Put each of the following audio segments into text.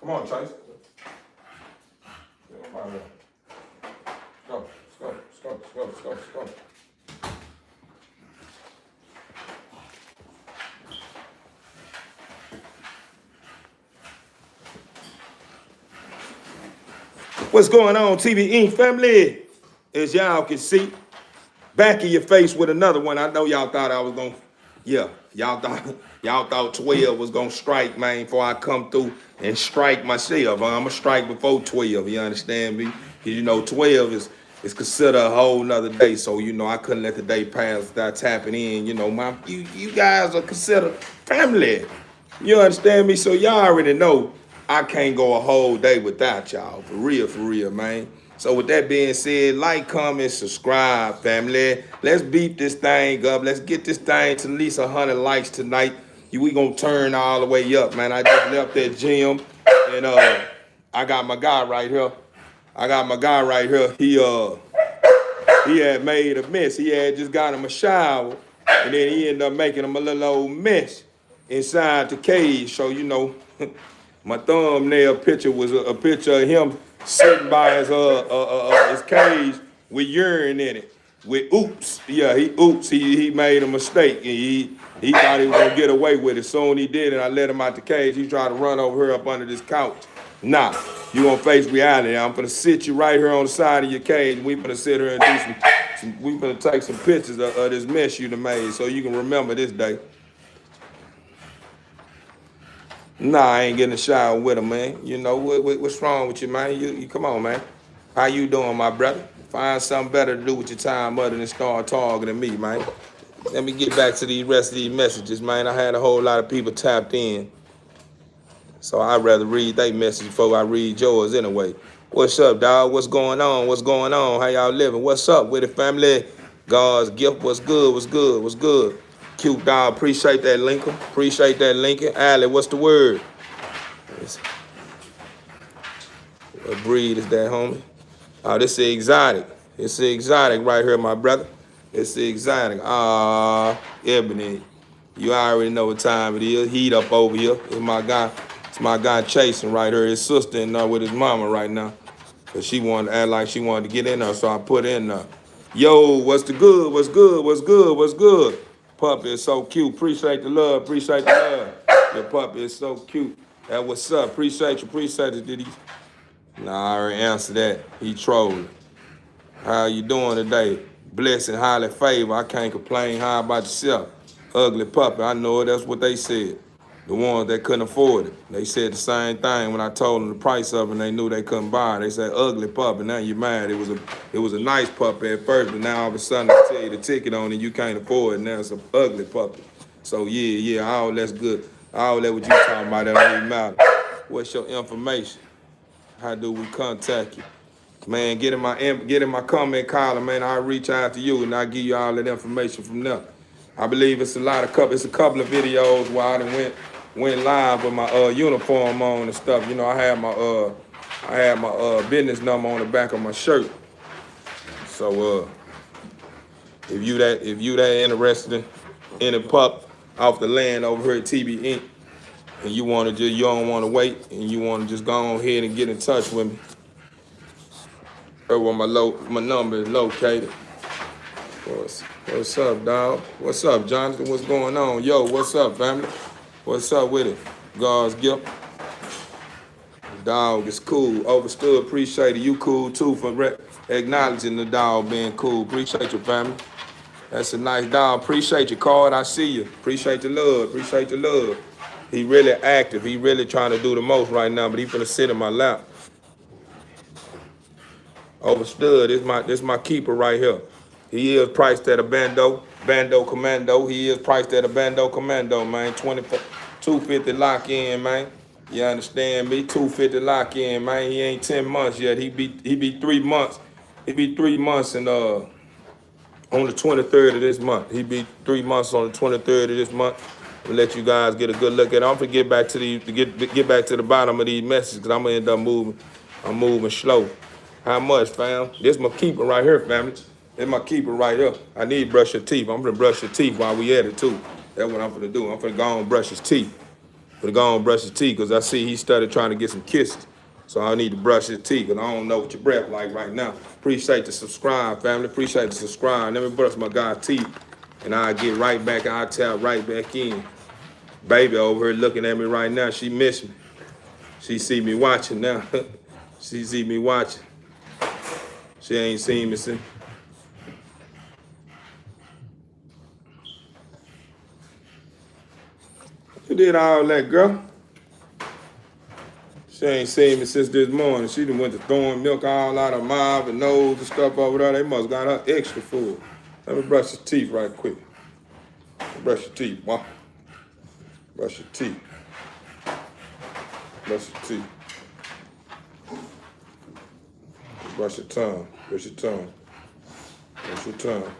Come on, Chase. Get him out of here. Go, go. What's going on, TV Inc. family? As y'all can see, back in your face with another one. I know y'all thought I was gonna, yeah, y'all thought 12 was gonna strike, man, before I come through and strike myself. I'ma strike before 12, you understand me? Cause you know 12 is considered a whole nother day. So, you know, I couldn't let the day pass without tapping in. You know, you guys are considered family. You understand me? So y'all already know I can't go a whole day without y'all. For real, man. So with that being said, like, comment, subscribe, family. Let's beat this thing up. Let's get this thing to at least 100 likes tonight. We gonna turn all the way up, man. I just left that gym, and I got my guy right here. He had made a mess. He had just got him a shower, and then he ended up making him a little old mess inside the cage. So, you know, my thumbnail picture was a picture of him sitting by his cage with urine in it. With oops. Yeah, he made a mistake. And he thought he was gonna get away with it. Soon he did, and I let him out the cage. He tried to run over here up under this couch. Nah, you gonna face reality. I'm gonna sit you right here on the side of your cage. We gonna sit here and do we gonna take some pictures of this mess you done made so you can remember this day. Nah, I ain't getting a shower with him, man. You know, what's wrong with you, man? You come on, man. How you doing, my brother? Find something better to do with your time other than start talking to me, man. Let me get back to the rest of these messages, man. I had a whole lot of people tapped in. So I'd rather read their message before I read yours anyway. What's up, dog? What's going on? How y'all living? What's up with it, family? God's gift, what's good? Cute dog, appreciate that, Lincoln. Allie, what's the word? What breed is that, homie? Oh, this is exotic. It's the exotic right here, my brother. It's the exotic. Ebony, you already know what time it is. Heat up over here. It's my guy chasing right here. His sister in there with his mama right now. Cause she wanted to act like she wanted to get in there, so I put in there. Yo, what's good? Puppy is so cute. Appreciate the love. Your puppy is so cute. That what's up. Appreciate you. Did he? Nah, I already answered that. He trolling. How you doing today? Blessed and highly favored. I can't complain. How about yourself? Ugly puppy. I know it. That's what they said. The ones that couldn't afford it. They said the same thing when I told them the price of it and they knew they couldn't buy it. They said, ugly puppy, now you're mad. It was a nice puppy at first, but now all of a sudden I tell you the ticket on it, you can't afford it. Now it's an ugly puppy. So yeah, all that's good. All that what you talking about, that don't even matter. What's your information? How do we contact you? Man, get in my comment column, man. I'll reach out to you and I'll give you all that information from there. I believe it's a couple of videos where I done went live with my uniform on and stuff. You know, I had my business number on the back of my shirt. So if you that interested in any pup off the land over here at TV Inc. and you don't want to wait and you want to just go on ahead and get in touch with me. Or where my number is located. What's up, dog? What's up, Jonathan? What's going on? Yo, what's up, family? What's up with it? God's gift. Dog is cool. Overstood. Appreciate it. You cool too for acknowledging the dog being cool. Appreciate your family. That's a nice dog. Appreciate your card. I see you. Appreciate the love. He really active. He really trying to do the most right now, but he finna sit in my lap. Overstood. This my keeper right here. He is priced at a Bando Commando. He is priced at a Bando Commando, man. $250 lock in, man. You understand me? $250 lock in, man. He ain't 10 months yet. He be 3 months. He be 3 months and on the 23rd of this month. He be 3 months on the 23rd of this month. We'll let you guys get a good look at it. I'm gonna get back to the bottom of these messages because I'm gonna end up moving. I'm moving slow. How much, fam? This my keeper right here, family. This my keeper right here. I need to brush your teeth. I'm gonna brush your teeth while we at it too. That's what I'm gonna do. I'm gonna go and brush his teeth. But go on, brush his teeth, because I see he started trying to get some kisses. So I need to brush his teeth, because I don't know what your breath like right now. Appreciate the subscribe, family. Appreciate the subscribe. Let me brush my guy's teeth, and I'll get right back. I'll tap right back in. Baby over here looking at me right now. She miss me. She see me watching now. She see me watching. She ain't seen me since. You did all that, girl. She ain't seen me since this morning. She done went to throwing milk all out her mouth and nose and stuff over there. They must got her extra food. Let me brush your teeth right quick. Brush your teeth, boy. Brush your teeth. Brush your teeth. Brush your tongue. Brush your tongue. Brush your tongue.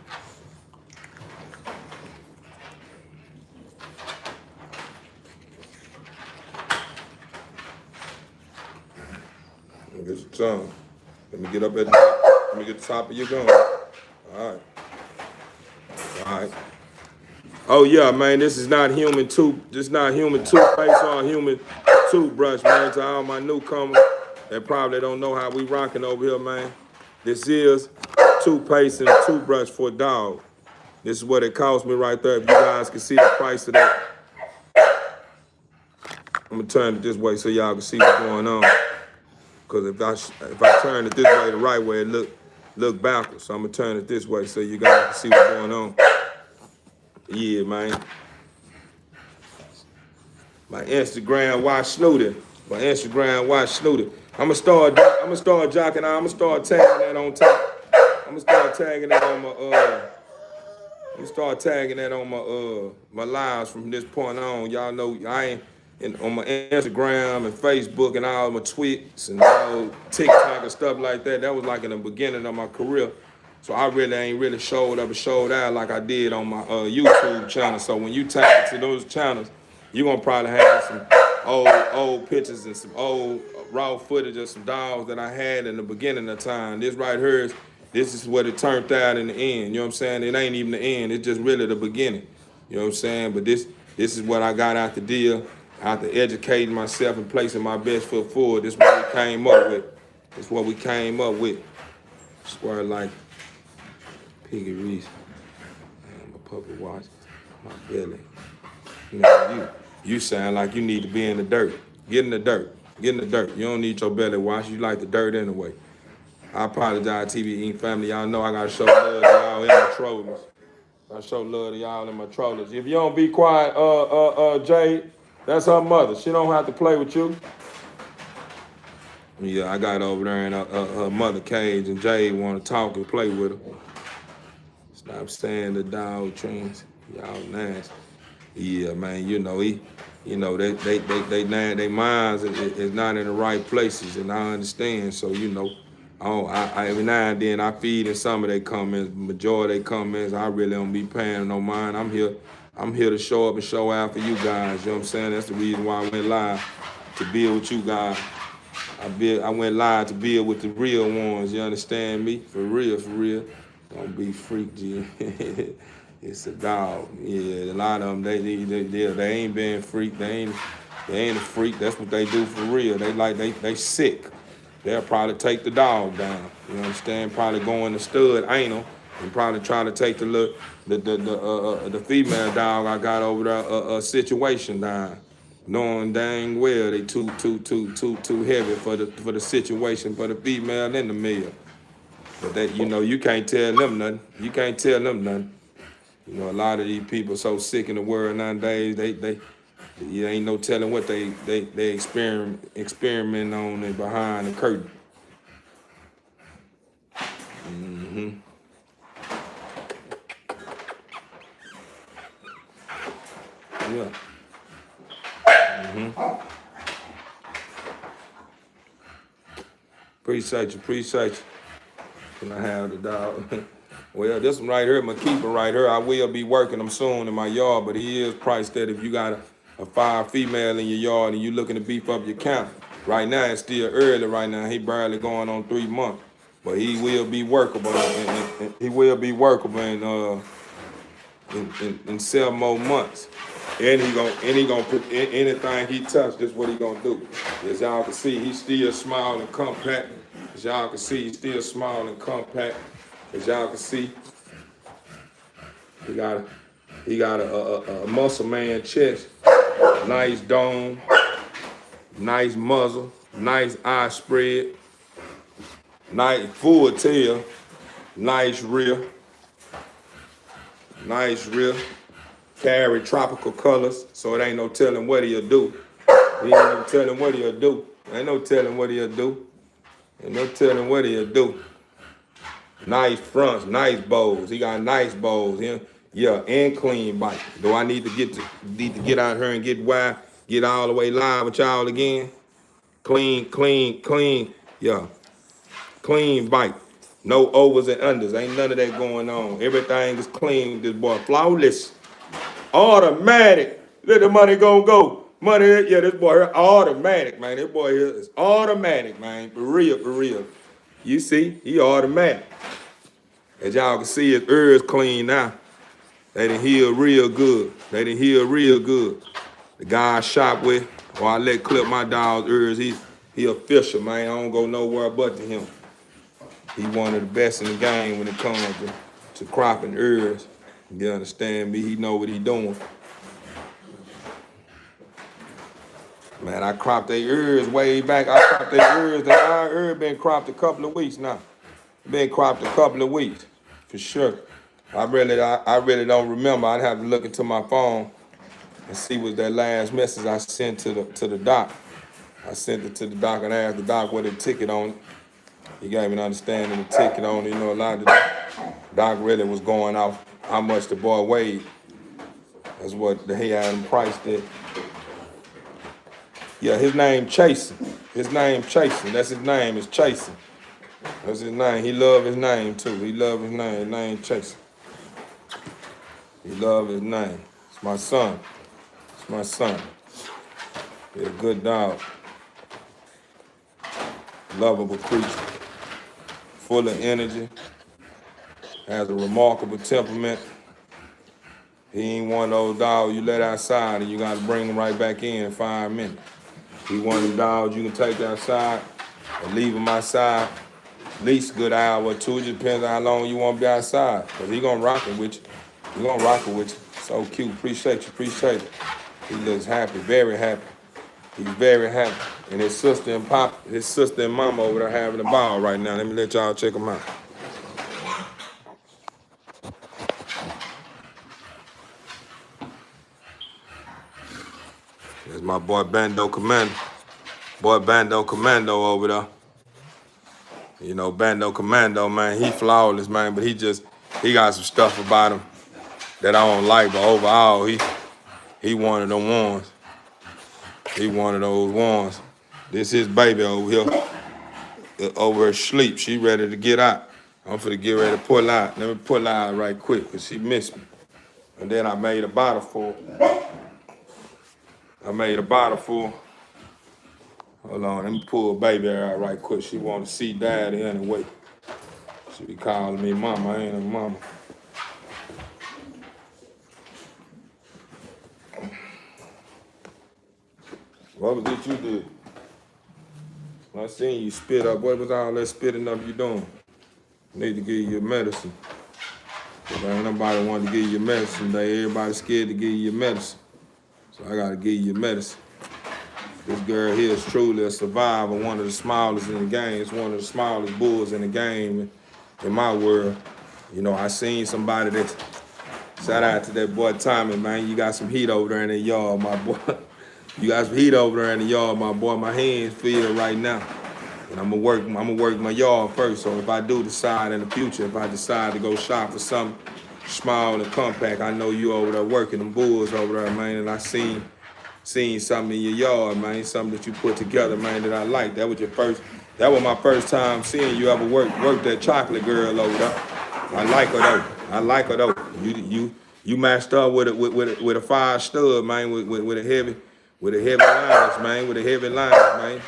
Get your tongue. Let me get up at the top. Let me get the top of your gum. All right. All right. Oh yeah, man. This is not human This is not human toothpaste or human toothbrush, man. To all my newcomers that probably don't know how we rocking over here, man. This is toothpaste and toothbrush for a dog. This is what it cost me right there. If you guys can see the price of that. I'm gonna turn it this way so y'all can see what's going on. Because if I turn it this way, the right way, it look backwards. So I'm gonna turn it this way so you guys can see what's going on. Yeah, man. My Instagram, watch Snooty. My Instagram, watch Snooty. I'm gonna start jocking out. I'm gonna start tagging that on top. I'm gonna start tagging that on my lives from this point on. Y'all know I ain't. And on my Instagram and Facebook and all my tweets and all TikTok and stuff like that, that was like in the beginning of my career. So I really ain't really showed up and showed out like I did on my YouTube channel. So when you tap into those channels, you're gonna probably have some old pictures and some old raw footage of some dogs that I had in the beginning of time. This right here this is what it turned out in the end. You know what I'm saying? It ain't even the end. It's just really the beginning. You know what I'm saying? But this is what I got out the deal. After educating myself and placing my best foot forward, this is what we came up with. This is what we came up with. Square like Piggy Reese. Man, my puppy watch, my belly. You know, you sound like you need to be in the dirt. Get in the dirt. Get in the dirt. You don't need your belly wash. You like the dirt anyway. I apologize, TV Inc. family. Y'all know I gotta show love to y'all in my trollers. I show love to y'all in my trollers. If you don't be quiet, Jade, that's her mother. She don't have to play with you. Yeah, I got over there in her mother cage, and Jade want to talk and play with her. Stop saying the dog trends. Y'all nasty. Yeah, man. You know they minds is not in the right places, and I understand. So you know, I every now and then I feed in some of their comments. Majority of their comments, I really don't be paying no mind. I'm here to show up and show out for you guys. You know what I'm saying? That's the reason why I went live, to build with you guys. I went live to build with the real ones. You understand me? For real, for real. Don't be freak, G. It's a dog. Yeah, a lot of them, they ain't been freak. They ain't a freak. That's what they do for real. They sick. They'll probably take the dog down. You understand? Probably go in the stud anal and probably try to take the female dog I got over there situation down, knowing dang well they too heavy for the situation for the female and the male. But that, you know, you can't tell them nothing. You can't tell them nothing. You know, a lot of these people so sick in the world nowadays, you ain't no telling what they experiment on and behind the curtain. Mm-hmm. Yeah. Mm-hmm. Appreciate you. Can I have the dog? Well, this one right here, my keeper right here, I will be working him soon in my yard, but he is priced that if you got a 5 female in your yard and you looking to beef up your count. Right now, it's still early right now. He barely going on 3 months, but he will be workable. And he will be workable in 7 more months. And he gonna put anything he touched. This what he gonna do. As y'all can see, he's still small and compact. As y'all can see, he's still small and compact. As y'all can see, he got a muscle man chest, nice dome, nice muzzle, nice eye spread, nice full tail, nice rear, carry tropical colors, so it ain't no telling what he'll do. He ain't no telling what he'll do. Ain't no telling what he'll do. Ain't no telling what he'll do. Nice fronts, nice bows. He got nice bows. Yeah, and clean bite. Do I need to get out here and get wide, get all the way live with y'all again? Clean. Yeah, clean bite. No overs and unders. Ain't none of that going on. Everything is clean. This boy flawless. Automatic. Let the money go. Money, yeah, this boy here, automatic, man. This boy here is automatic, man. For real. You see, he automatic. As y'all can see, his ears clean now. They done heal real good. The guy I shop with, or I let clip my dog's ears, he official, man. I don't go nowhere but to him. He one of the best in the game when it comes to cropping ears. You understand me? He know what he doing. Man, I cropped their ears way back. Our ear been cropped a couple of weeks now. For sure. I really don't remember. I'd have to look into my phone and see what that last message I sent to the doc. I sent it to the doc and asked the doc what the ticket on it. He gave me an understanding of the ticket on it. You know, a lot of the doc really was going off how much the boy weighed. That's what he had him priced at. Yeah, his name Chasen. That's his name, is Chasen. That's his name. He love his name too. His name Chasen. He love his name. It's my son. He's a good dog. Lovable creature. Full of energy. Has a remarkable temperament. He ain't one of those dogs you let outside and you gotta bring him right back in 5 minutes. He one of them dogs you can take outside and leave him outside at least a good hour or two. It just depends on how long you want to be outside. Because he gonna rock it with you. So cute. Appreciate it. He looks happy, very happy. He's very happy. And his sister and mama over there having a ball right now. Let me let y'all check them out. There's my boy Bando Commando. Over there. You know, Bando Commando, man, he flawless, man, but he got some stuff about him that I don't like, but overall, he one of them ones. He one of those ones. This his baby over here, over her sleep. She ready to get out. I'm finna get ready to pull out. Let me pull out right quick, because she missed me. And then I made a bottle full. Hold on, let me pull baby out right quick. She want to see daddy anyway. She be calling me mama, I ain't a mama. What was it you did? I seen you spit up. What was all that spitting up you doing? Need to give you your medicine. If ain't nobody want to give you your medicine, everybody's scared to give you your medicine. So I gotta give you your medicine. This girl here is truly a survivor, one of the smallest in the game. It's one of the smallest bulls in the game in my world. You know, I seen somebody that, shout out to that boy Tommy, man. You got some heat over there in the yard, my boy. My hands feel right now. And I'm gonna work my yard first. So if I do decide in the future, if I decide to go shop for something small and compact, I know you over there working them bulls over there, man. And I seen something in your yard, man, something that you put together, man, that I like. That was my first time seeing you ever work that chocolate girl over there. I like her though. You matched up with a 5 stud, man, with a heavy lines, man.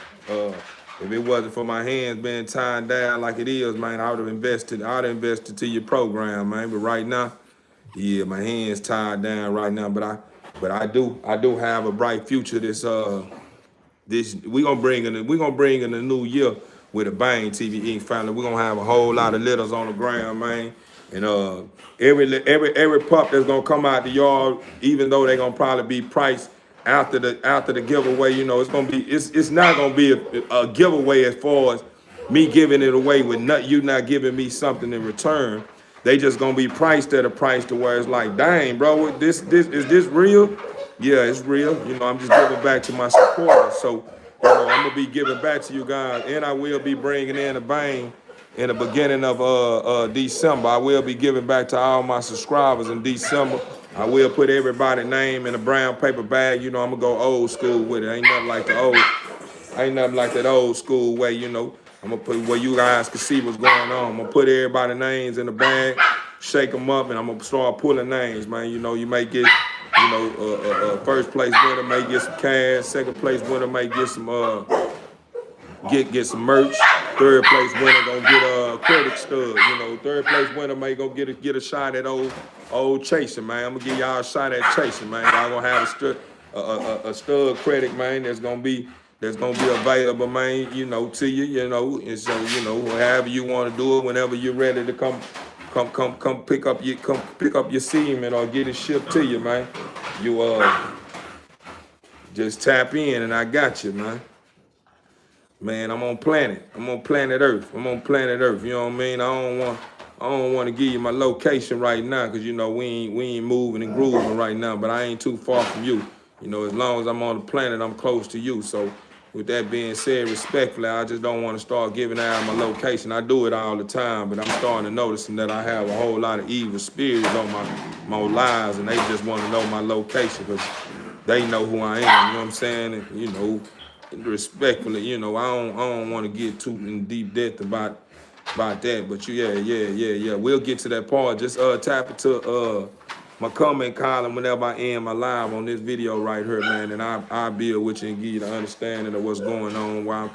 If it wasn't for my hands being tied down like it is, man, I'd have invested to your program, man. But right now, yeah, my hands tied down right now, but But I do have a bright future. We gonna bring in the new year with a bang, TV Inc. family. We gonna have a whole lot of litters on the ground, man. And every pup that's gonna come out the yard, even though they gonna probably be priced after the giveaway, you know, it's not gonna be a giveaway as far as me giving it away with you not giving me something in return. They just gonna be priced at a price to where it's like, dang, bro, this is this real? Yeah, it's real. You know, I'm just giving back to my supporters. So, you know, I'm gonna be giving back to you guys, and I will be bringing in a bang in the beginning of December. I will be giving back to all my subscribers in December. I will put everybody's name in a brown paper bag. You know, I'm gonna go old school with it. Ain't nothing like that old school way, you know. I'm gonna put where you guys can see what's going on. I'm gonna put everybody's names in the bag, shake them up, and I'm gonna start pulling names, man. You know, you may get, you know, first place winner may get some cash. Second place winner may get some get some merch. Third place winner gonna get a credit stud. You know, third place winner may go get a shot at old chasing, man. I'm gonna give y'all a shot at chasing, man. Y'all gonna have a stud credit, man. That's gonna be available, man. You know, to you. You know, and so you know, however you want to do it, whenever you're ready to come pick up your semen or get it shipped to you, man. You just tap in and I got you, man. Man, I'm on planet Earth. I'm on planet Earth. You know what I mean? I don't want to give you my location right now, because you know we ain't moving and grooving right now. But I ain't too far from you. You know, as long as I'm on the planet, I'm close to you. So, with that being said, respectfully, I just don't want to start giving out my location. I do it all the time, but I'm starting to notice that I have a whole lot of evil spirits on my lives, and they just want to know my location because they know who I am. You know what I'm saying? And, you know, respectfully, you know, I don't want to get too in deep depth about that. But yeah. We'll get to that part. Just tap into my comment column whenever I end my live on this video right here, man, and I'll build with you and give you the understanding of what's going on, where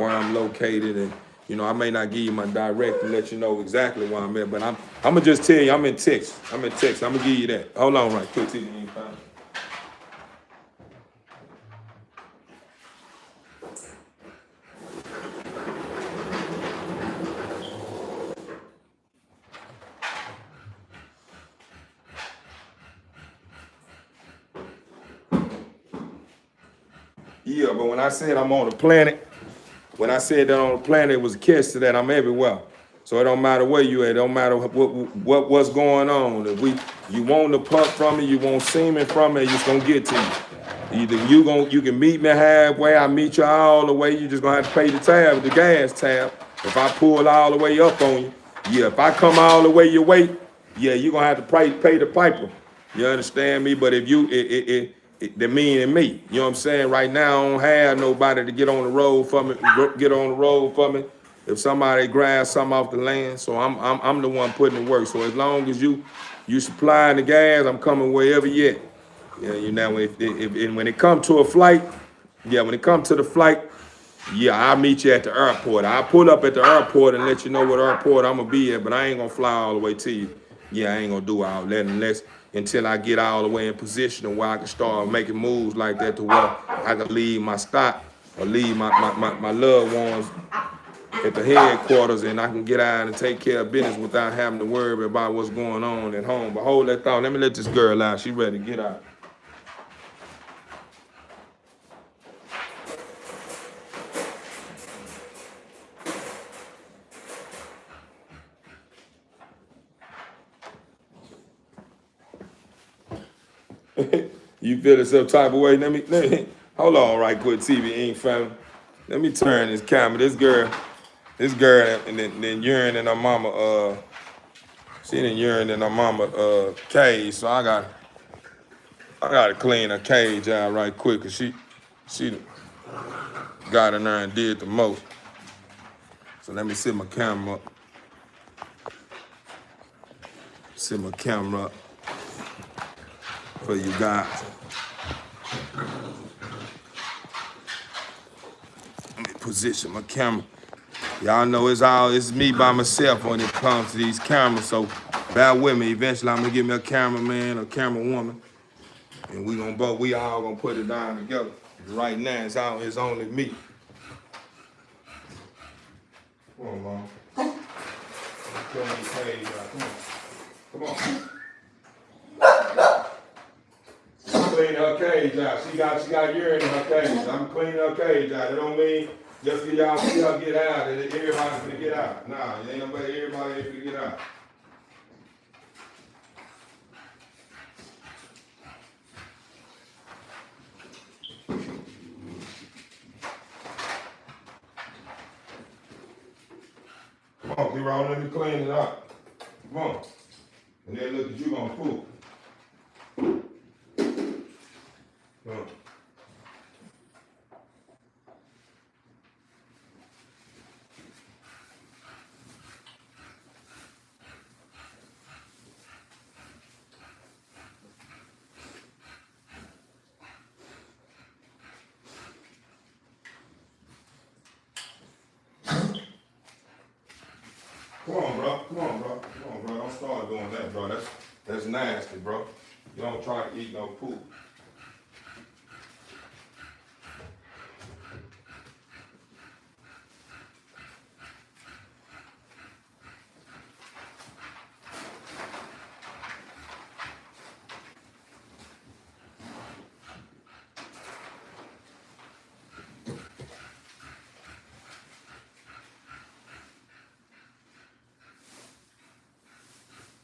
I'm located, and you know, I may not give you my direct to let you know exactly where I'm at, but I'm gonna just tell you I'm in Texas. I'm gonna give you that. Hold on right quick, TV. Yeah, but when I said I'm on the planet, when I said that on the planet, it was a catch to that. I'm everywhere. So it don't matter where you at. It don't matter what's going on. If you want the pup from me, you want semen from me, it's gonna get to you. Either you can meet me halfway, I meet you all the way. You just gonna have to pay the gas tab. If I pull all the way up on you, yeah. If I come all the way your way, yeah, you gonna have to pay the piper. You understand me? But if you the me and me, you know what I'm saying? Right now, I don't have nobody to get on the road for me. If somebody grabs something off the land, so I'm the one putting the work. So as long as you supplying the gas, I'm coming wherever you at. Yeah, you know, if when it comes to a flight, yeah, when it comes to the flight, yeah, I'll meet you at the airport. I'll pull up at the airport and let you know what airport I'm gonna be at, but I ain't gonna fly all the way to you. Yeah, I ain't gonna do all that until I get all the way in position where I can start making moves like that to where I can leave my stock or leave my loved ones at the headquarters, and I can get out and take care of business without having to worry about what's going on at home. But hold that thought. Let me let this girl out. She ready to get out. You feeling some type of way? Let me hold on right quick, TV Inc. family. Let me turn this camera. This girl, and then urine in her mama. She didn't urine in her mama cage, so I gotta clean her cage out right quick, cause she got in there and did the most. So let me set my camera up. Set my camera up for you guys. Let me position my camera. Y'all know it's me by myself when it comes to these cameras, so bear with me. Eventually I'm gonna get me a cameraman or camera woman, And we all gonna put it down together. Right now, it's only me. Come on, Mom. Come on, Paige, come on. Clean her cage out. She got urine in her cage. I'm cleaning her cage out. It don't mean just because y'all see her get out that everybody's gonna get out. Nah, it ain't nobody, everybody ain't gonna get out. Come on, D-Roll, let me clean it up. Come on. And then look at you gonna poop. Come on. Come on, bro. Come on, bro. Come on, bro. Don't start doing that, bro. That's nasty, bro. You don't try to eat no poop.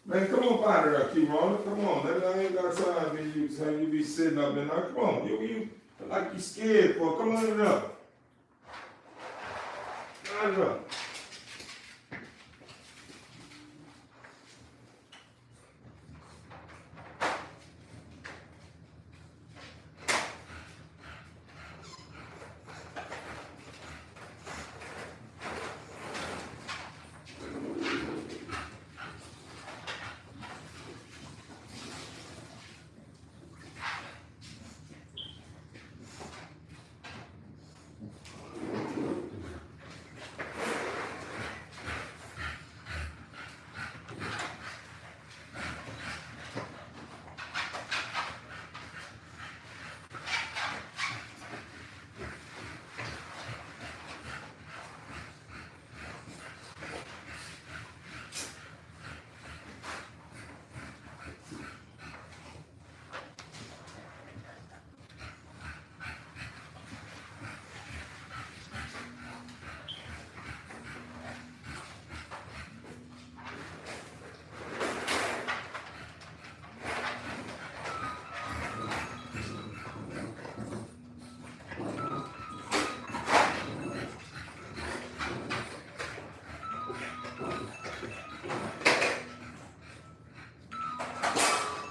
Man, come on out of there, Q-Roller. Come on. I ain't got time for you be sitting up in there. Come on. You like you scared for. Come on it up. Line it up.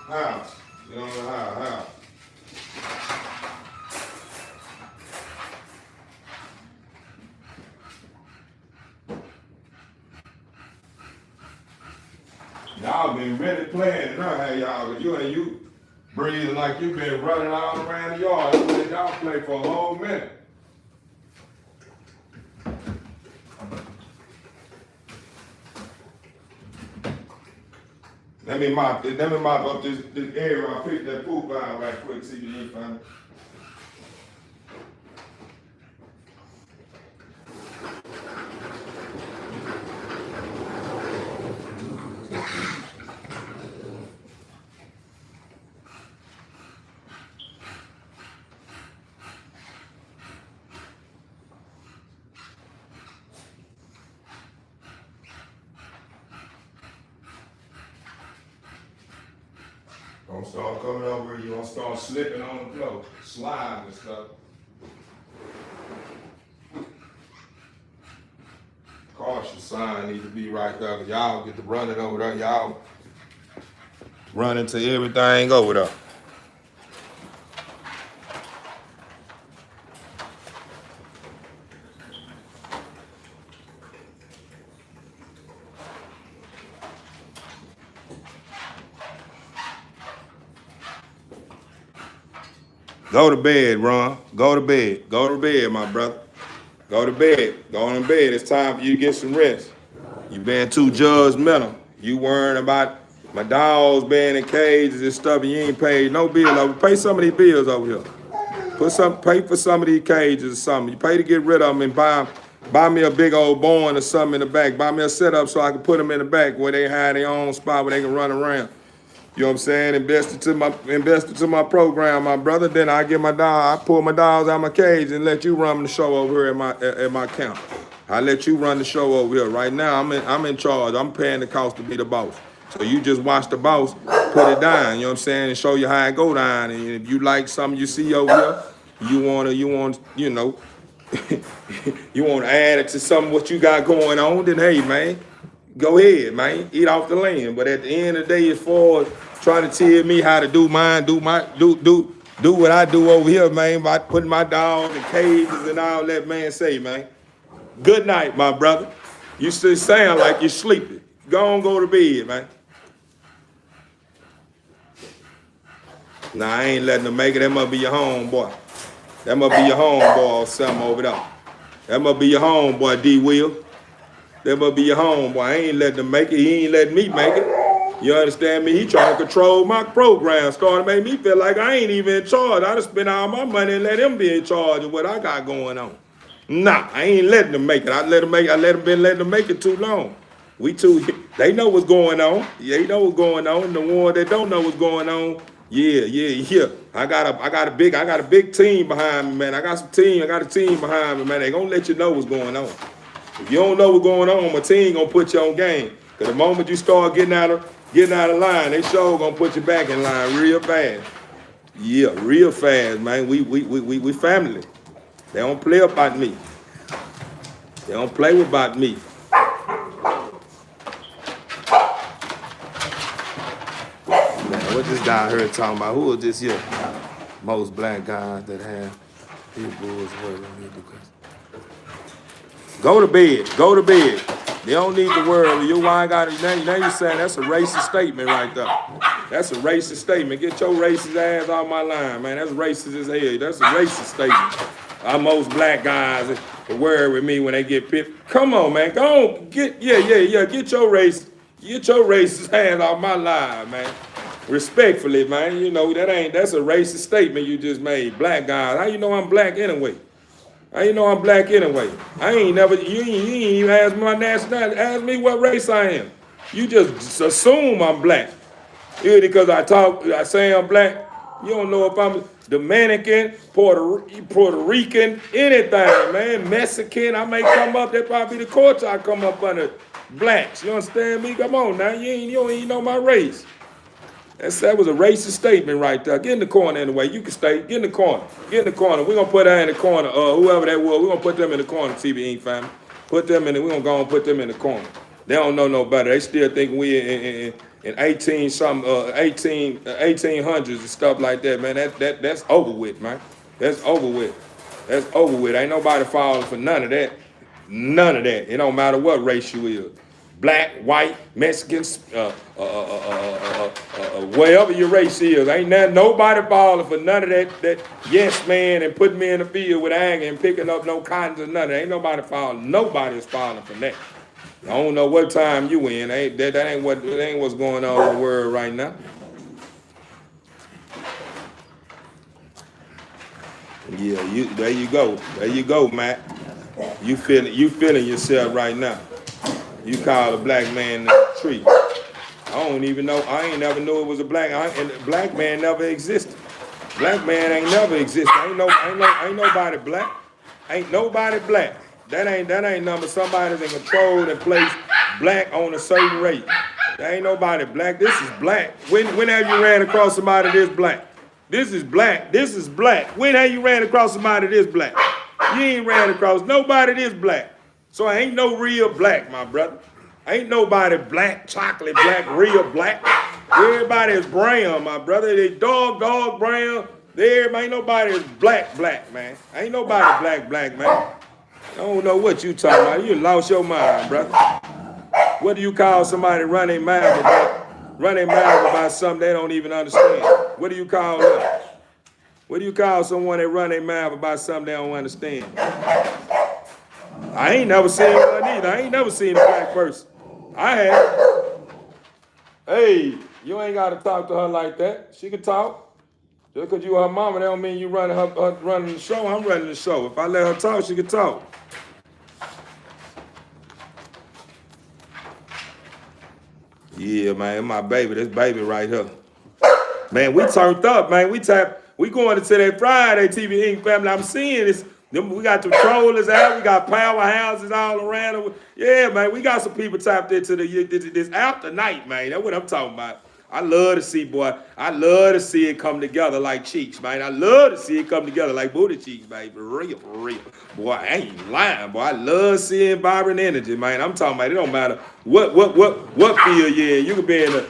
How? You don't know how. Y'all been really playing it, huh, y'all? Cause you breathing like you been running all around the yard. That's what y'all play for a whole minute. Let me mop up this area. I picked that poop out right quick, see if you can find it. Don't start coming over here. You don't start slipping on the floor, sliding and stuff. Caution sign need to be right there. 'Cause y'all get to running over there. Y'all run into everything over there. Go to bed, Ron. Go to bed. Go to bed, my brother. Go to bed. Go on to bed. It's time for you to get some rest. You been too judgmental. You worrying about My dogs being in cages and stuff, and you ain't paid no bill over. Pay some of these bills over here. Pay for some of these cages or something. You pay to get rid of them and buy me a big old barn or something in the back. Buy me a setup so I can put them in the back where they have their own spot where they can run around. You know what I'm saying? Invest it to my program, my brother. Then I get my dog. I pull my dogs out of my cage and let you run the show over here at my camp. I let you run the show over here. Right now, I'm in charge. I'm paying the cost to be the boss. So you just watch the boss put it down. You know what I'm saying? And show you how it go down. And if you like something you see over here, you want you know, you want to add it to something what you got going on, then hey, man, go ahead, man, eat off the land. But at the end of the day, as far as trying to tell me how to do mine, do what I do over here, man, by putting my dogs in cages and all that, man, say, man, good night, my brother. You still sound like you're sleeping. Go on, go to bed, man. Nah, I ain't letting them make it. That must be your homeboy. That must be your homeboy or something over there. That must be your homeboy, D. Will. That must be your homeboy. I ain't letting him make it. He ain't letting me make it. You understand me? He trying to control my program, starting to make me feel like I ain't even in charge. I done spent all my money and let him be in charge of what I got going on. Nah, I ain't letting them make it. I let them make it too long. They know what's going on. They know what's going on. The ones that don't know what's going on, yeah. I got a big team behind me, man. I got a team behind me, man. They gonna let you know what's going on. If you don't know what's going on, my team gonna put you on game. Cause the moment you start getting out of line, they sure gonna put you back in line real fast. Yeah, real fast, man. We family. They don't play about me. They don't play about me. Man, what this guy heard talking about? Who is this here? Most black guys that have people is what they need to do. Go to bed. Go to bed. They don't need to worry. You why got it now? You're saying that's a racist statement right there. That's a racist statement. Get your racist ass off my line, man. That's racist as hell. That's a racist statement. Most black guys worry with me when they get picked. Come on, man. Go on. Get your racist ass off my line, man. Respectfully, man. You know that's a racist statement you just made. Black guys. How you know I'm black anyway? How you know I'm black anyway? You ain't even ask me my nationality. Ask me what race I am. You just assume I'm black. Because I say I'm black. You don't know if I'm Dominican, Puerto Rican, anything, man. Mexican, I may come up, that probably the culture I come up under. Blacks, you understand me? Come on now, you don't even know my race. That was a racist statement right there. Get in the corner anyway. You can stay. Get in the corner. Get in the corner. We're going to put her in the corner. Whoever that was, we're going to put them in the corner, TBE family. We're going to go and put them in the corner. They don't know no better. They still think we in 1800s and stuff like that, man. That's over with, man. That's over with. That's over with. Ain't nobody falling for none of that. None of that. It don't matter what race you is. Black, white, Mexicans, whatever your race is, ain't nobody falling for none of that yes man and putting me in the field with anger and picking up no cottons or nothing. Ain't nobody falling. Nobody's falling for that. I don't know what time you in. That ain't what's going on in the world right now. Yeah, there you go. There you go, Matt. You feeling yourself right now. You call a black man in the tree. I don't even know. I ain't never knew it was a black. And black man never existed. Black man ain't never existed. Ain't nobody black. Ain't nobody black. That ain't number. Somebody's in control and place black on a certain rate. There ain't nobody black. This is black. When have you ran across somebody this black? This is black. This is black. When have you ran across somebody this black? You ain't ran across nobody this black. So I ain't no real black, my brother. Ain't nobody black, chocolate black, real black. Everybody is brown, my brother. They dog brown. Ain't nobody is black, man. Ain't nobody black, man. I don't know what you talking about. You lost your mind, brother. What do you call somebody running mouth about something they don't even understand? What do you call them? What do you call someone that run their mouth about something they don't understand? I ain't never seen one either. I ain't never seen a black person. I have. Hey, you ain't got to talk to her like that. She can talk. Just because you her mama, that don't mean you running her running the show. I'm running the show. If I let her talk, she can talk. Yeah, man, my baby, this baby right here. Man, we turned up, man. We going into that Friday TV Inc. family. I'm seeing this. We got the trollers out. We got powerhouses all around. Yeah, man, we got some people tapped into this after night, man. That's what I'm talking about. I love to see, boy. I love to see it come together like cheeks, man. I love to see it come together like booty cheeks, man. For real, for real. Boy, I ain't lying, boy. I love seeing vibrant energy, man. I'm talking about it don't matter what field you in. You could be in the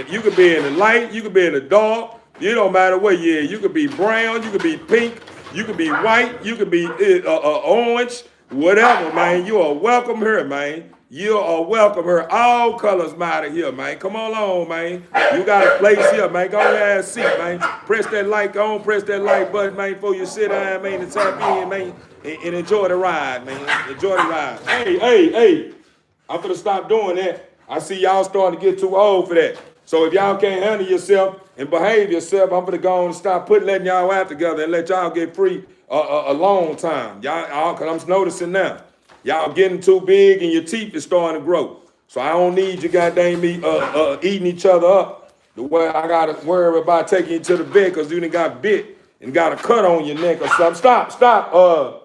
you could be in the light, you could be in the dark. It don't matter what you in. You could be brown, you could be pink, you could be white, you could be orange, whatever, man. You are welcome here, man. You are welcome here. All colors matter here, man. Come on, man. You got a place here, man. Go ahead and seat, man. Press that like on, press that like button, man, before you sit down, man, and tap in, man, and enjoy the ride, man. Enjoy the ride. Hey. I'm gonna stop doing that. I see y'all starting to get too old for that. So if y'all can't handle yourself and behave yourself, I'm gonna go on and stop letting y'all out together and let y'all get free a long time. Y'all, cause I'm noticing now. Y'all getting too big and your teeth is starting to grow. So I don't need you goddamn me eating each other up the way I gotta worry about taking you to the bed because you done got bit and got a cut on your neck or something. Stop. Nala,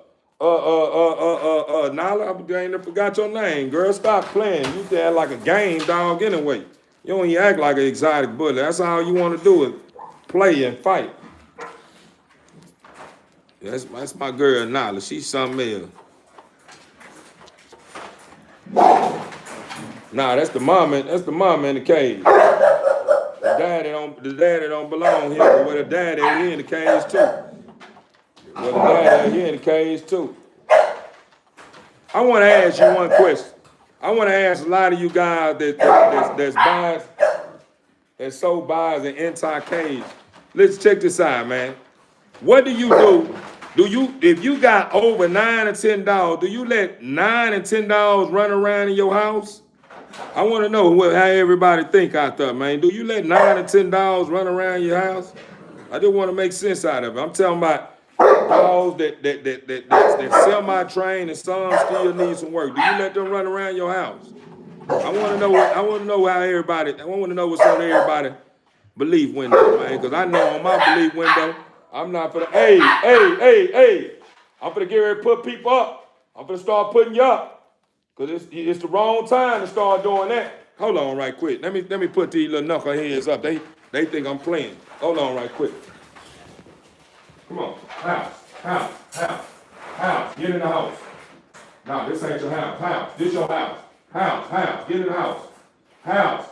I ain't forgot your name, girl. Stop playing. You act like a game dog anyway. You don't even act like an exotic bully. That's all you want to do is play and fight. That's my girl Nala. She's something else. Nah, that's the mama in the cage. The daddy don't belong here, but with the daddy he in the cage too. With the daddy he in the cage too. I want to ask you one question. I want to ask a lot of you guys that's so biased and anti-cage. Let's check this out, man. What do you do? If you got over 9 or 10 dogs, do you let 9 and 10 dogs run around in your house? I want to know how everybody think out there, man. Do you let 9 or 10 dogs run around your house? I just want to make sense out of it. I'm talking about dogs that semi-trained and some still need some work. Do you let them run around your house? I want to know how everybody. I want to know what's on everybody's belief window, man. Because I know on my belief window, I'm not for the. Hey. I'm gonna get ready to put people up. I'm gonna start putting you up. Because it's the wrong time to start doing that. Hold on right quick. Let me put these little knuckleheads up. They think I'm playing. Hold on right quick. Come on. House. Get in the house. No, this ain't your house. House. This your house. House. Get in the house. House.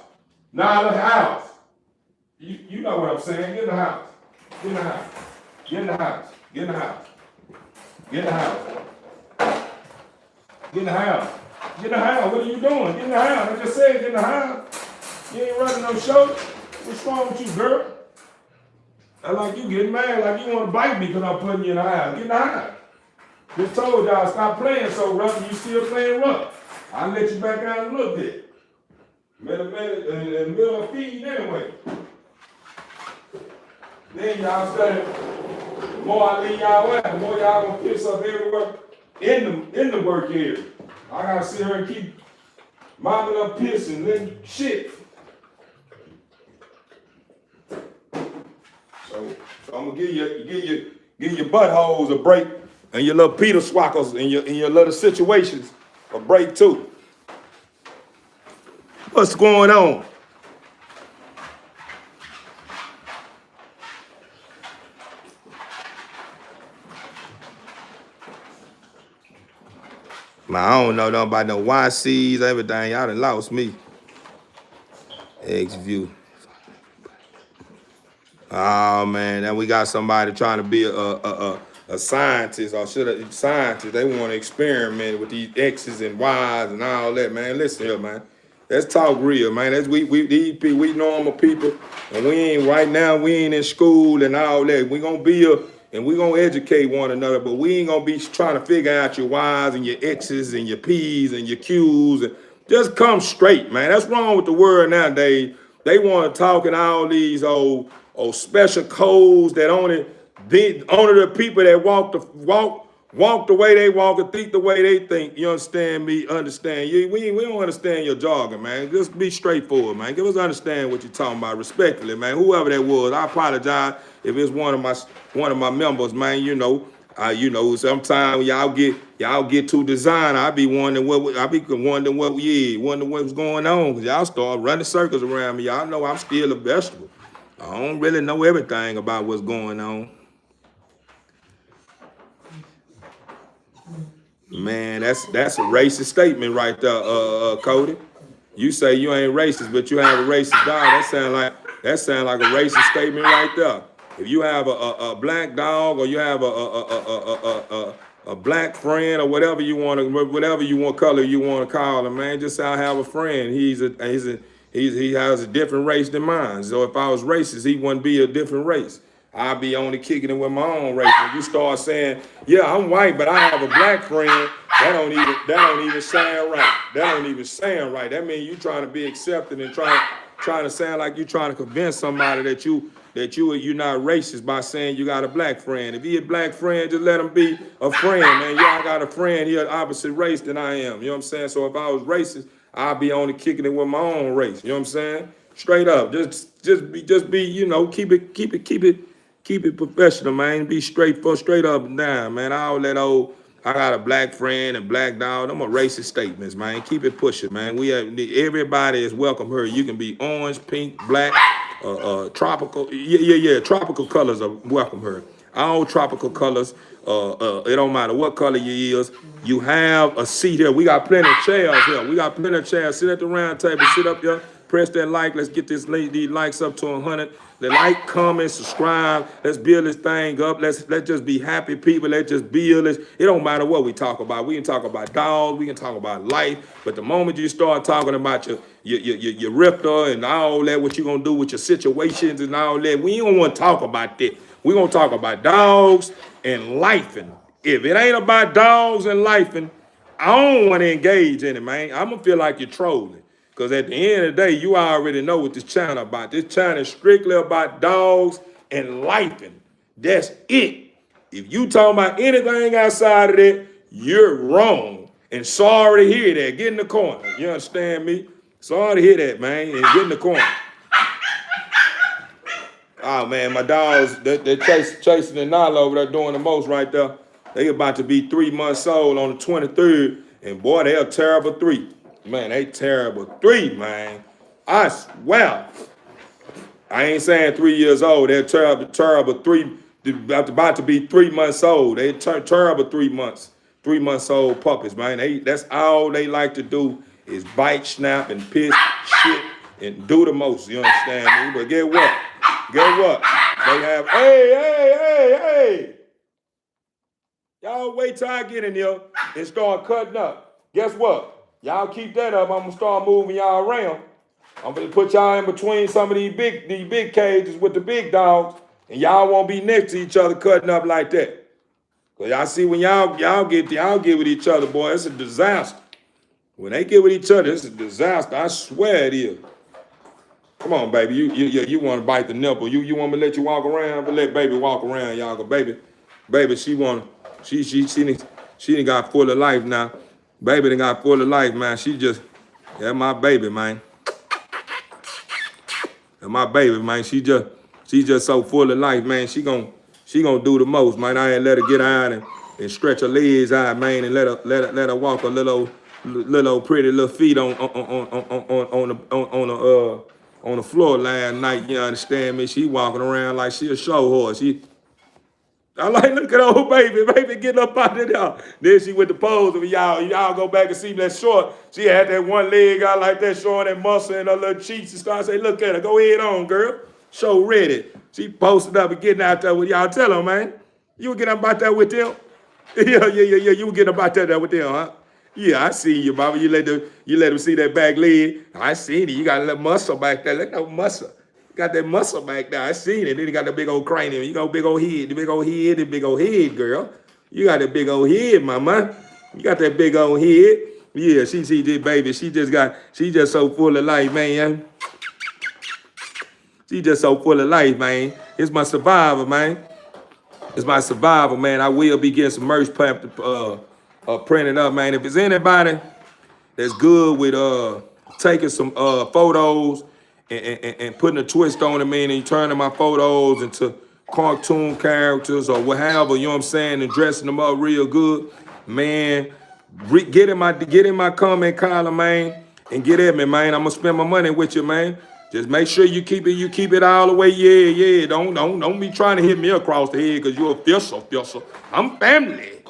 Nah, the house. You know what I'm saying. Get in the house. Get in the house. Get in the house. Get in the house. Get in the house. Get in the house. Get in the house. What are you doing? Get in the house. I just said get in the house. You ain't running no show. What's wrong with you, girl? I like you getting mad like you want to bite me because I'm putting you in the house. Get in the house. Just told y'all stop playing so rough and you still playing rough. I'll let you back out in a little bit. In the middle of feeding anyway. Then y'all study. The more I leave y'all out, the more y'all gonna piss up everywhere in the work area. I gotta sit here and keep mopping up piss and then shit. So I'm gonna give your buttholes a break and your little Peter Swackles and your little situations a break too. What's going on? Man, I don't know nothing about no YCs, everything. Y'all done lost me. X-View. Oh man, now we got somebody trying to be a scientist or scientist. They want to experiment with these X's and Y's and all that, man. Listen here, man. Let's talk real, man. We normal people, and we ain't in school and all that. We gonna be and we gonna educate one another, but we ain't gonna be trying to figure out your Y's and your X's and your P's and your Q's and Just come straight, man. That's wrong with the world nowadays. They want to talk in all these old special codes that only the people that walk the way they walk and think the way they think. You understand me? Understand you? We don't understand your jargon, man. Just be straightforward, man. Give us understand what you're talking about, respectfully, man. Whoever that was, I apologize if it's one of my members, man. Sometimes y'all get too design. I be wondering what's going on, because y'all start running circles around me. Y'all know I'm still a vegetable. I don't really know everything about what's going on. Man, that's a racist statement right there, Cody. You say you ain't racist, but you have a racist dog. That sound like a racist statement right there. If you have a black dog, or you have a black friend, or whatever color you want to call him, man, just say I have a friend. He has a different race than mine. So if I was racist, he wouldn't be a different race. I'll be only kicking it with my own race. When you start saying, yeah, I'm white, but I have a black friend, that don't even sound right. That don't even sound right. That means you trying to be accepted and trying to sound like you trying to convince somebody that you're not racist by saying you got a black friend. If he a black friend, just let him be a friend, man. Y'all got a friend, he an opposite race than I am. You know what I'm saying? So if I was racist, I'd be only kicking it with my own race. You know what I'm saying? Straight up. Just be, keep it professional, man. Be straight up and down, man. All that I got a black friend and black dog. Them are racist statements, man. Keep it pushing, man. Everybody is welcome here. You can be orange, pink, black, tropical. Yeah. Tropical colors are welcome here. All tropical colors. It don't matter what color you is. You have a seat here. We got plenty of chairs here. Sit at the round table. Sit up here. Press that like. Let's get these likes up to 100. The like, comment, subscribe. Let's build this thing up. Let's just be happy people. Let's just build this. It don't matter what we talk about. We can talk about dogs. We can talk about life. But the moment you start talking about your ripper and all that, what you gonna do with your situations and all that, we don't want to talk about that. We gonna talk about dogs and life. And if it ain't about dogs and life, and I don't want to engage in it, man. I'm gonna feel like you're trolling. Because at the end of the day, you already know what this channel about. This channel is strictly about dogs and life. And that's it. If you talking about anything outside of that, you're wrong. And sorry to hear that. Get in the corner. You understand me? Sorry to hear that, man. And get in the corner. Oh, man, my dogs, they're chasing the Nala over there doing the most right there. They about to be 3 months old on the 23rd. And, boy, they're a terrible 3. Man, they terrible 3, man. I swear. I ain't saying 3 years old. They're terrible 3. About to be 3 months old. They terrible 3 months. 3 months old puppies, man. That's all they like to do is bite, snap, and piss, shit, and do the most. You understand me? But get what? They have, hey. Y'all wait till I get in here and start cutting up. Guess what? Y'all keep that up. I'm gonna start moving y'all around. I'm gonna put y'all in between some of these big cages with the big dogs, and y'all won't be next to each other cutting up like that. Cause y'all see when y'all get with each other, boy, it's a disaster. When they get with each other, it's a disaster. I swear it is. Come on, baby. You want to bite the nipple? You want me to let you walk around? But let baby walk around, y'all. Cause baby, she done got full of life now. Baby done got full of life, man. That's my baby, man. That's my baby, man. She just so full of life, man. She gonna do the most, man. I ain't let her get out and stretch her legs out, man, and let her walk a little pretty little feet on the floor last night. You understand me? She walking around like she a show horse. I like, look at old baby getting up out of there. Then she with the pose of y'all go back and see that short. She had that one leg out like that, showing that muscle in her little cheeks and start say, look at her, go ahead on, girl. Show ready. She posted up and getting out there with y'all. Tell her, man. You were getting up out there with them? Yeah. You were getting up out there with them, huh? Yeah, I see you, Baba. You let them see that back leg. I seen it. You got a little muscle back there. Look at that muscle. Got that muscle back there. I seen it. Then you got the big old cranium. You got big old head. The big old head, girl. You got that big old head, mama. You got that big old head. Yeah, she did, baby. She just so full of life, man. She just so full of life, man. It's my survivor, man. It's my survivor, man. I will be getting some merch printed up, man. If it's anybody that's good with taking some photos and putting a twist on them, man, and turning my photos into cartoon characters or whatever, you know what I'm saying, and dressing them up real good, man. Get in my comment column, man, and get at me, man. I'm gonna spend my money with you, man. Just make sure you keep it all the way. Yeah. Don't be trying to hit me across the head because you're official. I'm family.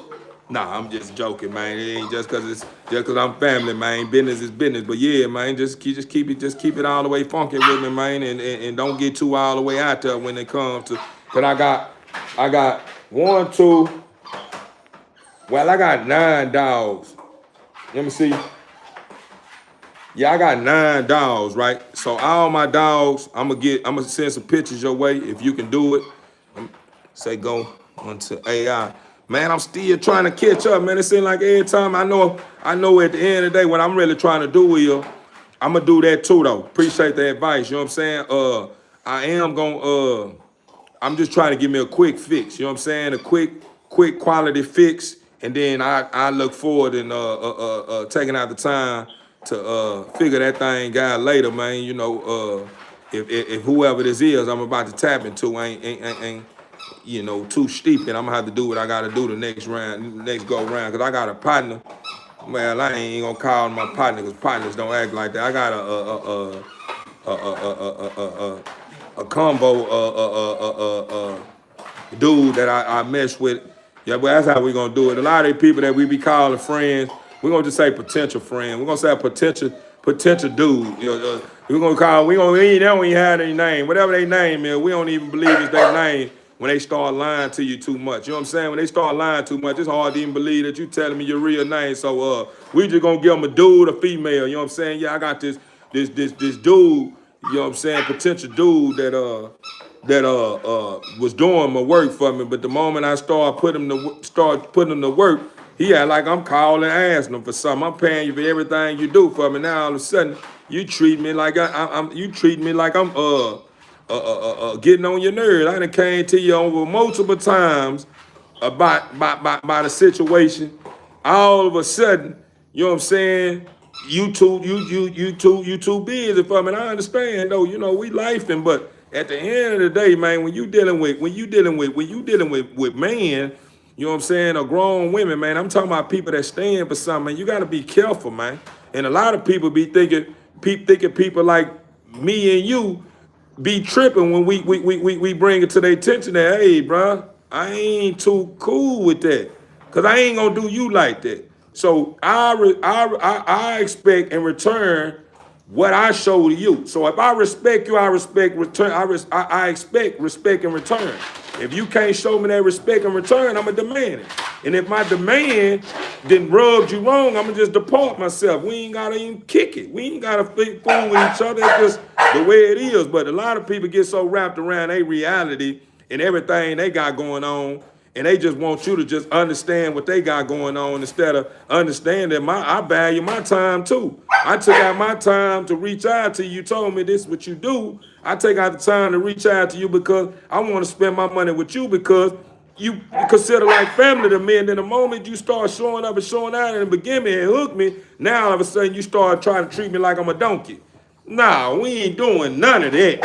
Nah, I'm just joking, man. It ain't just cause I'm family, man. Business is business. But yeah, man, just keep it all the way funky with me, man, and don't get too all the way out there when it comes to. Cause I got 1, 2. Well, I got 9 dogs. Let me see. Yeah, I got 9 dogs, right? So all my dogs, I'm gonna send some pictures your way if you can do it. Say go onto AI. Man, I'm still trying to catch up, man. It seems like every time I know at the end of the day what I'm really trying to do here, I'm gonna do that too though. Appreciate the advice, you know what I'm saying? I am gonna I'm just trying to give me a quick fix, you know what I'm saying? A quick quality fix, and then I look forward and taking out the time to figure that thing out later, man. You know, if whoever this is I'm about to tap into ain't you know, too steep, and I'm gonna have to do what I gotta do the next go round, cause I got a partner. Well, I ain't gonna call my partner, cause partners don't act like that. I got a combo dude that I mess with. Yeah, but that's how we gonna do it. A lot of the people that we be calling friends, we're gonna just say potential friend. We're gonna say a potential dude. You know, we don't even have any name. Whatever they name is, we don't even believe it's their name when they start lying to you too much. You know what I'm saying? When they start lying too much, it's hard to even believe that you telling me your real name. So we just gonna give them a dude, a female. You know what I'm saying? Yeah, I got this dude. You know what I'm saying? Potential dude that was doing my work for me, but the moment I start putting him to work, he had like I'm calling, asking him for something. I'm paying you for everything you do for me. Now all of a sudden, you treat me like I'm getting on your nerves. I done came to you over multiple times about the situation. All of a sudden, you know what I'm saying? You too busy for me. And I understand though, you know, we lifing, but at the end of the day, man, when you dealing with man, you know what I'm saying, or grown women, man, I'm talking about people that stand for something, man. You gotta be careful, man. And a lot of people be thinking people like me and you be tripping when we bring it to their attention that, hey, bro, I ain't too cool with that, cause I ain't gonna do you like that. So I expect in return what I show to you. So if I respect you, I expect respect in return. If you can't show me that respect in return, I'ma demand it. And if my demand then rubbed you wrong, I'ma just depart myself. We ain't gotta even kick it. We ain't gotta fool with each other. It's just the way it is. But a lot of people get so wrapped around their reality and everything they got going on, and they just want you to just understand what they got going on instead of understanding I value my time too. I took out my time to reach out to you. You told me this is what you do. I take out the time to reach out to you because I want to spend my money with you because you consider like family to me. And then the moment you start showing up and showing out in the beginning and hook me, now all of a sudden you start trying to treat me like I'm a donkey. Nah, we ain't doing none of that.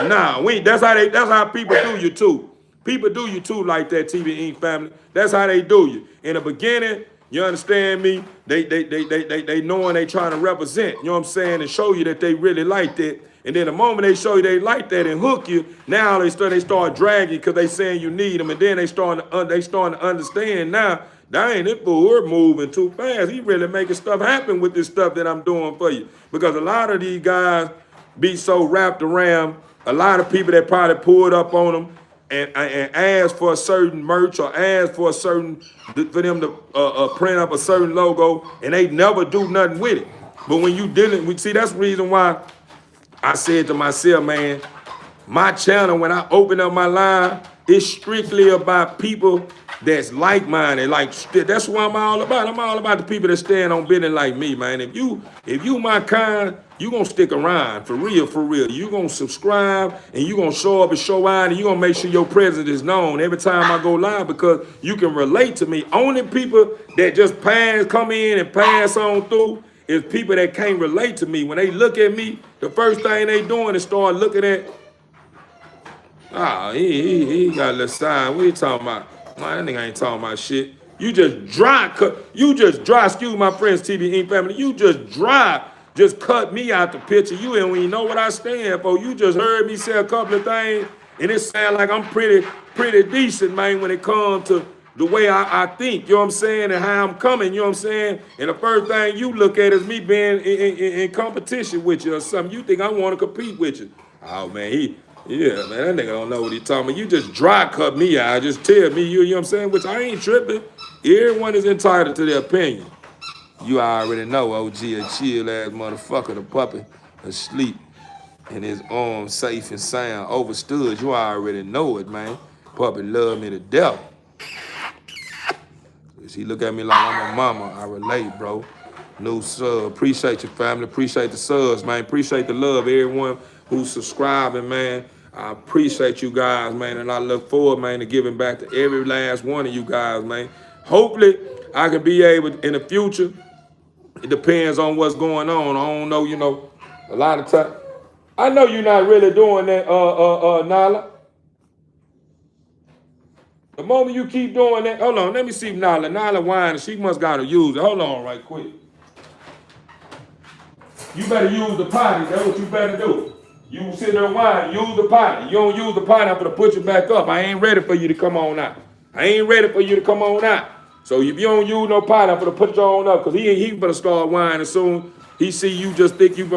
Nah, that's how people do you too. People do you too like that, TV Inc. family. That's how they do you. In the beginning, you understand me? They knowing they trying to represent, you know what I'm saying, and show you that they really like that. And then the moment they show you they like that and hook you, now they start dragging because they saying you need them, and then they starting to understand now. Dang, this fool, we're moving too fast. He really making stuff happen with this stuff that I'm doing for you. Because a lot of these guys be so wrapped around a lot of people that probably pulled up on them and ask for a certain merch or ask for for them to print up a certain logo, and they never do nothing with it. But when you dealing with, see, that's the reason why I said to myself, man, my channel, when I open up my line, it's strictly about people that's like-minded. Like that's what I'm all about. I'm all about the people that stand on business like me, man. If you my kind, you gonna stick around for real, for real. You gonna subscribe and you gonna show up and show out and you gonna make sure your presence is known every time I go live because you can relate to me. Only people that just come in and pass on through is people that can't relate to me. When they look at me, the first thing they doing is start looking at, he got a little sign. What you talking about? Man, that nigga ain't talking about shit. You just dry, excuse my friends, TV Inc. family, you just cut me out the picture. You don't even know what I stand for. You just heard me say a couple of things, and it sound like I'm pretty decent, man, when it comes to the way I think, you know what I'm saying, and how I'm coming, you know what I'm saying? And the first thing you look at is me being in competition with you or something. You think I want to compete with you. Oh, man, yeah, man, that nigga don't know what he talking about. You just dry cut me out. Just tell me, you know what I'm saying? Which I ain't tripping. Everyone is entitled to their opinion. You already know OG, a chill ass motherfucker, the puppy, asleep in his arms, safe and sound, overstood. You already know it, man. Puppy love me to death. He look at me like I'm a mama. I relate, bro. New sub. Appreciate your family. Appreciate the subs, man. Appreciate the love. Everyone who's subscribing, man. I appreciate you guys, man. And I look forward, man, to giving back to every last one of you guys, man. Hopefully, I can be able in the future. It depends on what's going on. I don't know, you know, a lot of time. I know you're not really doing that, Nala. The moment you keep doing that, hold on, let me see Nala whining. She must got to use it. Hold on right quick. You better use the potty. That's what you better do. You sit there and whine, use the potty. You don't use the potty, I'm going to put you back up. I ain't ready for you to come on out. So if you don't use no potty, I'm going to put you on up because he going to start whining soon. He see you just think you...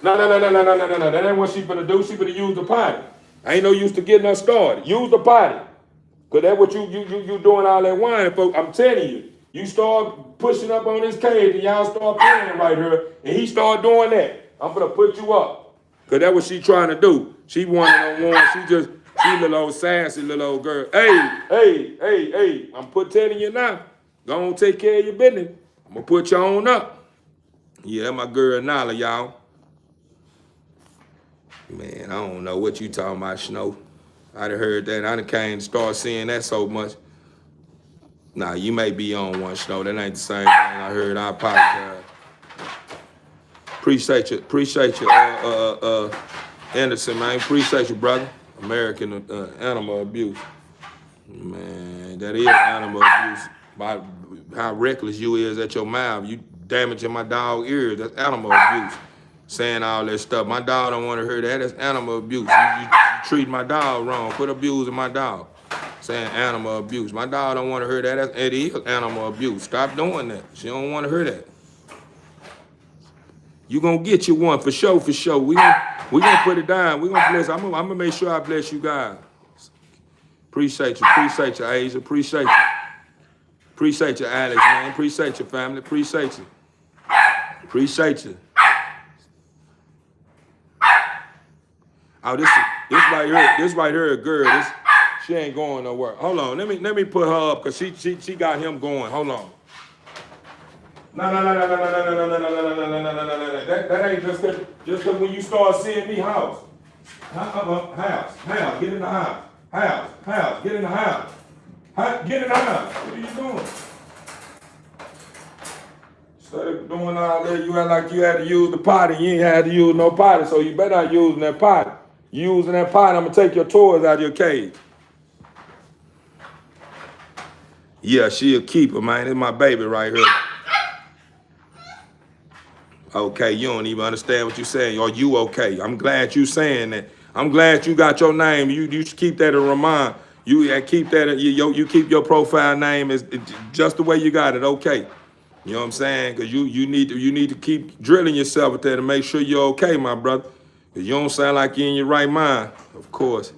No. That ain't what she going to do. She going to use the potty. I ain't no use to getting her started. Use the potty. Because that's what you doing all that whining for. I'm telling you. You start pushing up on this cage and y'all start playing it right here. And he start doing that. I'm going to put you up. Because that's what she trying to do. She one-on-one. She a little old sassy little old girl. Hey. I'm telling you now. Go on, take care of your business. I'm going to put you on up. Yeah, that's my girl Nala, y'all. Man, I don't know what you talking about, Snow. I done heard that. I done came to start seeing that so much. Nah, you may be on one, Snow. That ain't the same thing I heard. I apologize. Appreciate you, Anderson, man. Appreciate you, brother. American animal abuse. Man, that is animal abuse. By how reckless you is at your mouth. You damaging my dog ears. That's animal abuse. Saying all that stuff. My dog don't want to hear that. That's animal abuse. You treat my dog wrong. Put abuse in my dog. Saying animal abuse. My dog don't want to hear that. It is animal abuse. Stop doing that. She don't want to hear that. You gonna get you one for sure. We gonna put it down. We gonna bless. I'm gonna make sure I bless you guys. Appreciate you, Asia. Appreciate you, Alex, man. Appreciate your family. Appreciate you. Oh, this right here, a girl. She ain't going nowhere. Hold on, let me put her up because she got him going. Hold on. No. That ain't just because when you start seeing me, house. House. Get in the house. House. Get in the house. Get in the house. What are you doing? Instead of doing all that, you act like you had to use the potty. You ain't had to use no potty, so you better not using that potty. You using that potty, I'm going to take your toys out of your cage. Yeah, she a keeper, man. It's my baby right here. Okay, you don't even understand what you're saying. Are you okay? I'm glad you saying that. I'm glad you got your name. You keep that in remind. You keep that. You keep your profile name as just the way you got it. Okay, you know what I'm saying? Because you need to keep drilling yourself with that to make sure you're okay, my brother. Because you don't sound like you're in your right mind. Of course,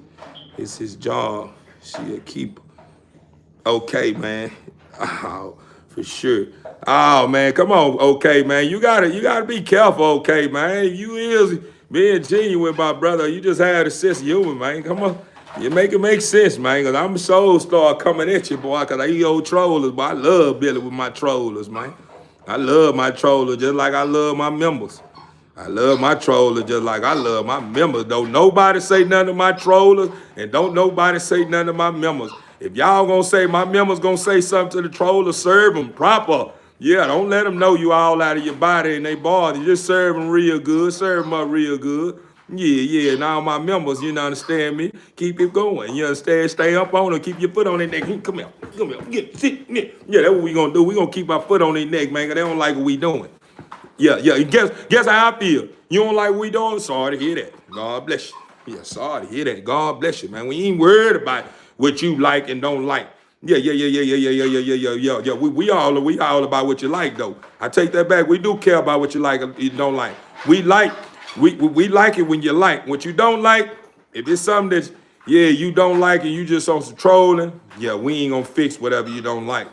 it's his job. She a keeper. Okay, man. Oh, for sure. Oh man, come on, okay, man. You gotta be careful, okay, man. You is being genuine, my brother. You just had a sense of humor, man. Come on. You make it make sense, man, because I'm so start coming at you, boy, because I eat old trollers, but I love Billy with my trollers, man. I love my trollers just like I love my members. I love my trollers just like I love my members. Don't nobody say nothing to my trollers, and don't nobody say nothing to my members. If y'all gonna say my members gonna say something to the trollers, serve them proper. Yeah, don't let them know you all out of your body and they bother. Just serve them real good. Serve them up real good. Yeah. Now my members, you understand me? Keep it going. You understand? Stay up on them. Keep your foot on their neck. Come here. Sit. Yeah, that's what we gonna do. We gonna keep our foot on their neck, man, because they don't like what we doing. Yeah. Guess how I feel. You don't like what we doing? Sorry to hear that. God bless you. Yeah, sorry to hear that. God bless you, man. We ain't worried about what you like and don't like. Yeah. We all about what you like though. I take that back. We do care about what you like and you don't like. We like it when you like. What you don't like, if it's something that you don't like and you just on some trolling, we ain't gonna fix whatever you don't like.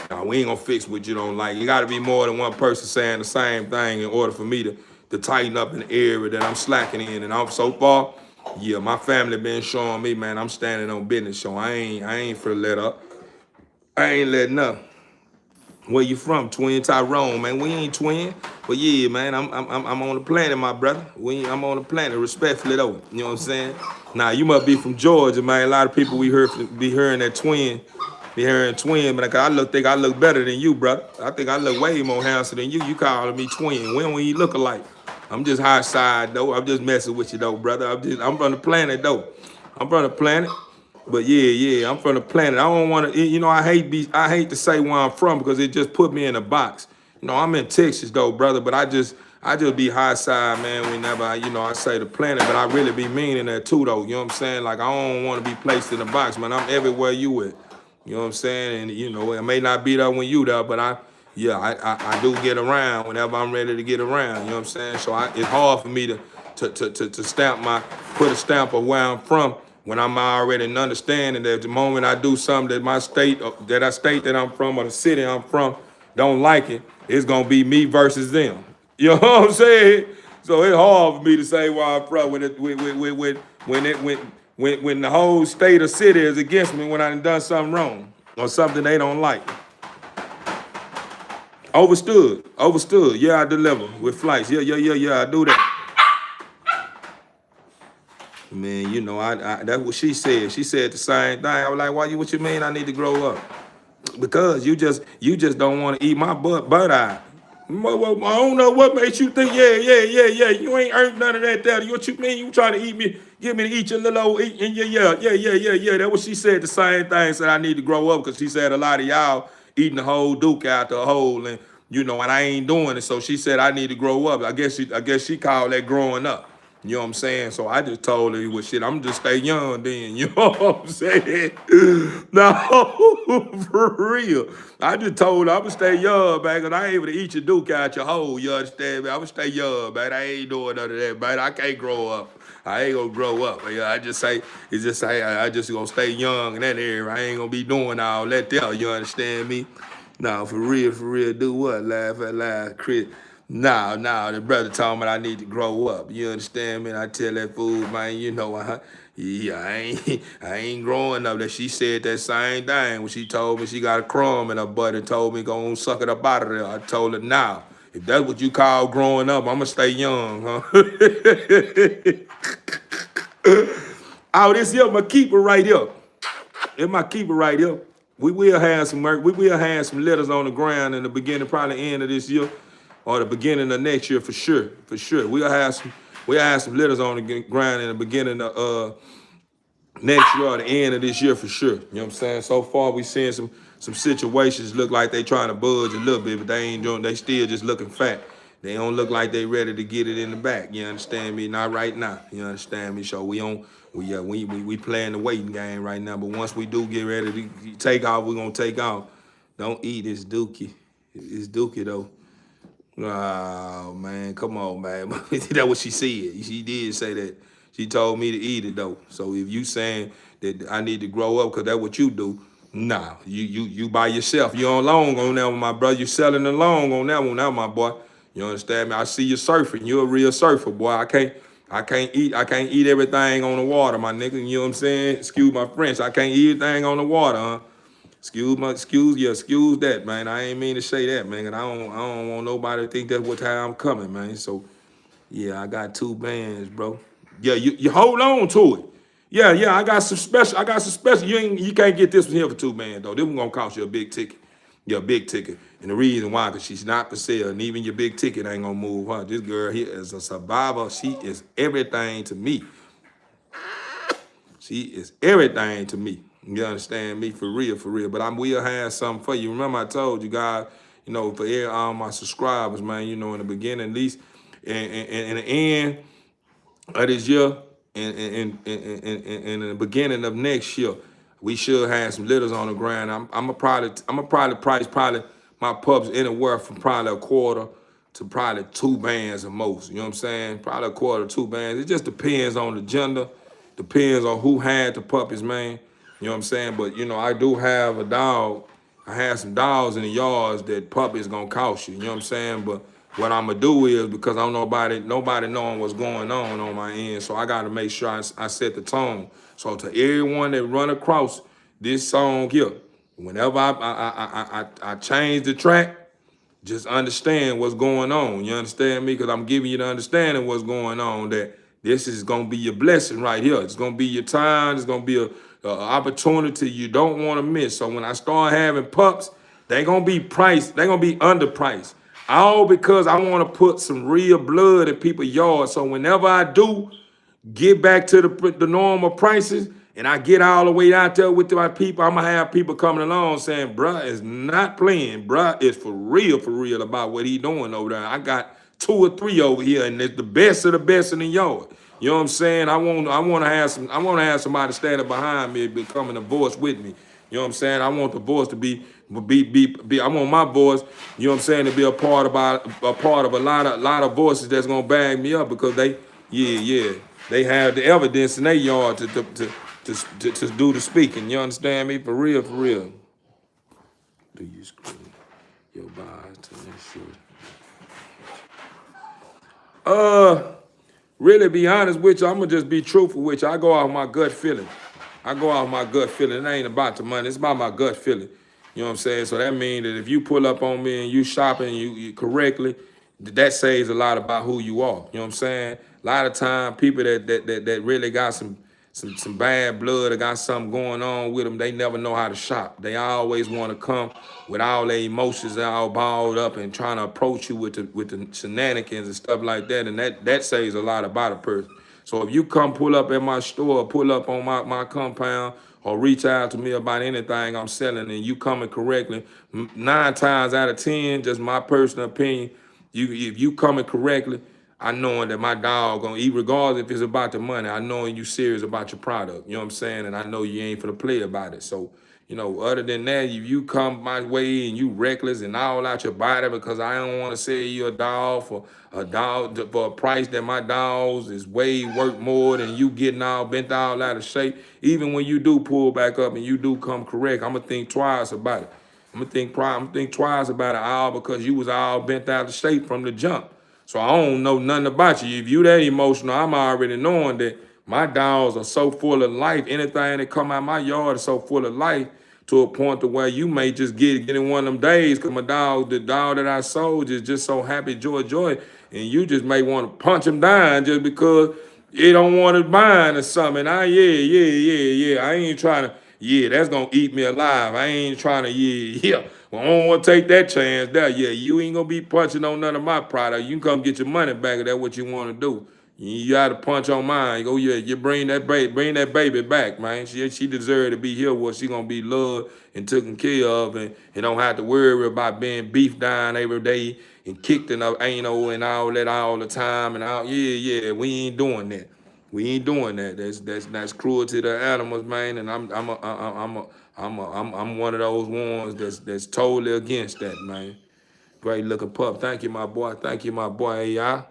No, we ain't gonna fix what you don't like. You gotta be more than one person saying the same thing in order for me to tighten up in the area that I'm slacking in. And I'm so far, my family been showing me, man, I'm standing on business. So I ain't for let up. I ain't letting up. Where you from? Twin Tyrone, man. We ain't twin. But yeah, man, I'm on the planet, my brother. I'm on the planet, respectfully though. You know what I'm saying? Now you must be from Georgia, man. A lot of people be hearing that twin. Be hearing twin, but think I look better than you, brother. I think I look way more handsome than you. You calling me twin. When we look alike? I'm just high side though. I'm just messing with you though, brother. I'm from the planet though. I'm from the planet. But I'm from the planet. I don't want to, I hate to say where I'm from because it just put me in a box. I'm in Texas though, brother, but I just be high side, man, whenever I say the planet, but I really be meaning that too though. You know what I'm saying? Like I don't want to be placed in a box, man. I'm everywhere you at. You know what I'm saying? And it may not be there when you there, but I do get around whenever I'm ready to get around. You know what I'm saying? So it's hard for me to put a stamp of where I'm from when I'm already understanding that the moment I do something that my state that I'm from or the city I'm from don't like it, it's gonna be me versus them. You know what I'm saying? So it's hard for me to say where I'm from when the whole state or city is against me when I done something wrong or something they don't like. Overstood. Yeah, I deliver with flights. Yeah, I do that. Man, that's what she said. She said the same thing. I was like, what you mean I need to grow up? Because you just don't want to eat my butt out. I don't know what makes you think, you ain't earned none of that there. What you mean? You trying to get me to eat your little old, yeah. That's what she said, the same thing, said I need to grow up, because she said a lot of y'all eating the whole Duke out the hole, and and I ain't doing it, so she said I need to grow up. I guess she called that growing up. You know what I'm saying? So I just told her, well, shit, I'm just stay young then. You know what I'm saying? No, for real. I just told her I'm going to stay young, man, because I ain't able to eat your Duke out your hole. You understand me? I'm going to stay young, man. I ain't doing none of that, man. I can't grow up. I ain't going to grow up. I just say I just going to stay young in that area. I ain't going to be doing all that there. You understand me? No, for real, do what? Laugh at live, Chris. Nah, the brother told me I need to grow up. You understand me? And I tell that fool, man, I ain't growing up. That she said that same thing when she told me she got a crumb in her butt and told me go and suck it up out of there. I told her, nah, if that's what you call growing up, I'ma stay young, huh? Oh, this here my keeper right here. It's my keeper right here. We will have some work. We will have some letters on the ground in the beginning, probably end of this year, or the beginning of next year for sure. For sure, we'll have some letters on the ground in the beginning of next year or the end of this year for sure. You know what I'm saying? So far, we seeing some situations look like they trying to budge a little bit, but they ain't doing. They still just looking fat. They don't look like they ready to get it in the back. You understand me? Not right now. You understand me? So we playing the waiting game right now. But once we do get ready to take off, we're gonna take off. Don't eat this dookie. It's dookie though. Oh man, come on, man. That's what she said. She did say that. She told me to eat it though. So if you saying that I need to grow up because that's what you do, nah, you by yourself. You on long on that one, my brother. You selling along on that one now, my boy. You understand me? I see you surfing. You're a real surfer, boy. I I can't eat everything on the water, my nigga. You know what I'm saying? Excuse my French. I can't eat everything on the water, huh? Excuse that, man. I ain't mean to say that, man. And I don't want nobody to think that's what how I'm coming, man. So yeah, I got 2 bands, bro. Yeah, you hold on to it. Yeah, I got some special. You can't get this one here for 2 bands though. This one gonna cost you a big ticket. Yeah, big ticket. And the reason why, because she's not for sale, and even your big ticket ain't gonna move her. This girl here is a survivor. She is everything to me. She is everything to me. You understand me? For real, for real. But I will have something for you. Remember I told you guys, you know, for all my subscribers, man, you know, in the beginning at least, and in the end of this year, and in the beginning of next year, we should have some litters on the ground. I'm gonna probably price my pups anywhere from probably a quarter to probably 2 bands at most. You know what I'm saying? Probably a quarter, 2 bands. It just depends on the gender, depends on who had the puppies, man. You know what I'm saying? But you know, I do have a dog. I have some dogs in the yards that puppies gonna cost you. You know what I'm saying? But what I'm gonna do is, because I don't know nobody knowing what's going on my end, so I gotta make sure I set the tone. So to everyone that run across this song here, whenever I change the track, just understand what's going on. You understand me? Because I'm giving you the understanding what's going on, that this is going to be your blessing right here. It's going to be your time. It's going to be a opportunity you don't want to miss. So when I start having pups, they're going to be priced. They're going to be underpriced. All because I want to put some real blood in people's yards. So whenever I do get back to the normal prices, and I get all the way out there with my people, I'm gonna have people coming along saying, bruh is not playing, bruh is for real about what he doing over there. I got 2 or 3 over here, and it's the best of the best in the yard. You know what I'm saying? I want to have somebody standing behind me, becoming a voice with me. You know what I'm saying? I want the voice to be. I want my voice, you know what I'm saying, to be a part of a lot of voices that's gonna bag me up, because they have the evidence in their yard to do the speaking. You understand me? For real, for real. Do you screw your bias to make sure? Really be honest with you, I'm gonna just be truthful with you. I go off my gut feeling. It ain't about the money. It's about my gut feeling. You know what I'm saying? So that means that if you pull up on me and you shopping you correctly, that says a lot about who you are. You know what I'm saying? A lot of time, people that really got some bad blood or got something going on with them, they never know how to shop. They always want to come with all their emotions all balled up and trying to approach you with the shenanigans and stuff like that. And that says a lot about a person. So if you come pull up at my store, pull up on my compound, or reach out to me about anything I'm selling, and you coming correctly, 9 times out of 10, just my personal opinion, if you coming correctly, I knowing that my dog gonna eat, regardless if it's about the money, I knowing you serious about your product. You know what I'm saying? And I know you ain't finna play about it. So, you know, other than that, if you come my way and you reckless and all out your body because I don't want to sell you a dog for a price that my dogs is way worth more than you getting all bent all out of shape, even when you do pull back up and you do come correct, I'm gonna think twice about it. I'm gonna think twice about it, all because you was all bent out of shape from the jump. So I don't know nothing about you. If you that emotional, I'm already knowing that my dogs are so full of life. Anything that come out my yard is so full of life, to a point to where you may just get in one of them days, because the dog that I sold is just so happy, joy, and you just may want to punch him down just because it don't want to bind or something. I ain't trying to, that's gonna eat me alive. I ain't trying to, well, I don't want to take that chance there. Yeah, you ain't gonna be punching on none of my product. You can come get your money back if that's what you want to do. You got to punch on mine. Go, you bring that baby back, man. She deserve to be here where she gonna be loved and taken care of, and don't have to worry about being beefed down every day and kicked in the anal and all that all the time and all. Yeah, we ain't doing that. We ain't doing that. That's cruelty to animals, man. And I'm one of those ones that's totally against that, man. Great looking pup. Thank you, my boy. Thank you, my boy. AI.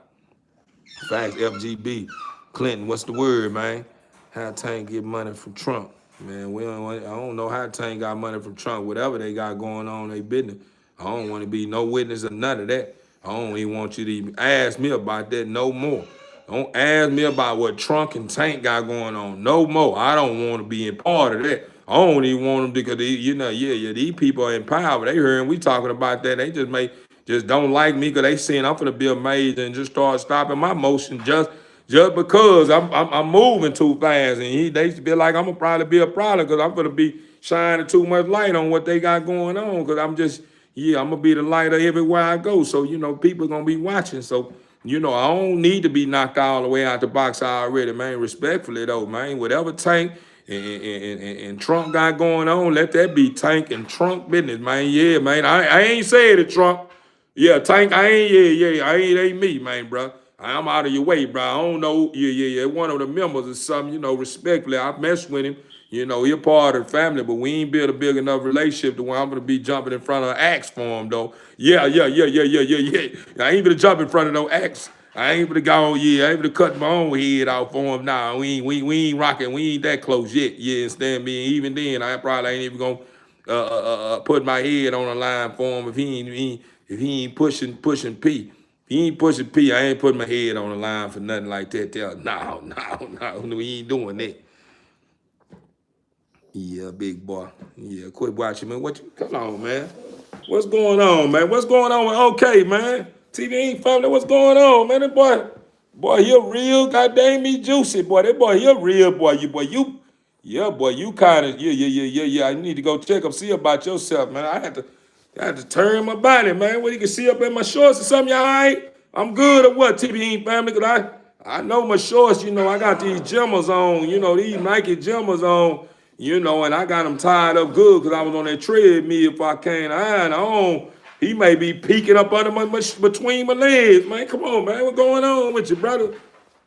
Facts, FGB. Clinton, what's the word, man? How Tank get money from Trump? Man, I don't know how Tank got money from Trump. Whatever they got going on, they business. I don't want to be no witness of none of that. I don't even want you to even ask me about that no more. Don't ask me about what Trunk and Tank got going on. No more. I don't want to be a part of that. I don't even want them because these people are in power. They hearing we talking about that. They just don't like me because they saying I'm gonna be amazing and just start stopping my motion just because I'm moving too fast. And they feel like I'm gonna probably be a problem because I'm gonna be shining too much light on what they got going on. Because I'm gonna be the light of everywhere I go. So people gonna be watching. So I don't need to be knocked all the way out the box already, man. Respectfully though, man. Whatever Tank and Trump got going on, let that be Tank and Trump business, man. Yeah, man. I ain't saying it, Trump. Yeah, Tank, ain't me, man, bro. I'm out of your way, bro. I don't know. Yeah. One of the members or something, respectfully, I mess with him. He a part of the family, but we ain't built a big enough relationship to where I'm gonna be jumping in front of an axe for him, though. Yeah. I ain't gonna jump in front of no axe. I ain't gonna go, I ain't gonna cut my own head out for him now. We ain't rocking, we ain't that close yet. Yeah, understand me? Even then, I probably ain't even gonna put my head on the line for him if he ain't pushing P. If he ain't pushing P, I ain't putting my head on the line for nothing like that. No, we ain't doing that. Yeah, big boy. Yeah, quit watching, man. Come on, man. What's going on, man? What's going on with OK, man? TV ain't family, what's going on, man? That boy, he a real goddamn me juicy, boy. That boy, he a real boy. You kind of, yeah. You need to go check up, see about yourself, man. I had to turn my body, man. What you can see up in my shorts or something, y'all all right? I'm good or what, TV ain't family? Cause I know my shorts, I got these Jimmers on, these Nike Jimmers on, and I got them tied up good because I was on that treadmill if I can't iron on. He may be peeking up under between my legs, man. Come on, man. What's going on with you, brother?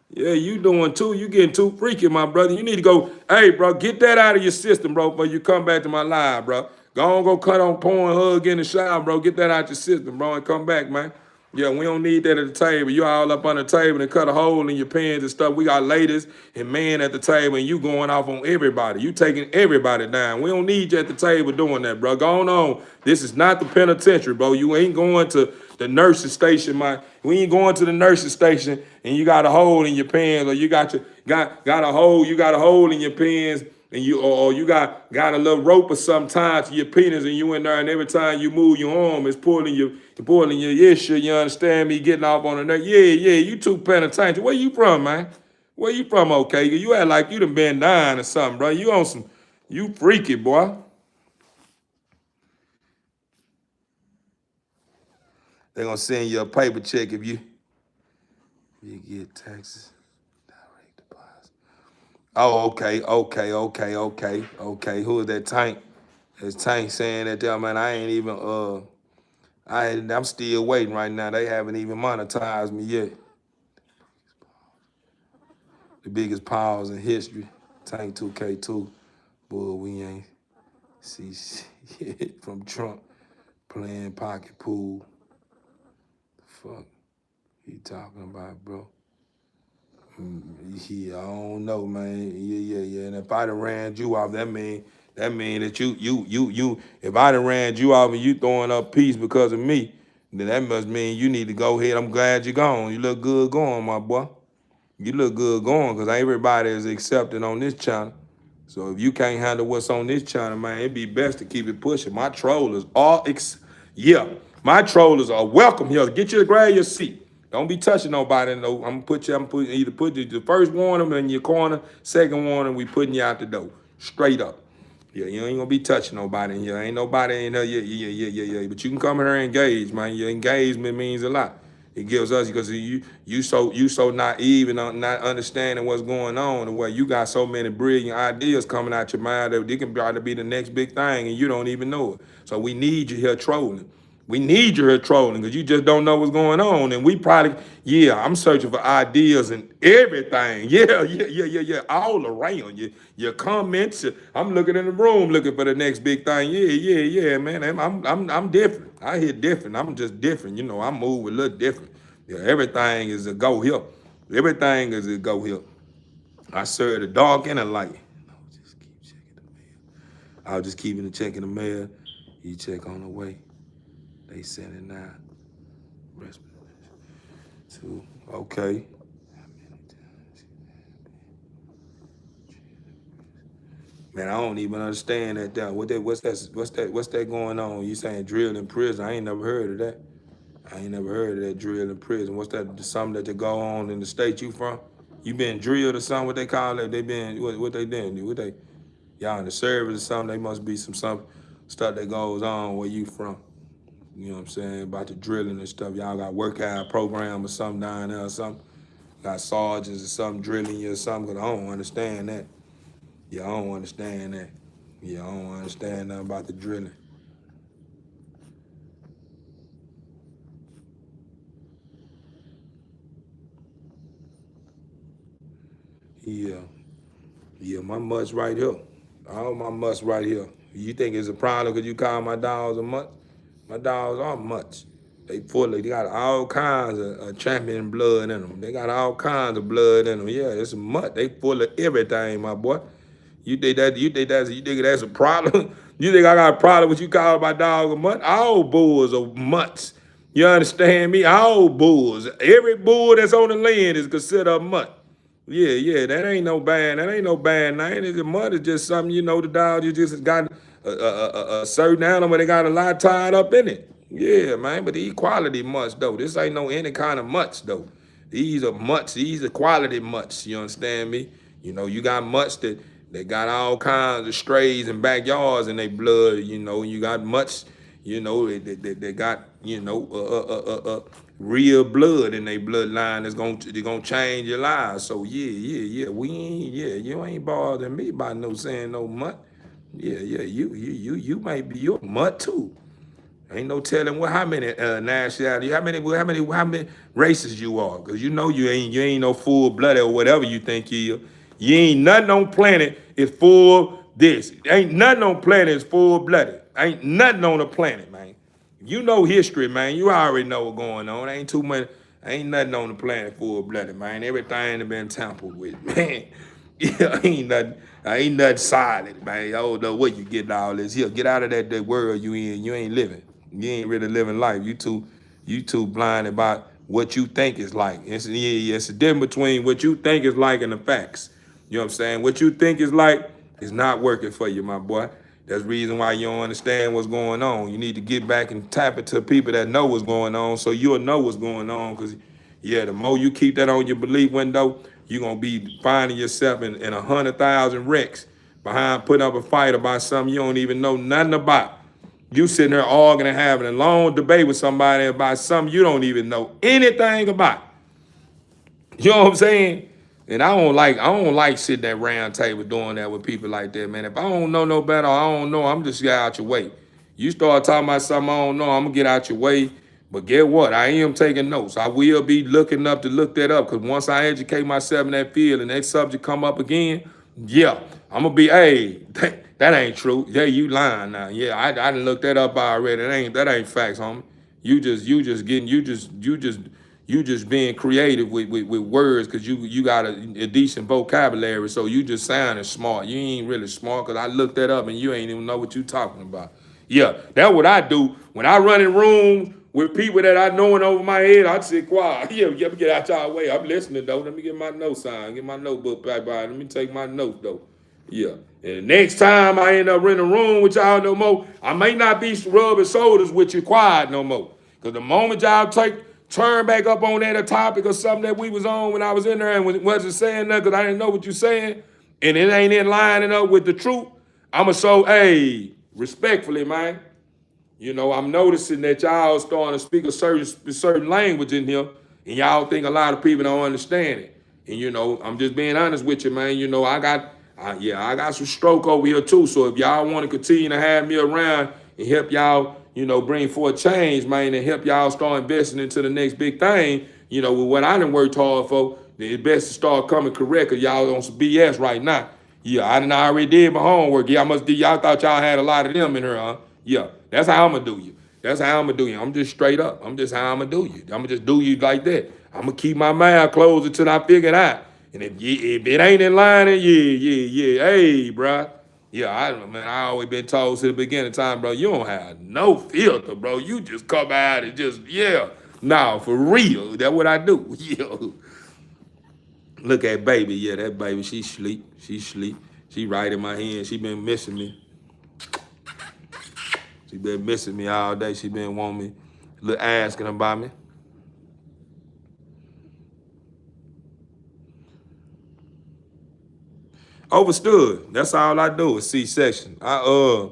Yeah, you doing too. You getting too freaky, my brother. You need to go, hey, bro, get that out of your system, bro, before you come back to my live, bro. Go cut on porn, hug in the shower, bro. Get that out your system, bro, and come back, man. Yeah, we don't need that at the table. You all up on the table and cut a hole in your pants and stuff. We got ladies and men at the table, and you going off on everybody. You taking everybody down. We don't need you at the table doing that, bro. Go on. This is not the penitentiary, bro. You ain't going to the nurse's station, man. We ain't going to the nurse's station and you got a hole in your pants, or you got a hole in your pants, and you got a little rope or something tied to your penis, and you in there, and every time you move your arm, it's pulling your issue. You understand me? Getting off on the neck. Yeah. You too penitentiary. Where you from, man? Where you from? Okay, you act like you done been dying or something, bro. You on some, you freaky boy. They're gonna send you a paper check if you get taxes. Direct deposit. Oh, okay. Who is that Tank? It's Tank saying that there, man. I ain't even I'm still waiting right now. They haven't even monetized me yet. The biggest pause in history. Tank 2K2. Boy, we ain't see shit from Trump playing pocket pool. The fuck he talking about, bro? Yeah, I don't know, man. Yeah. And if I done ran you off, that mean that you. If I done ran you off and you throwing up peace because of me, then that must mean you need to go ahead. I'm glad you're gone. You look good going, my boy. You look good going, because everybody is accepted on this channel. So if you can't handle what's on this channel, man, it'd be best to keep it pushing. My trollers are, my trollers are welcome here. Get you to grab your seat. Don't be touching nobody. No, I'm gonna put you the first warning in your corner, second warning, we putting you out the door. Straight up. Yeah, you ain't gonna be touching nobody in here. Ain't nobody in here. Yeah. But you can come here and engage, man. Your engagement means a lot. It gives us, because you so naive and not understanding what's going on, and where you got so many brilliant ideas coming out your mind that it can probably be the next big thing and you don't even know it. So we need you here trolling. We need you here trolling because you just don't know what's going on. And we probably, I'm searching for ideas and everything. Yeah, all around you. Your comments. I'm looking in the room looking for the next big thing. Yeah, man. I'm different. I hit different. I'm just different. I move a little different. Yeah, everything is a go here. Everything is a go here. I serve the dark and the light. Just keep checking the mail. I was just keeping checking the mail. You check on the way. They sent it now. Two. Okay. Man, I don't even understand that. What's that going on? You saying drill in prison? I ain't never heard of that. I ain't never heard of that drill in prison. What's that? Something that they go on in the state you from? You been drilled or something? What they call it? They been what they did? What they y'all in the service or something? They must be some stuff that goes on where you from. You know what I'm saying? About the drilling and stuff. Y'all got workout program or something down there or something. Got sergeants or something drilling you or something. Cause I don't understand that. Yeah, I don't understand that. Yeah, I don't understand nothing about the drilling. Yeah, yeah, my mutts right here. All my mutts right here. You think it's a problem because you call my dogs a mutt? My dogs are mutts. They got all kinds of champion blood in them. They got all kinds of blood in them. Yeah, it's a mutt. They full of everything, my boy. You think that's a problem? You think I got a problem with you calling my dog a mutt? All bulls are mutts. You understand me? All bulls. Every bull that's on the land is considered a mutt. Yeah, yeah, that ain't no bad name. It's a mutt is just something, the dog, you just got a certain animal, they got a lot tied up in it. Yeah, man, but these quality mutts, though. This ain't no any kind of mutts, though. These are mutts. These are quality mutts. You understand me? You got mutts that they got all kinds of strays and backyards in their blood. You got mutts. They got real blood in their bloodline that's gonna change your lives. So yeah. You ain't bothering me by no saying no mutt. Yeah, you might be your mutt too. Ain't no telling how many nationality, how many races you are, cause you ain't no full blooded or whatever you think you are. You ain't nothing on planet is full this. Ain't nothing on planet is full blooded. Ain't nothing on the planet, man. You know history, man. You already know what's going on. Ain't too much. Ain't nothing on the planet full blooded, man. Everything that been tampered with, man. Yeah, ain't nothing solid, man. I don't know what you getting all this. Here, get out of that world you in. You ain't living. You ain't really living life. You too blind about what you think is like. It's a difference between what you think is like and the facts. You know what I'm saying? What you think is like is not working for you, my boy. That's the reason why you don't understand what's going on. You need to get back and tap it to people that know what's going on so you'll know what's going on. Because, yeah, the more you keep that on your belief window, you're going to be finding yourself in 100,000 wrecks behind putting up a fight about something you don't even know nothing about. You sitting there arguing and having a long debate with somebody about something you don't even know anything about. You know what I'm saying? And I don't like sitting at round table doing that with people like that, man. If I don't know no better, I don't know, I'm just get out your way. You start talking about something I don't know, I'm gonna get out your way. But get what? I am taking notes. I will be looking up to look that up because once I educate myself in that field and that subject come up again, yeah, I'm gonna be, hey, that ain't true. Yeah, you lying now. Yeah, I done looked that up already. That ain't facts, homie. You just being creative with words because you got a decent vocabulary, so you just sounding smart. You ain't really smart because I looked that up and you ain't even know what you talking about. Yeah, that's what I do. When I run in rooms with people that I knowing over my head, I sit quiet. Yeah, get out y'all way. I'm listening though. Let me get my notes on. Get my notebook back by. Let me take my notes though. Yeah. And the next time I end up in a room with y'all no more, I may not be rubbing shoulders with you quiet no more. Because the moment y'all turn back up on that topic or something that we was on when I was in there and wasn't saying nothing because I didn't know what you saying, and it ain't in lining up with the truth, I'ma show, hey, respectfully, man. I'm noticing that y'all starting to speak a certain language in here, and y'all think a lot of people don't understand it. And I'm just being honest with you, man. I got some stroke over here too. So if y'all want to continue to have me around and help y'all, bring forth change, man, and help y'all start investing into the next big thing, with what I done worked hard for, then it's best to start coming correct because y'all on some BS right now. Yeah, I done already did my homework. Yeah, y'all thought y'all had a lot of them in here, huh? Yeah, that's how I'm gonna do you. That's how I'm gonna do you. I'm just straight up. I'm just how I'm gonna do you. I'm gonna just do you like that. I'm gonna keep my mouth closed until I figure it out. And if it ain't in line, then yeah. Hey, bruh. Yeah, I always been told since the beginning of time, bro, you don't have no filter, bro. You just come out and just, yeah. Nah, for real. That's what I do. Yeah. Look at baby. Yeah, that baby, she sleep. She sleep. She right in my hand. She been missing me. She been missing me all day. She been wanting me, asking about me. Overstood. That's all I do is C-section. I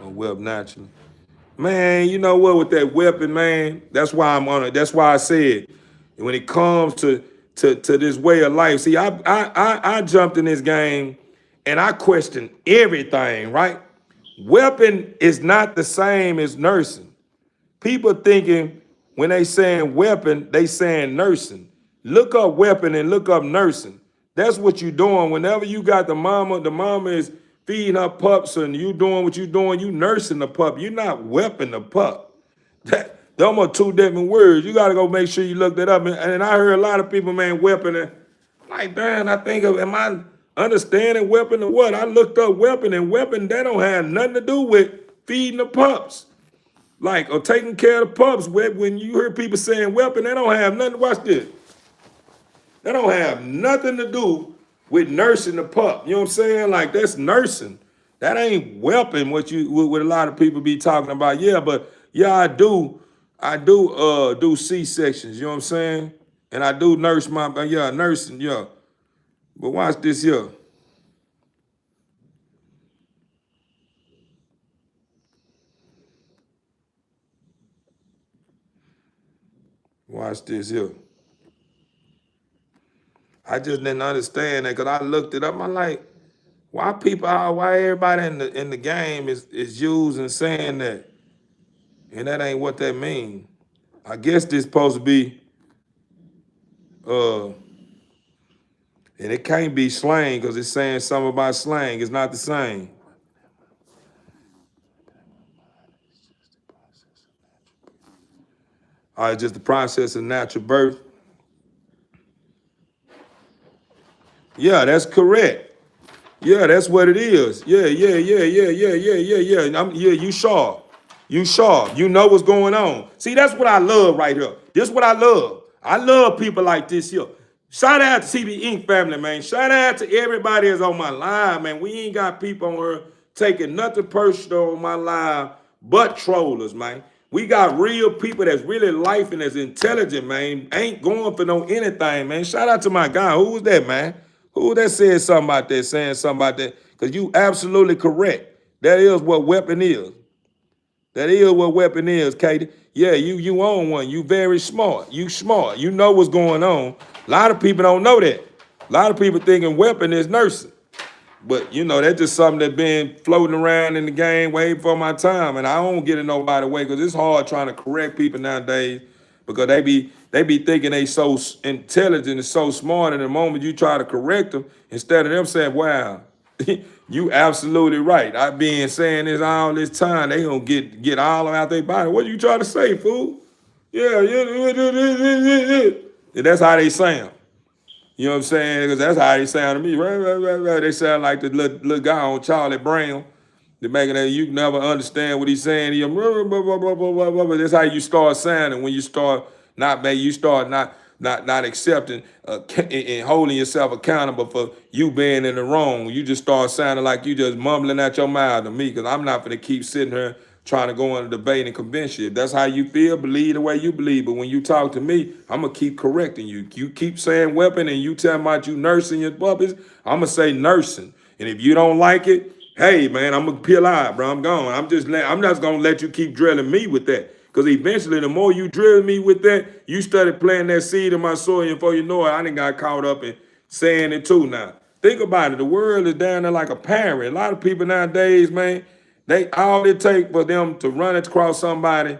web naturally. Man, you know what, with that weapon, man, that's why I'm on it. That's why I said when it comes to this way of life, see, I jumped in this game and I questioned everything, right? Weapon is not the same as nursing. People thinking when they saying weapon, they saying nursing. Look up weapon and look up nursing. That's what you doing. Whenever you got the mama is feeding her pups and you doing what you doing, you nursing the pup. You're not weapon the pup. They're almost two different words. You got to go make sure you look that up. And I heard a lot of people, man, weapon. And like, damn, I think, am I understanding weapon or what? I looked up weapon, and weapon, that don't have nothing to do with feeding the pups. Like, or taking care of the pups. When you hear people saying weapon, they don't have nothing. Watch this. That don't have nothing to do with nursing the pup. You know what I'm saying? Like, that's nursing. That ain't weapon what a lot of people be talking about. Yeah, but yeah, I do C-sections, you know what I'm saying? And I do nurse nursing, yeah. But watch this here. Watch this here. I just didn't understand that because I looked it up. I'm like, why everybody in the game is using saying that? And that ain't what that mean. I guess this supposed to be and it can't be slang because it's saying something about slang. It's not the same. All right, just the process of natural birth. Yeah, that's correct. Yeah, that's what it is. Yeah. You sharp. You sharp. You know what's going on. See, that's what I love right here. This is what I love. I love people like this here. Shout out to CB Inc. family, man. Shout out to everybody that's on my live, man. We ain't got people on here taking nothing personal on my live but trollers, man. We got real people that's really life and that's intelligent, man. Ain't going for no anything, man. Shout out to my guy. Who was that, man? Who that said something about that, saying something about that? Because you absolutely correct. That is what weapon is. That is what weapon is, Katie. Yeah, you own one. You very smart. You smart. You know what's going on. A lot of people don't know that. A lot of people thinking weapon is nursing. But, you know, that's just something that's been floating around in the game way before my time. And I don't get in nobody's way because it's hard trying to correct people nowadays because they be thinking they so intelligent and so smart. And the moment you try to correct them, instead of them saying, wow, you absolutely right. I've been saying this all this time. They gonna get all out their body. What you trying to say, fool? Yeah. And that's how they sound. You know what I'm saying? Because that's how they sound to me. They sound like the little guy on Charlie Brown. They're making that you never understand what he's saying. That's how you start sounding when you start not accepting and holding yourself accountable for you being in the wrong. You just start sounding like you just mumbling out your mouth to me because I'm not going to keep sitting here trying to go in a debate and convince you. If that's how you feel, believe the way you believe. But when you talk to me, I'm going to keep correcting you. You keep saying weapon and you tell me about you nursing your puppies, I'm going to say nursing. And if you don't like it, hey, man, I'm going to peel out, bro. I'm gone. I'm just going to let you keep drilling me with that. Because eventually, the more you drill me with that, you started planting that seed in my soil. And before you know it, I done got caught up in saying it too now. Think about it. The world is down there like a parrot. A lot of people nowadays, man, all it take for them to run across somebody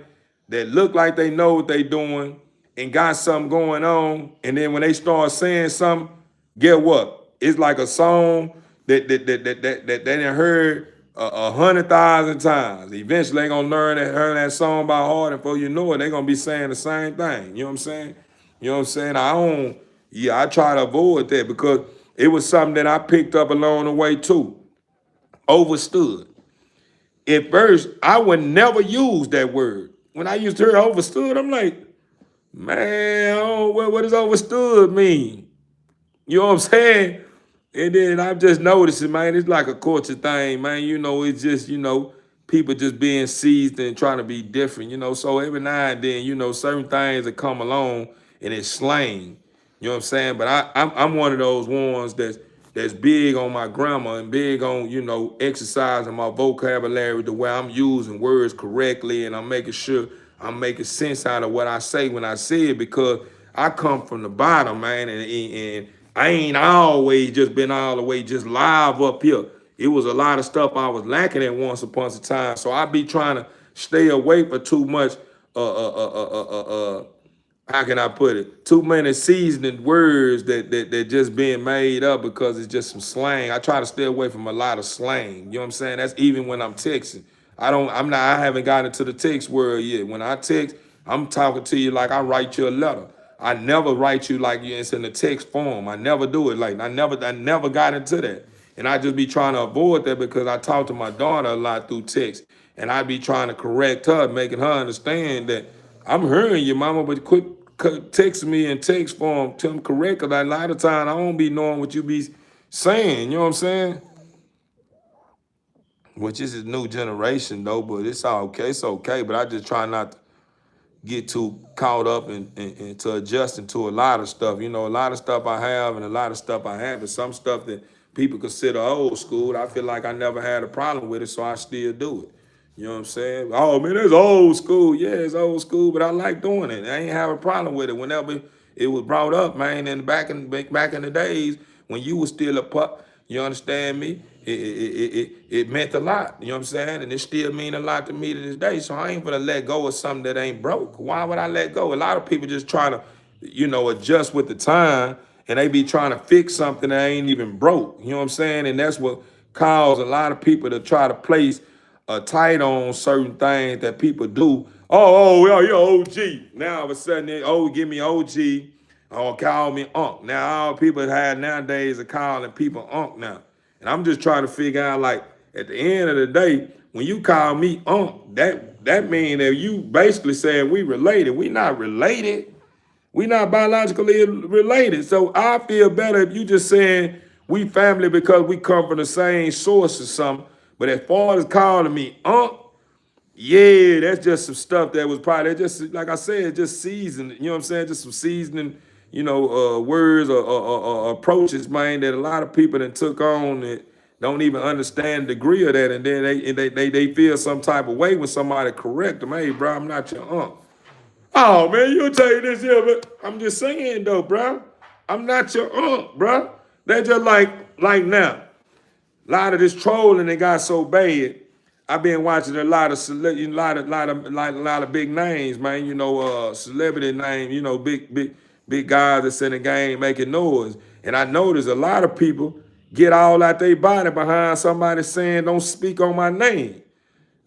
that look like they know what they doing and got something going on. And then when they start saying something, get what? It's like a song that they done heard 100,000 times. Eventually they gonna learn that song by heart, and before you know it, they gonna be saying the same thing. You know what I'm saying? You know what I'm saying? I try to avoid that because it was something that I picked up along the way too. Overstood. At first, I would never use that word. When I used to hear overstood, I'm like, man, what does overstood mean? You know what I'm saying? And then I'm just noticing, man, it's like a culture thing, man. You know, it's just, people just being seized and trying to be different, So every now and then, certain things that come along and it's slang. You know what I'm saying? But I'm one of those ones that's big on my grammar and big on, exercising my vocabulary the way I'm using words correctly, and I'm making sure I'm making sense out of what I say when I say it, because I come from the bottom, man, and I ain't always just been all the way just live up here. It was a lot of stuff I was lacking at once upon a time. So I be trying to stay away for too much how can I put it? Too many seasoning words that just being made up because it's just some slang. I try to stay away from a lot of slang. You know what I'm saying? That's even when I'm texting. I haven't gotten into the text world yet. When I text, I'm talking to you like I write you a letter. I never write you like it's in the text form. I never do it like I never got into that. And I just be trying to avoid that because I talk to my daughter a lot through text. And I be trying to correct her, making her understand that I'm hearing you, mama, but quit text me in text form, tell them correct, because a lot of time I don't be knowing what you be saying, you know what I'm saying? Which is a new generation though, but it's okay, but I just try not to get too caught up and to adjusting to a lot of stuff. A lot of stuff I have and a lot of stuff I have, and some stuff that people consider old school, I feel like I never had a problem with it, so I still do it. You know what I'm saying? Oh man, that's old school. Yeah, it's old school, but I like doing it. I ain't have a problem with it. Whenever it was brought up, man, and back in the days when you was still a pup, you understand me? It meant a lot. You know what I'm saying? And it still mean a lot to me to this day. So I ain't gonna let go of something that ain't broke. Why would I let go? A lot of people just trying to, adjust with the time, and they be trying to fix something that ain't even broke. You know what I'm saying? And that's what caused a lot of people to try to place tight on certain things that people do. Oh, you're OG. Now all of a sudden, give me OG or call me Unc. Now all people have nowadays are calling people Unc now. And I'm just trying to figure out, like, at the end of the day, when you call me Unc, that means that you basically saying we related. We not related. We not biologically related. So I feel better if you just saying we family because we come from the same source or something. But as far as calling me Unc, yeah, that's just some stuff that was probably just like I said, just seasoned. You know what I'm saying? Just some seasoning, words or approaches, man, that a lot of people that took on that don't even understand the degree of that, and then they feel some type of way when somebody correct them. Hey, bro, I'm not your Unc. Oh man, you'll tell you this here, but I'm just saying though, bro. I'm not your Unc, bro. They just like now. A lot of this trolling that got so bad. I've been watching a lot of big names, man. Celebrity names. Big guys that's in the game making noise. And I noticed a lot of people get all out their body behind somebody saying, "Don't speak on my name."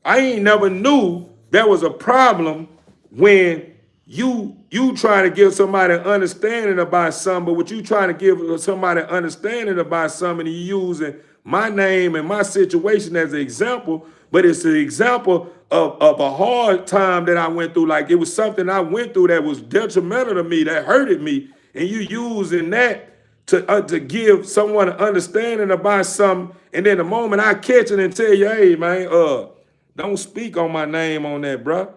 I ain't never knew there was a problem when you trying to give somebody an understanding about something, but what you trying to give somebody an understanding about something, and you using my name and my situation as an example, but it's an example of a hard time that I went through. Like it was something I went through that was detrimental to me, that hurted me, and you using that to give someone an understanding about something, and then the moment I catch it and tell you, hey man, don't speak on my name on that, bro.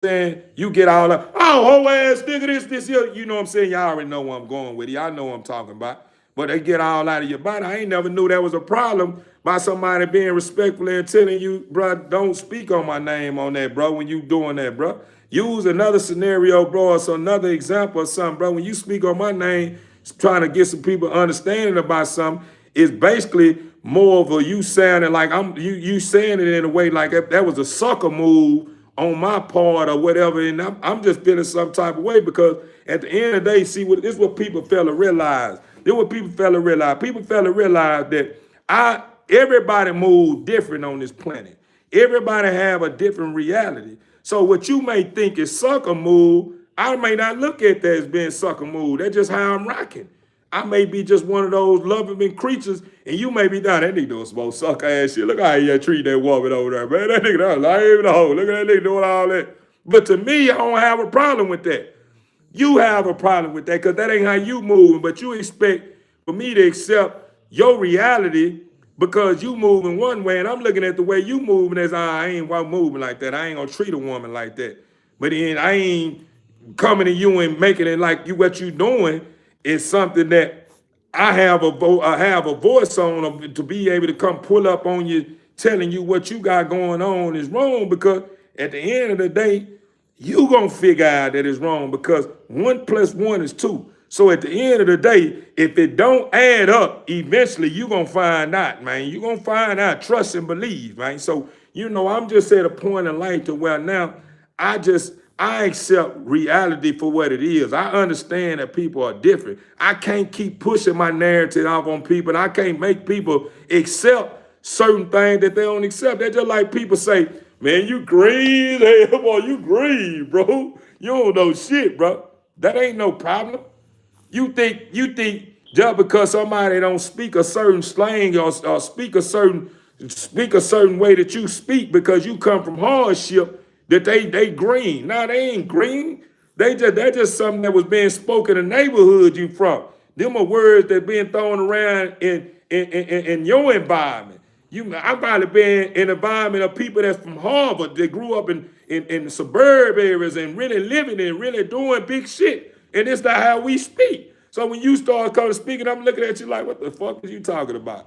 Then you get all up, oh, whole ass nigga, this here. You know what I'm saying? Y'all already know where I'm going with it. Y'all know what I'm talking about. But they get all out of your body. I ain't never knew that was a problem by somebody being respectful and telling you, bro, don't speak on my name on that, bro, when you doing that, bro. Use another scenario, bro, or so another example or something, bro. When you speak on my name, trying to get some people understanding about something, it's basically more of a you sounding like you saying it in a way like that was a sucker move on my part or whatever, and I'm just feeling some type of way because at the end of the day, see, this is what people fail to realize. This is what people fail to realize. People fail to realize that everybody moves different on this planet. Everybody have a different reality. So what you may think is sucker move, I may not look at that as being sucker move. That's just how I'm rocking. I may be just one of those loving creatures, and you may be down. That nigga doing some sucker ass shit. Look how he treat that woman over there, man. That nigga down lame the hoe. Look at that nigga doing all that. But to me, I don't have a problem with that. You have a problem with that because that ain't how you moving, but you expect for me to accept your reality because you moving one way and I'm looking at the way you moving as I ain't moving like that. I ain't gonna treat a woman like that. But then I ain't coming to you and making it like you what you doing is something that I have a voice on to be able to come pull up on you, telling you what you got going on is wrong because at the end of the day, you gonna figure out that it's wrong because 1 + 1 is 2. So at the end of the day, if it don't add up, eventually you gonna find out, man. You gonna find out, trust and believe, man. So, I'm just at a point in life to where now I accept reality for what it is. I understand that people are different. I can't keep pushing my narrative off on people. And I can't make people accept certain things that they don't accept. They're just like people say, man, you green, hey, boy, you green, bro. You don't know shit, bro. That ain't no problem. You think just because somebody don't speak a certain slang or speak a certain way that you speak because you come from hardship that they green. Nah, they ain't green. That's just something that was being spoken in the neighborhood you from. Them are words that being thrown around in your environment. I probably been in an environment of people that's from Harvard that grew up in suburb areas and really living and really doing big shit. And it's not how we speak. So when you start coming speaking, I'm looking at you like, what the fuck are you talking about?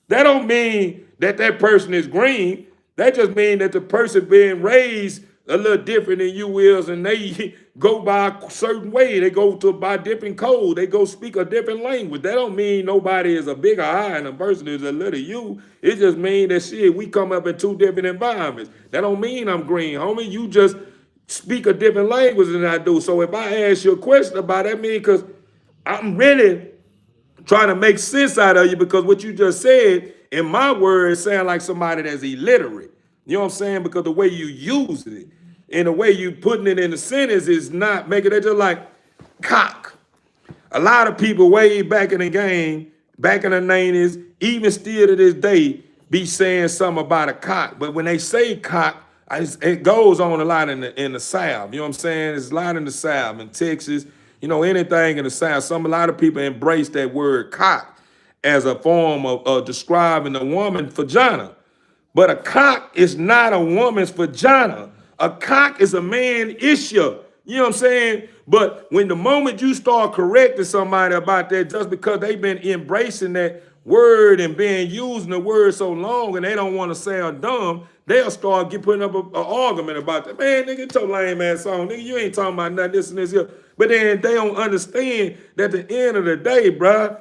That don't mean that person is green. That just means that the person being raised a little different than you is, and they go by a certain way. They go by different code. They go speak a different language. That don't mean nobody is a bigger I and a person is a little you. It just means that shit, we come up in 2 different environments. That don't mean I'm green, homie. You just speak a different language than I do. So if I ask you a question about that, mean because I'm really trying to make sense out of you because what you just said, in my words, sound like somebody that's illiterate. You know what I'm saying? Because the way you use it and the way you putting it in the sentence is not making it just like cock. A lot of people way back in the game, back in the 90s, even still to this day, be saying something about a cock. But when they say cock, it goes on a lot in the South. You know what I'm saying? It's a lot in the South, in Texas, anything in the South. A lot of people embrace that word cock as a form of describing a woman's vagina. But a cock is not a woman's vagina. A cock is a man issue. You know what I'm saying? But when the moment you start correcting somebody about that, just because they've been embracing that word and been using the word so long and they don't want to sound dumb, they'll start putting up an argument about that. Man, nigga, it's your lame ass song. Nigga, you ain't talking about nothing, this and this here. But then they don't understand that at the end of the day, bruh,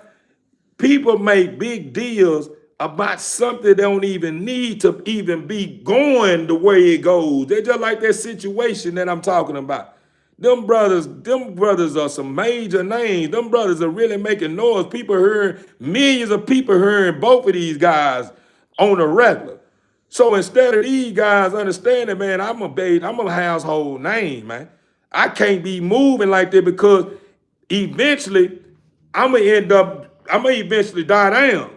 people make big deals about something they don't even need to even be going the way it goes. They're just like that situation that I'm talking about. Them brothers are some major names. Them brothers are really making noise. Millions of people hearing both of these guys on the regular. So instead of these guys understanding, man, I'm a household name, man. I can't be moving like that because eventually I'm gonna eventually die down.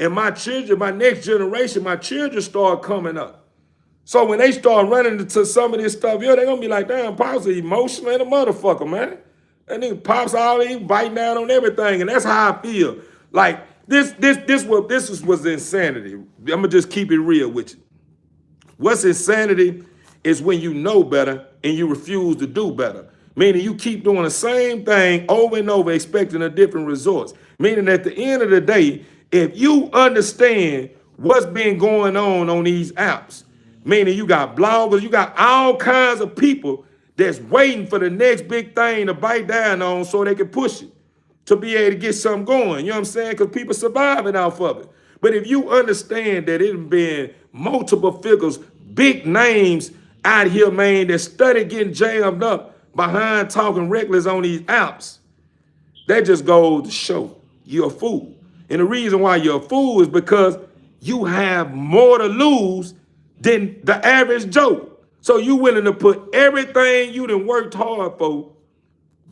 And my children, my next generation, my children start coming up. So when they start running into some of this stuff, they're gonna be like, damn, Pops is emotional and a motherfucker, man. That nigga Pops already biting down on everything. And that's how I feel. Like this was insanity. I'm gonna just keep it real with you. What's insanity is when you know better and you refuse to do better. Meaning you keep doing the same thing over and over, expecting a different results. Meaning at the end of the day, if you understand what's been going on these apps, meaning you got bloggers, you got all kinds of people that's waiting for the next big thing to bite down on so they can push it, to be able to get something going. You know what I'm saying? Because people surviving off of it. But if you understand that it's been multiple figures, big names out here, man, that study getting jammed up behind talking reckless on these apps, that just goes to show you're a fool. And the reason why you're a fool is because you have more to lose than the average Joe. So you willing to put everything you done worked hard for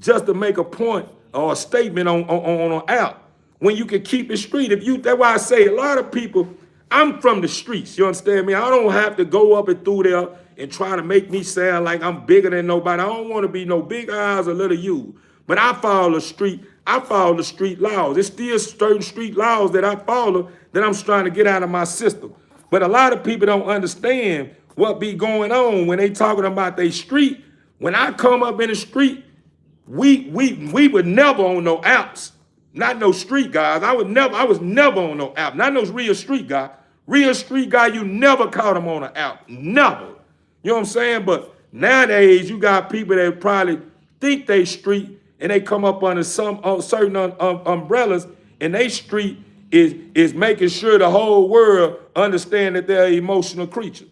just to make a point or a statement on an app when you can keep it street. That's why I say a lot of people, I'm from the streets, you understand me? I don't have to go up and through there and try to make me sound like I'm bigger than nobody. I don't want to be no big eyes or little you. But I follow the street laws. There's still certain street laws that I follow that I'm trying to get out of my system. But a lot of people don't understand what be going on when they talking about they street. When I come up in the street, we would never on no apps. Not no street guys. I was never on no app. Not no real street guy. Real street guy, you never caught him on an app. Never. You know what I'm saying? But nowadays, you got people that probably think they street and they come up under some certain umbrellas, and they street is making sure the whole world understand that they're an emotional creature.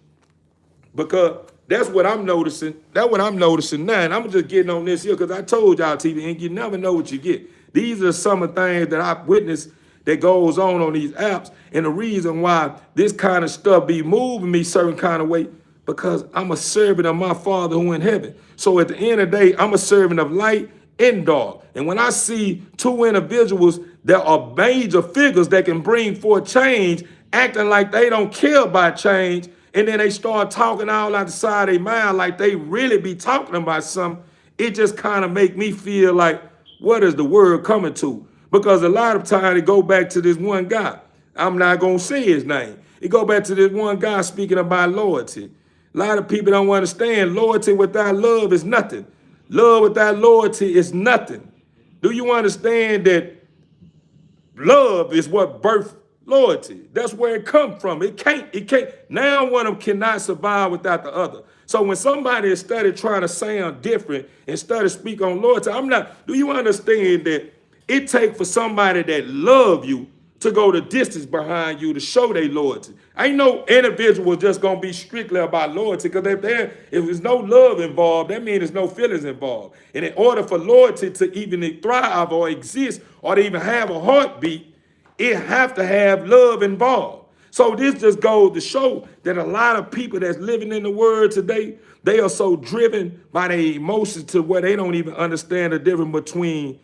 Because that's what I'm noticing. That's what I'm noticing now. And I'm just getting on this here because I told y'all, TV, and you never know what you get. These are some of the things that I've witnessed that goes on these apps. And the reason why this kind of stuff be moving me certain kind of way, because I'm a servant of my Father who in heaven. So at the end of the day, I'm a servant of light and dark. And when I see two individuals that are major figures that can bring forth change, acting like they don't care about change, and then they start talking all out the side of their mind like they really be talking about something, it just kind of make me feel like, what is the word coming to? Because a lot of times it go back to this one guy. I'm not going to say his name. It go back to this one guy speaking about loyalty. A lot of people don't understand loyalty without love is nothing. Love without loyalty is nothing. Do you understand that love is what birthed loyalty? That's where it come from. It can't. Now one of them cannot survive without the other. So when somebody is started trying to sound different and started speak on loyalty, do you understand that it takes for somebody that love you to go the distance behind you to show their loyalty? Ain't no individual just gonna be strictly about loyalty, because if there's no love involved, that means there's no feelings involved. And in order for loyalty to even thrive or exist or to even have a heartbeat, it have to have love involved. So this just goes to show that a lot of people that's living in the world today, they are so driven by their emotions to where they don't even understand the difference between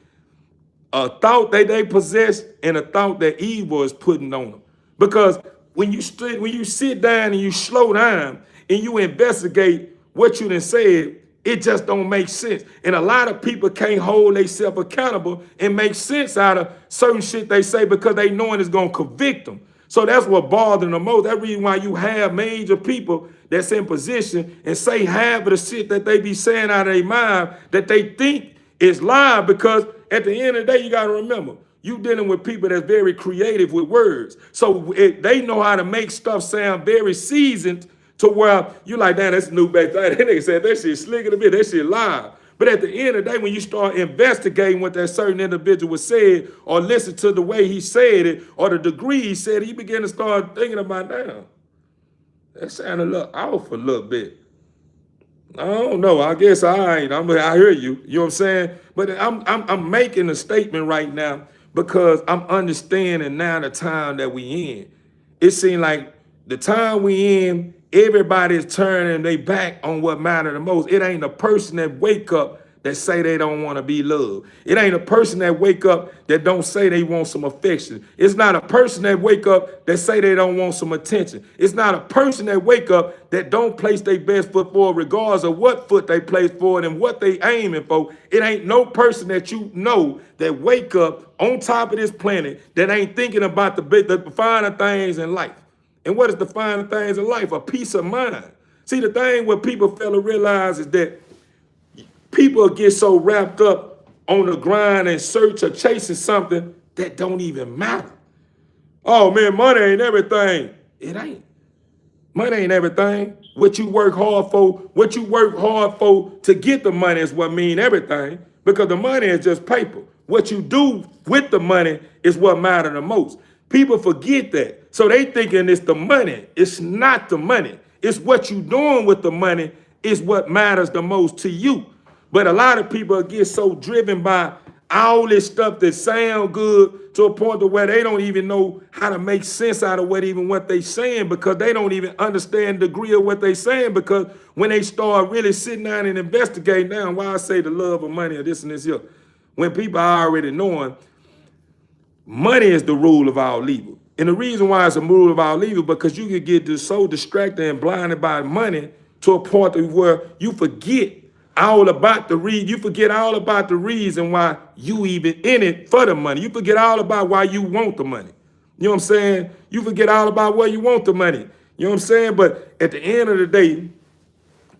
a thought that they possess and a thought that evil is putting on them. Because when you sit down and you slow down and you investigate what you done said, it just don't make sense. And a lot of people can't hold themselves accountable and make sense out of certain shit they say because they knowing it's going to convict them. So that's what bothers them the most. That's the reason why you have major people that's in position and say half of the shit that they be saying out of their mind that they think is lying, because at the end of the day, you got to remember, you dealing with people that's very creative with words. So they know how to make stuff sound very seasoned to where you like, damn, that's a new back thing. That nigga said that shit slick in a bit, that shit live. But at the end of the day, when you start investigating what that certain individual said or listen to the way he said it or the degree he said it, you begin to start thinking about, damn, that sounded a little off a little bit. I don't know. I guess I hear you. You know what I'm saying? But I'm making a statement right now because I'm understanding now the time that we in. It seems like the time we in, everybody's turning their back on what matters the most. It ain't a person that wake up that say they don't want to be loved. It ain't a person that wake up that don't say they want some affection. It's not a person that wake up that say they don't want some attention. It's not a person that wake up that don't place their best foot forward regardless of what foot they place forward and what they aiming for. It ain't no person that you know that wake up on top of this planet that ain't thinking about the finer things in life. And what is the finer things in life? A peace of mind. See, the thing what people fail to realize is that people get so wrapped up on the grind and search or chasing something that don't even matter. Oh man, money ain't everything. It ain't. Money ain't everything. What you work hard for to get the money is what mean everything, because the money is just paper. What you do with the money is what matters the most. People forget that. So they thinking it's the money. It's not the money. It's what you doing with the money is what matters the most to you. But a lot of people get so driven by all this stuff that sound good to a point to where they don't even know how to make sense out of what they saying, because they don't even understand the degree of what they saying. Because when they start really sitting down and investigating down, why I say the love of money or this and this here, when people are already knowing money is the rule of all evil. And the reason why it's a rule of all evil, because you can get so distracted and blinded by money, to a point where you forget all about you forget all about the reason why you even in it for the money. You forget all about why you want the money. You know what I'm saying? You forget all about where you want the money. You know what I'm saying? But at the end of the day,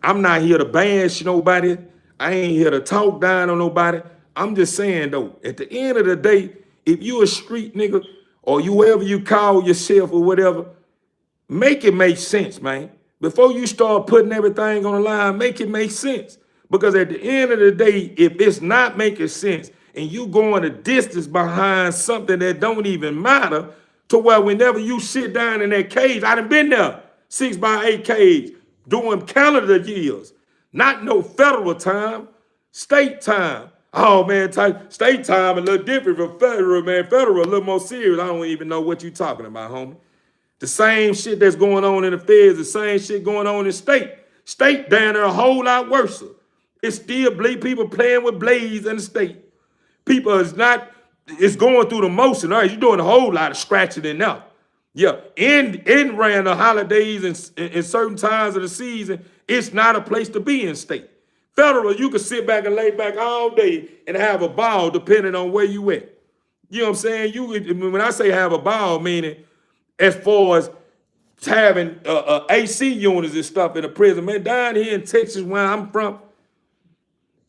I'm not here to bash nobody. I ain't here to talk down on nobody. I'm just saying though, at the end of the day, if you a street nigga or you whatever you call yourself or whatever, make it make sense, man. Before you start putting everything on the line, make it make sense. Because at the end of the day, if it's not making sense and you going a distance behind something that don't even matter, to where whenever you sit down in that cage, I done been there, 6x8 cage, doing calendar years, not no federal time, state time. Oh man, state time a little different from federal, man. Federal a little more serious. I don't even know what you talking about, homie. The same shit that's going on in the feds, the same shit going on in state. State down there a whole lot worse. It's still people playing with blades in the state. People it's going through the motion. All right, you're doing a whole lot of scratching in now. Yeah, in ran the holidays and certain times of the season, it's not a place to be in state. Federal, you can sit back and lay back all day and have a ball depending on where you at. You know what I'm saying? When I say have a ball, meaning as far as having AC units and stuff in the prison, man, down here in Texas where I'm from,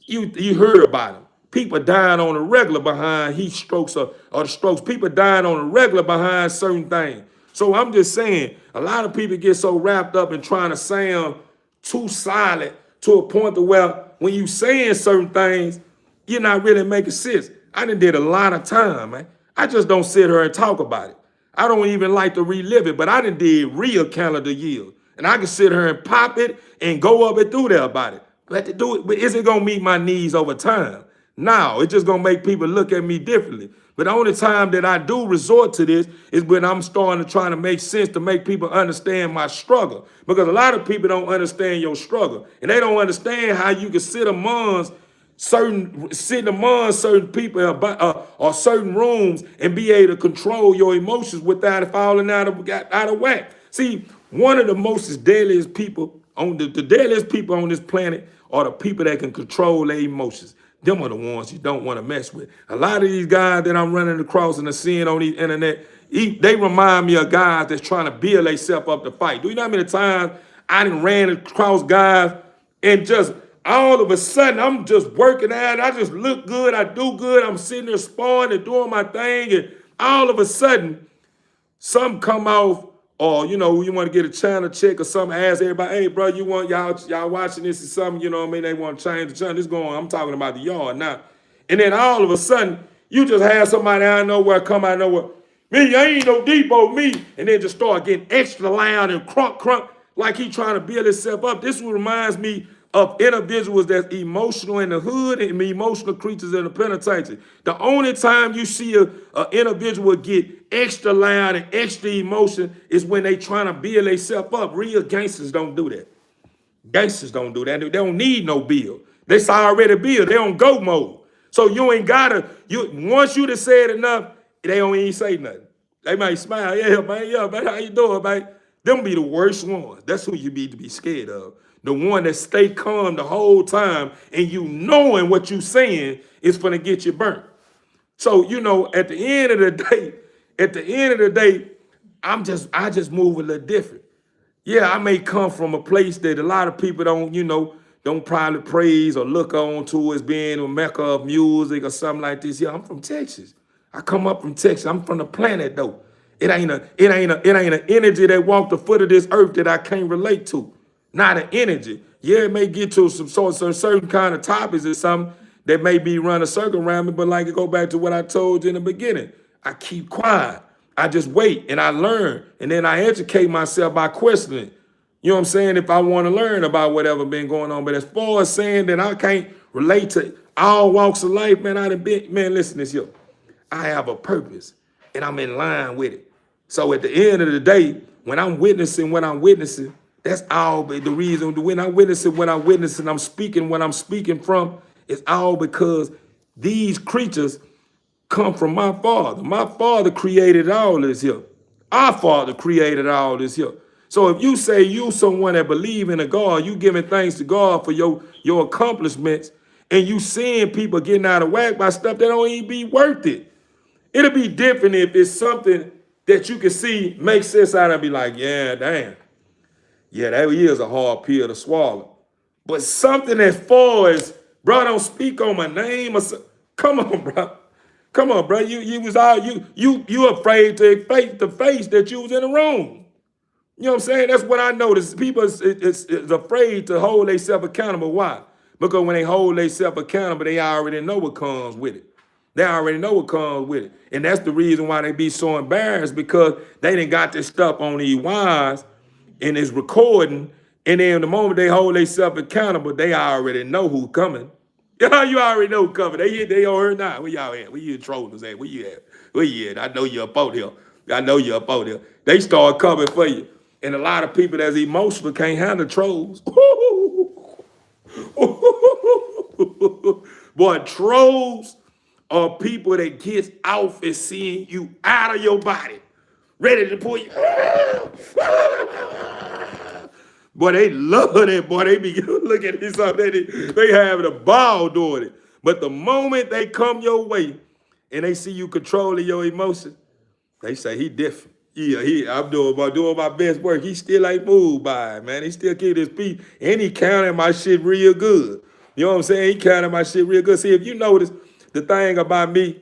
you heard about them. People dying on the regular behind heat strokes or the strokes. People dying on the regular behind certain things. So I'm just saying, a lot of people get so wrapped up in trying to sound too silent to a point to where when you saying certain things, you're not really making sense. I done did a lot of time, man. I just don't sit here and talk about it. I don't even like to relive it, but I done did real calendar years. And I can sit here and pop it and go up and through there about it. Let it do it, but is it gonna meet my needs over time? No, it's just gonna make people look at me differently. But the only time that I do resort to this is when I'm starting to try to make sense to make people understand my struggle. Because a lot of people don't understand your struggle. And they don't understand how you can sit among certain people or certain rooms and be able to control your emotions without it falling out of whack. See, one of the most deadliest people on the deadliest people on this planet are the people that can control their emotions. Them are the ones you don't want to mess with. A lot of these guys that I'm running across and seeing on the internet, they remind me of guys that's trying to build themselves up to fight. Do you know how many times I done ran across guys and just all of a sudden I'm just working out, I just look good, I do good, I'm sitting there sparring and doing my thing, and all of a sudden some come off, or you want to get a channel check or something, ask everybody, hey bro, you want y'all watching this or something, you know what I mean? They want to change the channel. This going on, I'm talking about the yard now. And then all of a sudden, you just have somebody out of nowhere come out of nowhere, me, I ain't no Depot, me, and then just start getting extra loud and crunk, like he trying to build himself up. This reminds me of individuals that's emotional in the hood and emotional creatures in the penitentiary. The only time you see an individual get extra loud and extra emotion is when they trying to build themselves up. Real gangsters don't do that. Gangsters don't do that. They don't need no build. They already build. They on go mode. So you ain't gotta, once you done said enough, they don't even say nothing. They might smile, yeah, man, how you doing, man? Them be the worst ones. That's who you need to be scared of. The one that stay calm the whole time and you knowing what you saying is gonna get you burnt. So, at the end of the day, I just move a little different. Yeah, I may come from a place that a lot of people don't probably praise or look on to as being a mecca of music or something like this. Yeah, I'm from Texas. I come up from Texas. I'm from the planet though. It ain't an energy that walked the foot of this earth that I can't relate to. Not an energy. Yeah, it may get to some certain kind of topics or something that may be run a circle around me, but like it go back to what I told you in the beginning. I keep quiet. I just wait and I learn. And then I educate myself by questioning. You know what I'm saying? If I want to learn about whatever been going on. But as far as saying that I can't relate to all walks of life, man, listen this here. I have a purpose and I'm in line with it. So at the end of the day, when I'm witnessing what I'm witnessing, that's all the reason. When I'm witnessing what I'm witnessing, I'm speaking what I'm speaking from, it's all because these creatures come from my Father. My Father created all this here. Our Father created all this here. So if you say you someone that believe in a God, you giving thanks to God for your accomplishments, and you seeing people getting out of whack by stuff that don't even be worth it. It'll be different if it's something that you can see make sense out of and be like, yeah, damn. Yeah, that is a hard pill to swallow. But something as far as, bro, don't speak on my name or something. Come on, bro. Come on, bro. You was out, you afraid to face the face that you was in the room. You know what I'm saying? That's what I noticed. People is afraid to hold themselves accountable. Why? Because when they hold themselves accountable, they already know what comes with it. They already know what comes with it. And that's the reason why they be so embarrassed, because they done got this stuff on these wires and it's recording. And then the moment they hold themselves accountable, they already know who's coming. You already know who's coming. They on her now. Where y'all at? Where you trolling at? Where you at? Where you at? I know you're up out here. I know you're up out here. They start coming for you. And a lot of people that's emotional can't handle trolls. Boy, trolls are people that gets off and seeing you out of your body, ready to pull you. Boy, they love that, boy. They be look at this up. They having a ball doing it. But the moment they come your way and they see you controlling your emotions, they say he different. Yeah, I'm doing my best work. He still ain't moved by it, man. He still keep his peace, and he counting my shit real good. You know what I'm saying? He counting my shit real good. See, if you notice the thing about me,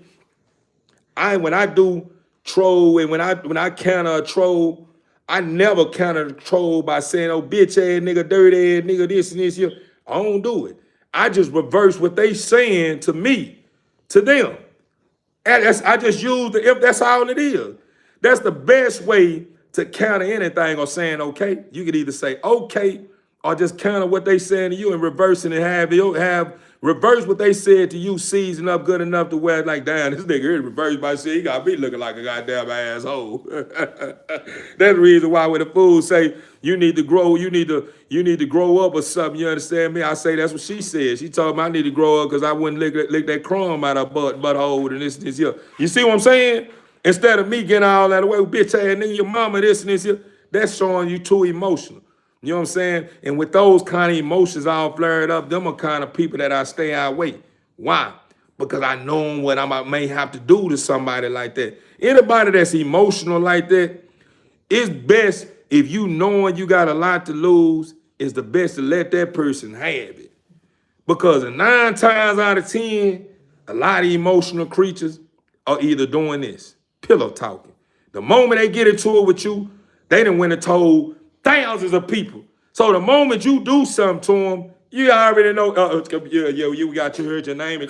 when I do troll and when I counter a troll, I never counter a troll by saying, "Oh, bitch ass nigga, dirty ass nigga, this and this here." I don't do it. I just reverse what they saying to me, to them. And I just use the if. That's all it is. That's the best way to counter anything or saying okay. You could either say okay or just counter what they saying to you and reversing and have reverse what they said to you, season up good enough to where like, damn, this nigga here reversed by saying he got me looking like a goddamn asshole. That's the reason why when the fools say you need to grow, you need to grow up or something. You understand me? I say that's what she said. She told me I need to grow up because I wouldn't lick that crumb out of butthole and this here. You see what I'm saying? Instead of me getting all that away, bitch ass nigga, your mama, this and this here, that's showing you too emotional. You know what I'm saying? And with those kind of emotions all flared up, them are kind of people that I stay out way. Why? Because I know what I may have to do to somebody like that. Anybody that's emotional like that, it's best if you knowing you got a lot to lose, it's the best to let that person have it. Because 9 times out of 10, a lot of emotional creatures are either doing this, pillow talking. The moment they get into it with you, they done went and told thousands of people. So the moment you do something to them, you already know, you got you heard your name.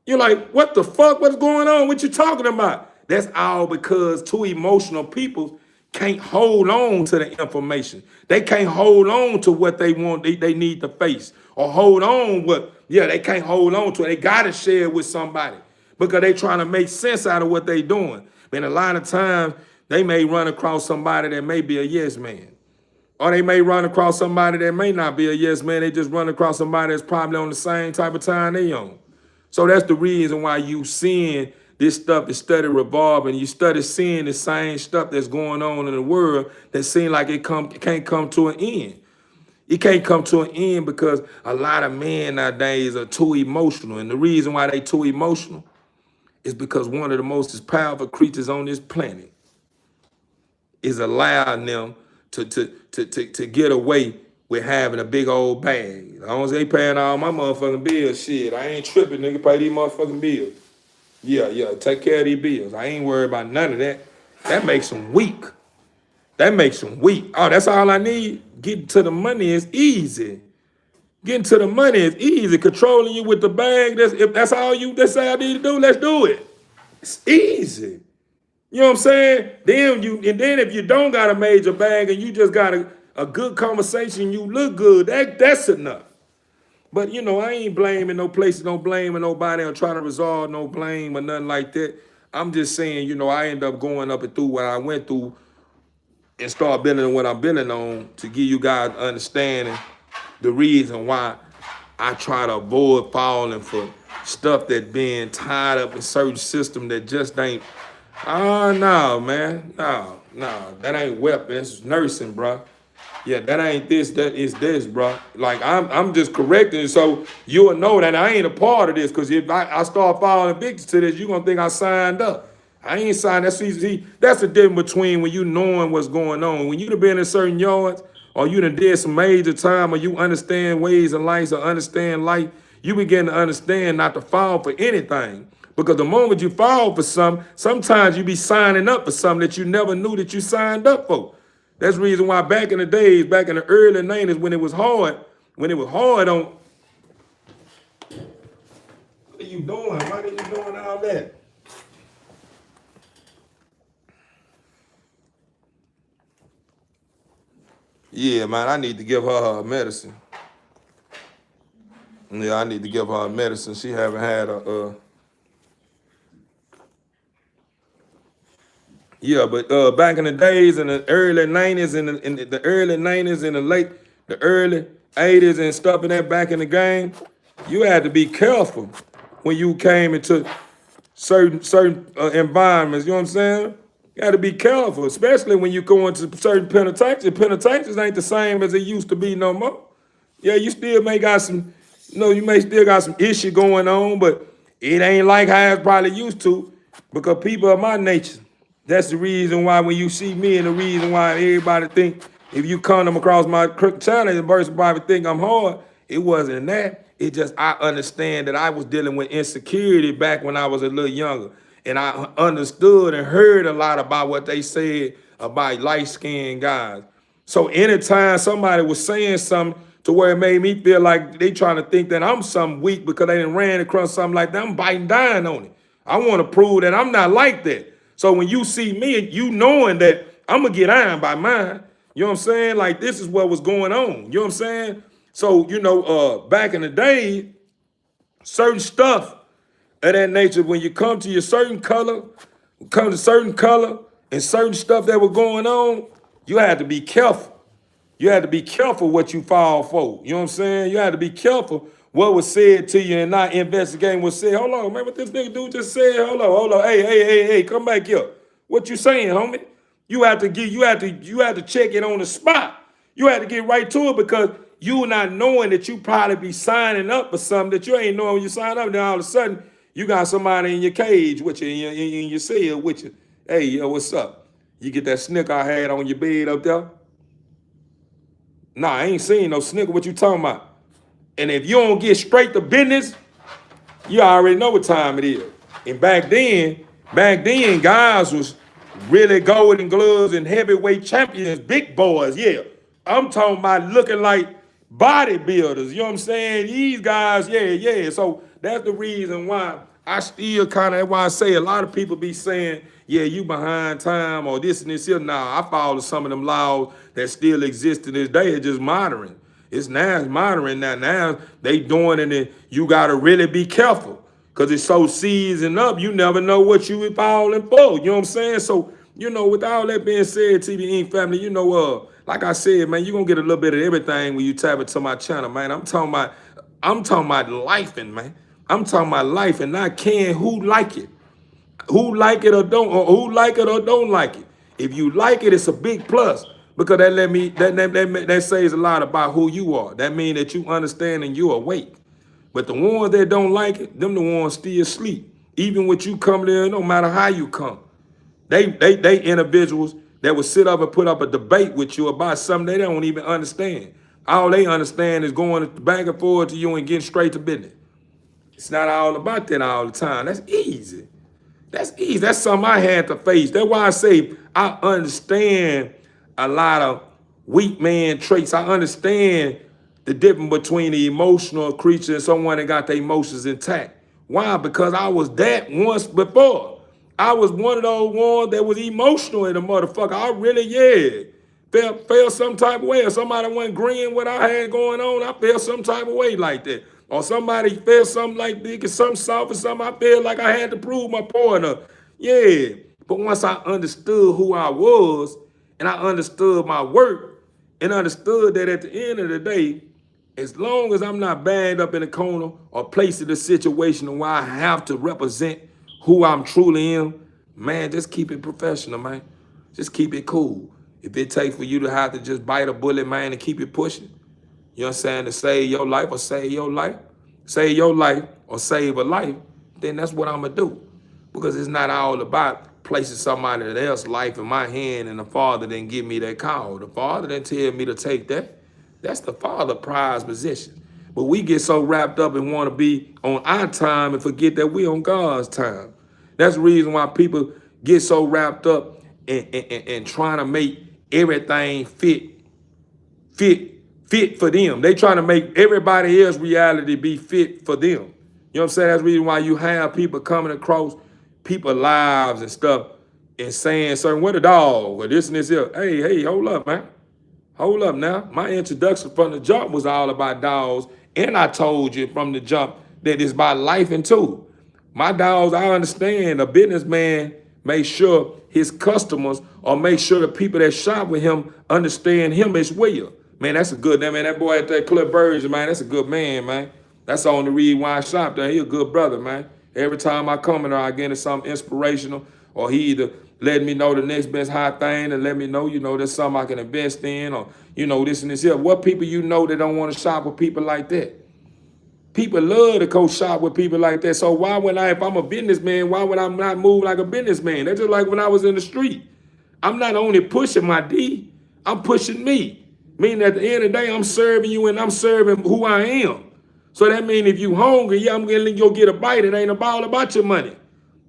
You're like, what the fuck? What's going on? What you talking about? That's all because two emotional people can't hold on to the information. They can't hold on to what they want, they need to face. Or hold on they can't hold on to it. They gotta share it with somebody because they trying to make sense out of what they doing. And a lot of times, they may run across somebody that may be a yes man. Or they may run across somebody that may not be a yes man. They just run across somebody that's probably on the same type of time they on. So that's the reason why you seeing this stuff is study revolving. You study seeing the same stuff that's going on in the world that seems like it can't come to an end. It can't come to an end because a lot of men nowadays are too emotional. And the reason why they too emotional is because one of the most powerful creatures on this planet is allowing them to get away with having a big old bag. As long as they paying all my motherfucking bills, shit, I ain't tripping, nigga, pay these motherfucking bills. Yeah, take care of these bills. I ain't worried about none of that. That makes them weak. That makes them weak. Oh, that's all I need? Getting to the money is easy. Getting to the money is easy. Controlling you with the bag, if that's all I need to do, let's do it. It's easy. You know what I'm saying? Then if you don't got a major bag and you just got a good conversation, you look good, that's enough. But you know, I ain't blaming no places, no blaming nobody or trying to resolve no blame or nothing like that. I'm just saying, you know, I end up going up and through what I went through and start building on what I'm building on to give you guys understanding the reason why I try to avoid falling for stuff that being tied up in certain system that just ain't. Oh, no, man. Nah, that ain't weapons. It's nursing, bro. Yeah, that ain't this. That is this, bro. Like I'm just correcting, so you'll know that I ain't a part of this. Cause if I start falling victim to this, you gonna think I signed up. I ain't signed. That's the difference between when you knowing what's going on. When you done been in certain yards, or you done did some major time, or you understand ways of life, or understand life, you begin to understand not to fall for anything. Because the moment you fall for something, sometimes you be signing up for something that you never knew that you signed up for. That's the reason why back in the days, back in the early 90s, when it was hard on, what are you doing? Why are you doing all that? Yeah, man, I need to give her medicine. Yeah, I need to give her medicine. She haven't had yeah, but back in the days in the early 90s and the early 90s and the early 80s and stuff in that back in the game, you had to be careful when you came into certain environments. You know what I'm saying? You got to be careful, especially when you go into certain penitentiaries. Penitentiaries ain't the same as it used to be no more. Yeah, you still may got some, you may still got some issue going on, but it ain't like how it's probably used to because people are my nature. That's the reason why when you see me and the reason why everybody think if you come across my channel, the person probably think I'm hard. It wasn't that. It just I understand that I was dealing with insecurity back when I was a little younger. And I understood and heard a lot about what they said about light-skinned guys. So anytime somebody was saying something to where it made me feel like they trying to think that I'm something weak because they done ran across something like that, I'm biting down on it. I want to prove that I'm not like that. So when you see me, you knowing that I'm going to get ironed by mine. You know what I'm saying? Like this is what was going on. You know what I'm saying? So, back in the day, certain stuff of that nature, when you come to your certain color, and certain stuff that was going on, you had to be careful. You had to be careful what you fall for. You know what I'm saying? You had to be careful what was said to you and not investigating what said. Hold on, man, what this nigga dude just said? Hold on. Hey, come back here. What you saying, homie? You had to check it on the spot. You had to get right to it because you not knowing that you probably be signing up for something that you ain't knowing when you sign up. Then all of a sudden, you got somebody in your cage with you, in your cell with you. Hey, yo, what's up? You get that snicker I had on your bed up there? Nah, I ain't seen no snicker. What you talking about? And if you don't get straight to business, you already know what time it is. And back then, guys was really golden gloves and heavyweight champions, big boys. Yeah, I'm talking about looking like bodybuilders. You know what I'm saying? These guys, yeah. So that's the reason why I still why I say a lot of people be saying, yeah, you behind time or this and this here. Nah, I follow some of them laws that still exist to this day. It's just modern. It's modern now. Now they doing it and you gotta really be careful. Cause it's so seasoned up, you never know what you be falling for. You know what I'm saying? So, with all that being said, TB Inc. family, like I said, man, you're gonna get a little bit of everything when you tap into my channel, man. I'm talking about life, and man. I'm talking about life and not caring who like it. Who like it or don't, or who like it or don't like it. If you like it, it's a big plus because that says a lot about who you are. That means that you understand and you're awake. But the ones that don't like it, them the ones still asleep. Even with you coming there, no matter how you come. They individuals that will sit up and put up a debate with you about something they don't even understand. All they understand is going back and forth to you and getting straight to business. It's not all about that all the time. That's easy. That's easy. That's something I had to face. That's why I say I understand a lot of weak man traits. I understand the difference between the emotional creature and someone that got their emotions intact. Why? Because I was that once before. I was one of those ones that was emotional in the motherfucker. I really, felt some type of way. If somebody wasn't agreeing what I had going on, I felt some type of way like that. Or somebody felt something like this, something soft or something, I felt like I had to prove my point. Yeah. But once I understood who I was and I understood my work and understood that at the end of the day, as long as I'm not bagged up in a corner or placed in a situation where I have to represent who I'm truly am, man, just keep it professional, man. Just keep it cool. If it takes for you to have to just bite a bullet, man, and keep it pushing, you know what I'm saying, to save your life or save your life, or save a life, then that's what I'm going to do. Because it's not all about placing somebody else's life in my hand and the Father didn't give me that call. The Father didn't tell me to take that. That's the Father prize position. But we get so wrapped up and want to be on our time and forget that we on God's time. That's the reason why people get so wrapped up and trying to make everything fit for them. They trying to make everybody else's reality be fit for them. You know what I'm saying? That's the reason why you have people coming across people's lives and stuff and saying certain, what a dog, or this and this here. Hey, hold up, man. Hold up now. My introduction from the jump was all about dogs. And I told you from the jump that it's about life and too. My dogs, I understand a businessman make sure his customers or make sure the people that shop with him understand him as well. Man, that's a good, man. That boy at that Cliff Burge, man, that's a good man, man. That's the only reason why I shop there. He a good brother, man. Every time I come in there, I get into something inspirational, or he either let me know the next best hot thing and let me know, there's something I can invest in, or, this and this here. What people that don't want to shop with people like that? People love to go shop with people like that. So why would if I'm a businessman, why would I not move like a businessman? That's just like when I was in the street. I'm not only pushing my D, I'm pushing me. Meaning at the end of the day, I'm serving you and I'm serving who I am. So that means if you hungry, yeah, I'm going to go get a bite. It ain't all about your money.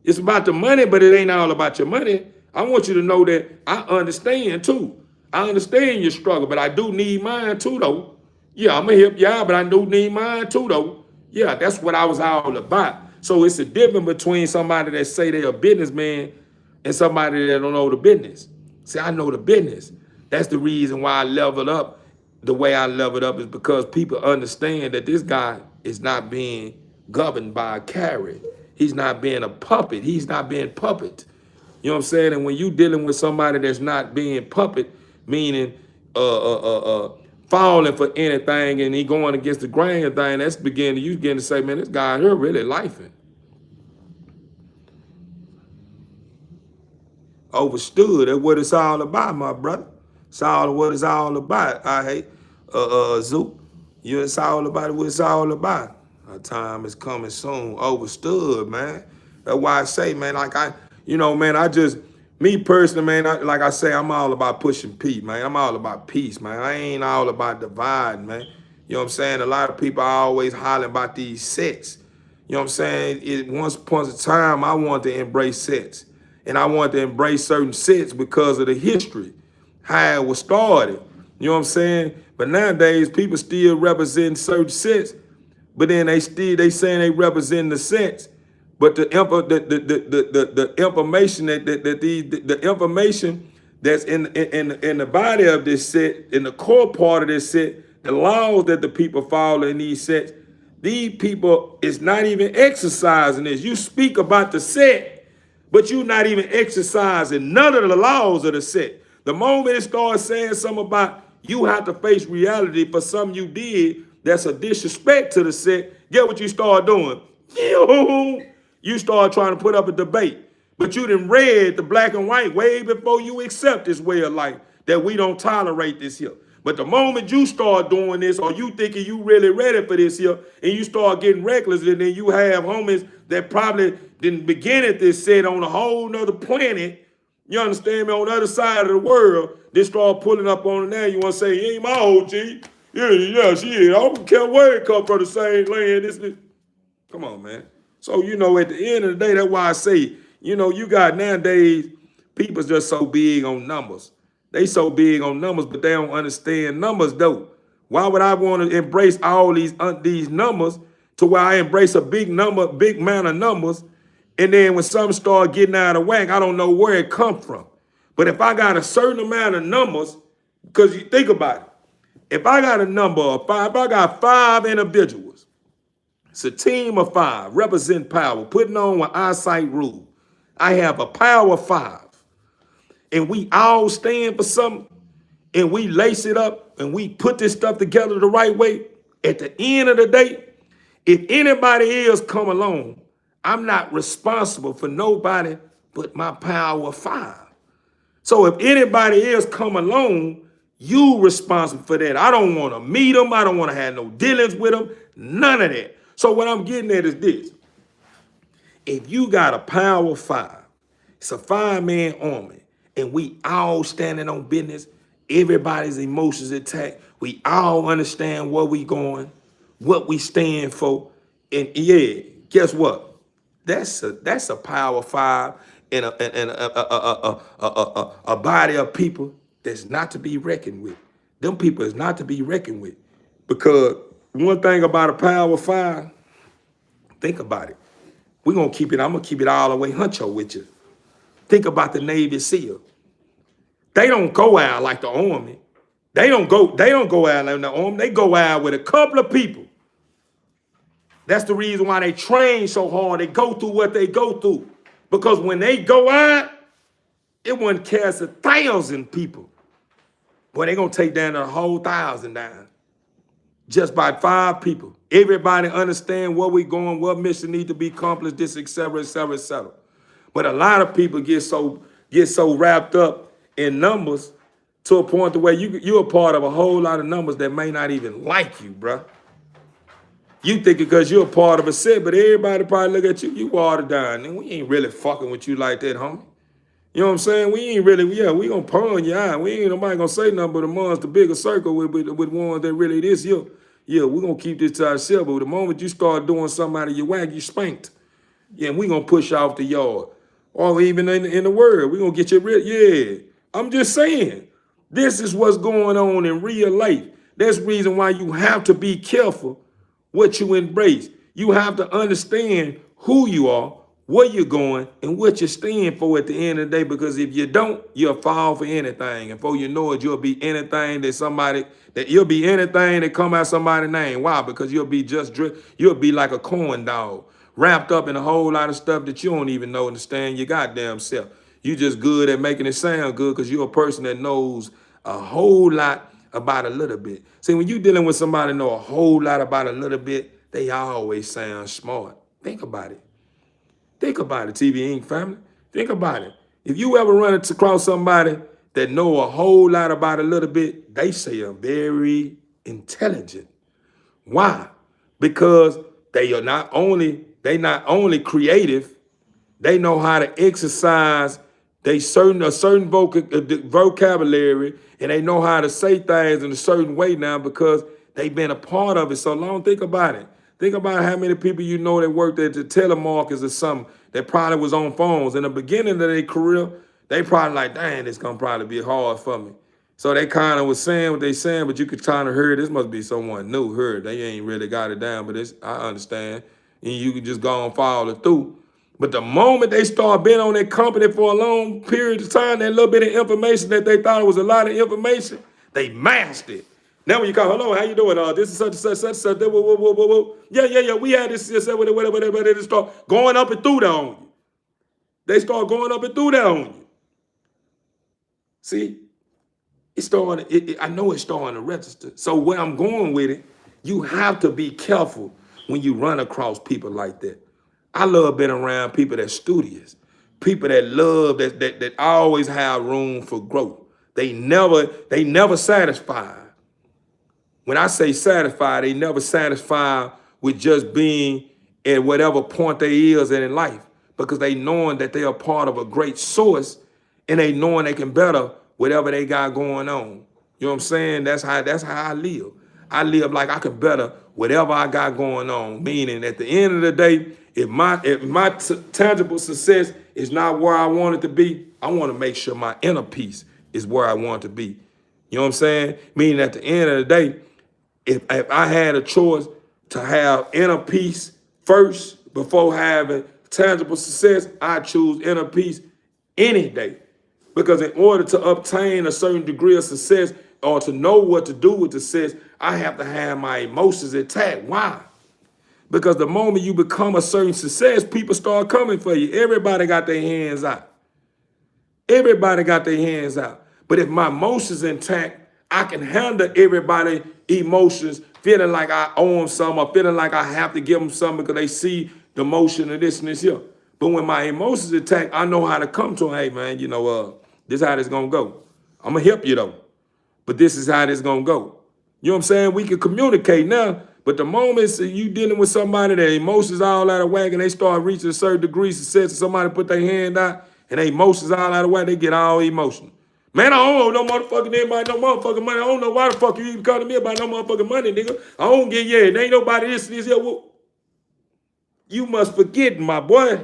It's about the money, but it ain't all about your money. I want you to know that I understand too. I understand your struggle, but I do need mine too, though. Yeah, I'm going to help you out, but I do need mine too, though. Yeah, that's what I was all about. So it's a difference between somebody that say they're a businessman and somebody that don't know the business. See, I know the business. That's the reason why I leveled up the way I leveled up, is because people understand that this guy is not being governed by a carrot. He's not being a puppet. He's not being puppet. You know what I'm saying? And when you dealing with somebody that's not being puppet, meaning falling for anything and he going against the grain of thing, that's you begin to say, man, this guy here really lifing. Overstood. That's what it's all about, my brother. It's all what it's all about. I hate Zoo. It's all about what it's all about. Our time is coming soon. Overstood, man. That's why I say, man, me personally, man, like I say, I'm all about pushing peace, man. I'm all about peace, man. I ain't all about dividing, man. You know what I'm saying? A lot of people are always hollering about these sets. You know what I'm saying? Once upon a time, I wanted to embrace sets. And I wanted to embrace certain sets because of the history, how it was started. You know what I'm saying? But nowadays, people still represent certain sets, but then they saying they represent the sets. But the information the information that's in the body of this set, in the core part of this set, the laws that the people follow in these sets, these people is not even exercising this. You speak about the set, but you're not even exercising none of the laws of the set. The moment it starts saying something about you have to face reality for something you did that's a disrespect to the set, get what you start doing? You start trying to put up a debate. But you done read the black and white way before you accept this way of life, that we don't tolerate this here. But the moment you start doing this, or you thinking you really ready for this here, and you start getting reckless, and then you have homies that probably didn't begin at this set on a whole nother planet, you understand me, on the other side of the world, they start pulling up on it now. You want to say, he ain't my OG. Yeah, she is. I don't care where it come from, the same land. This. Come on, man. So, at the end of the day, that's why I say, you got nowadays, people's just so big on numbers. They so big on numbers, but they don't understand numbers, though. Why would I want to embrace all these numbers to where I embrace a big amount of numbers, and then when some start getting out of whack, I don't know where it come from. But if I got a certain amount of numbers, because you think about it, if I got a number of 5, if I got 5 individuals, it's a team of 5, represent power, putting on what eyesight rule. I have a power of 5. And we all stand for something, and we lace it up, and we put this stuff together the right way. At the end of the day, if anybody else come along, I'm not responsible for nobody but my power of 5. So if anybody else come along, you responsible for that. I don't want to meet them. I don't want to have no dealings with them. None of that. So what I'm getting at is this. If you got a Power 5, it's a 5-man army, and we all standing on business, everybody's emotions attacked, we all understand where we going, what we stand for, and yeah, guess what? That's a Power 5 and a body of people that's not to be reckoned with. Them people is not to be reckoned with. Because one thing about a Power 5, think about it. I'm gonna keep it all the way huncho with you. Think about the Navy SEAL. They don't go out like the Army. They don't go out like the Army. They go out with a couple of people. That's the reason why they train so hard. They go through what they go through. Because when they go out, it wouldn't cast 1,000 people. Boy, they gonna take down the whole 1,000 down. Just by 5 people. Everybody understand where we going, what mission need to be accomplished, this, et cetera, et cetera, et cetera. But a lot of people get so wrapped up in numbers to a point to where you're a part of a whole lot of numbers that may not even like you, bruh. You think because you're a part of a set, but everybody probably look at you, you watered down. And we ain't really fucking with you like that, homie. You know what I'm saying? We ain't really, we gonna pawn your eye. We ain't nobody gonna say nothing but amongst the bigger circle with ones that really this year. Yeah, we're gonna keep this to ourselves, but the moment you start doing something out of your whack, you spanked. Yeah, and we gonna push you off the yard. Or even in the world, we gonna get you rid. Yeah, I'm just saying, this is what's going on in real life. That's the reason why you have to be careful what you embrace. You have to understand who you are, where you're going, and what you're standing for at the end of the day. Because if you don't, you'll fall for anything. And before you know it, you'll be anything that come out somebody's name. Why? Because you'll be like a corn dog, wrapped up in a whole lot of stuff that you don't even know and understand your goddamn self. You just good at making it sound good because you're a person that knows a whole lot about a little bit. See, when you're dealing with somebody that know a whole lot about a little bit, they always sound smart. Think about it. Think about it, TV Inc. family. Think about it. If you ever run across somebody that know a whole lot about a little bit, they say are very intelligent. Why? Because they not only creative, they know how to exercise a certain vocabulary, and they know how to say things in a certain way now because they've been a part of it so long. Think about it. Think about how many people you know that worked at the telemarketers or something that probably was on phones. In the beginning of their career, they probably like, dang, this gonna probably be hard for me. So they kind of was saying what they saying, but you could kind of hear this must be someone new. Heard they ain't really got it down, but I understand. And you can just go and follow it through. But the moment they start being on that company for a long period of time, that little bit of information that they thought was a lot of information, they mastered it. Now when you call, hello, how you doing? This is such and such, such and such. Whoa. Yeah. We had this, whatever. They start going up and through that on you. They start going up and through that on you. See, I know it's starting to register. So where I'm going with it, you have to be careful when you run across people like that. I love being around people that's studious, people that love that always have room for growth. They never satisfied. When I say satisfied, they never satisfied with just being at whatever point they is in life, because they knowing that they are part of a great source, and they knowing they can better whatever they got going on. You know what I'm saying? That's how I live. I live like I can better whatever I got going on. Meaning, at the end of the day, if my tangible success is not where I want it to be, I want to make sure my inner peace is where I want it to be. You know what I'm saying? Meaning, at the end of the day, if I had a choice to have inner peace first before having tangible success, I choose inner peace any day. Because in order to obtain a certain degree of success or to know what to do with the success, I have to have my emotions intact. Why? Because the moment you become a certain success, people start coming for you. Everybody got their hands out. Everybody got their hands out. But if my emotions intact, I can handle everybody's emotions, feeling like I owe them something or feeling like I have to give them something because they see the motion of this and this here. But when my emotions intact, I know how to come to them. Hey, man, This is how this gonna go. I'm gonna help you though, but this is how this gonna go. You know what I'm saying? We can communicate now, but the moment you dealing with somebody that emotions all out of whack and they start reaching a certain degree of success, and somebody put their hand out and their emotions all out of whack, they get all emotional. Man, I don't owe no motherfucking anybody no motherfucking money. I don't know why the fuck you even come to me about no motherfucking money, nigga. I don't get, yeah, there ain't nobody this. Well, you must forget, my boy,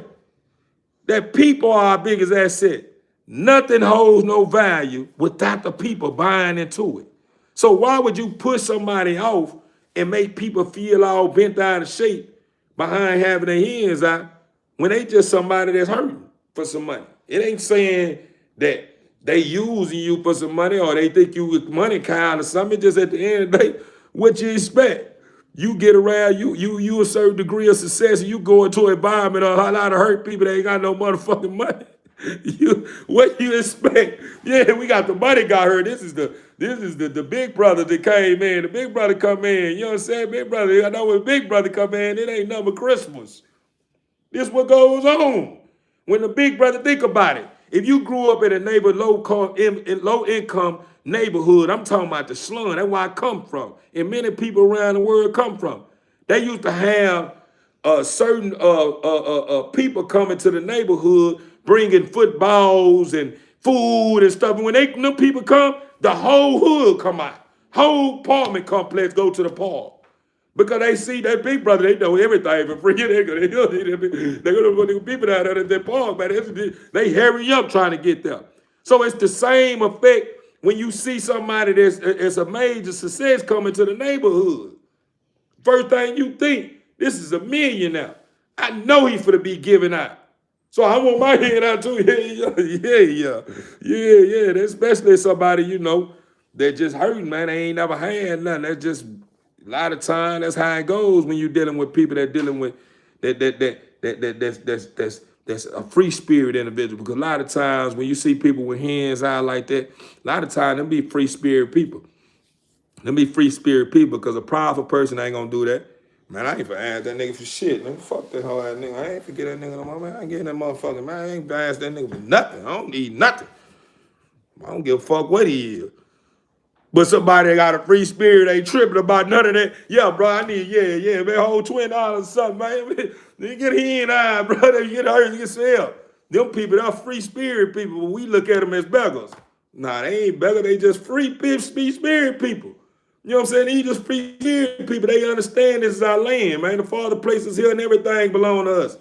that people are our biggest asset. Nothing holds no value without the people buying into it. So why would you push somebody off and make people feel all bent out of shape behind having their hands out when they just somebody that's hurting for some money? It ain't saying that they using you for some money or they think you with money kind or something. Just at the end of the day, what you expect? You get around, you a certain degree of success, and you go into an environment of a lot of hurt people that ain't got no motherfucking money. What you expect? Yeah, we got the money got hurt. This is the big brother that came in. The big brother come in. You know what I'm saying? Big brother, I know when big brother come in, it ain't nothing but Christmas. This what goes on. When the big brother, think about it. If you grew up in a low income neighborhood, I'm talking about the slum. That's where I come from. And many people around the world come from. They used to have certain people coming to the neighborhood, bringing footballs and food and stuff. And when them people come, the whole hood come out. Whole apartment complex go to the park. Because they see that big brother, they know everything for free. They're going to people out there at that park, man. They hurry up trying to get there. So it's the same effect when you see somebody that's a major success coming to the neighborhood. First thing you think, this is a millionaire. I know he's finna be giving out. So I want my hand out too. Yeah. Especially somebody, you know, that just hurting, man. They ain't never had nothing. That's just a lot of time. That's how it goes when you're dealing with people that dealing with that's a free spirit individual. Because a lot of times when you see people with hands out like that, a lot of times them be free spirit people. Them be free spirit people because a powerful person ain't gonna do that. Man, I ain't for ask that nigga for shit, man. Fuck that whole ass nigga. I ain't forget that nigga no more, man. I ain't getting that motherfucker, man. I ain't ask that nigga for nothing. I don't need nothing. I don't give a fuck what he is. But somebody that got a free spirit ain't tripping about none of that. Yeah, bro, I need, man, whole $20 or something, man. You get in eye, bro. You get hurt, you get sell. Them people, they're free spirit people, but we look at them as beggars. Nah, they ain't beggars, they just free spirit people. You know what I'm saying? They just free spirit people. They understand this is our land, man. The Father places here and everything belong to us.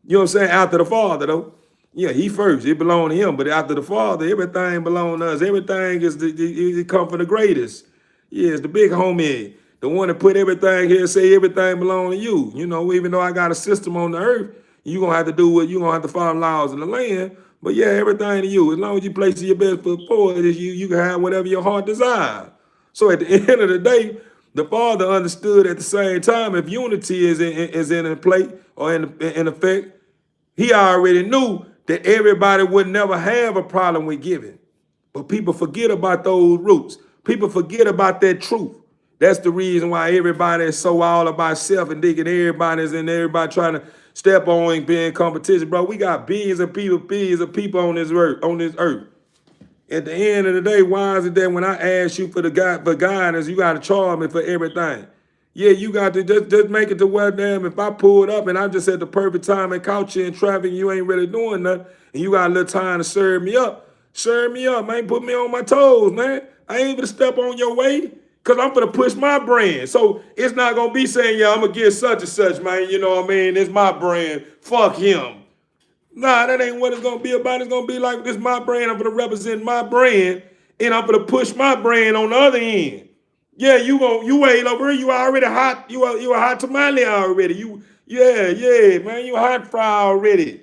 You know what I'm saying? After the Father, though. Yeah, he first. It belonged to him. But after the Father, everything belongs to us. Everything is it come from the greatest. Yeah, it's the big homie. The one that put everything here, say everything belongs to you. You know, even though I got a system on the earth, you're going to have to do what you're going to have to follow laws in the land. But yeah, everything to you. As long as you place your best foot forward, you can have whatever your heart desires. So at the end of the day, the Father understood at the same time if unity is in play or in effect, he already knew that everybody would never have a problem with giving. But people forget about those roots. People forget about that truth. That's the reason why everybody is so all about self and thinking everybody's and everybody trying to step on and be in competition. Bro, we got billions of people on this earth. At the end of the day, why is it that when I ask you for guidance, you got to charge me for everything? Yeah, you got to just make it to where, damn, if I pulled up and I'm just at the perfect time and caught you in traffic and you ain't really doing nothing and you got a little time to serve me up, man. Put me on my toes, man. I ain't gonna step on your way because I'm gonna push my brand. So it's not gonna be saying, yeah, I'm gonna get such and such, man. You know what I mean? It's my brand. Fuck him. Nah, that ain't what it's gonna be about. It's gonna be like, this my brand. I'm gonna represent my brand and I'm gonna push my brand on the other end. Yeah, you wait over here. You already hot. You a hot tamale already. Man. You a hot fry already.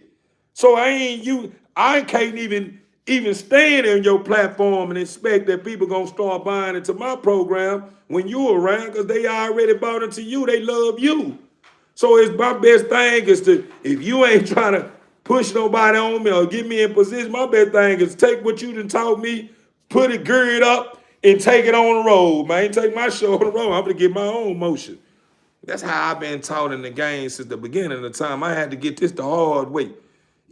So I can't even stand in your platform and expect that people gonna start buying into my program when you around because they already bought into you. They love you. So it's my best thing is to, if you ain't trying to push nobody on me or get me in position, my best thing is take what you done taught me, put it, gird up, and take it on the road, man. Take my show on the road. I'm gonna get my own motion. That's how I've been taught in the game since the beginning of the time. I had to get this the hard way.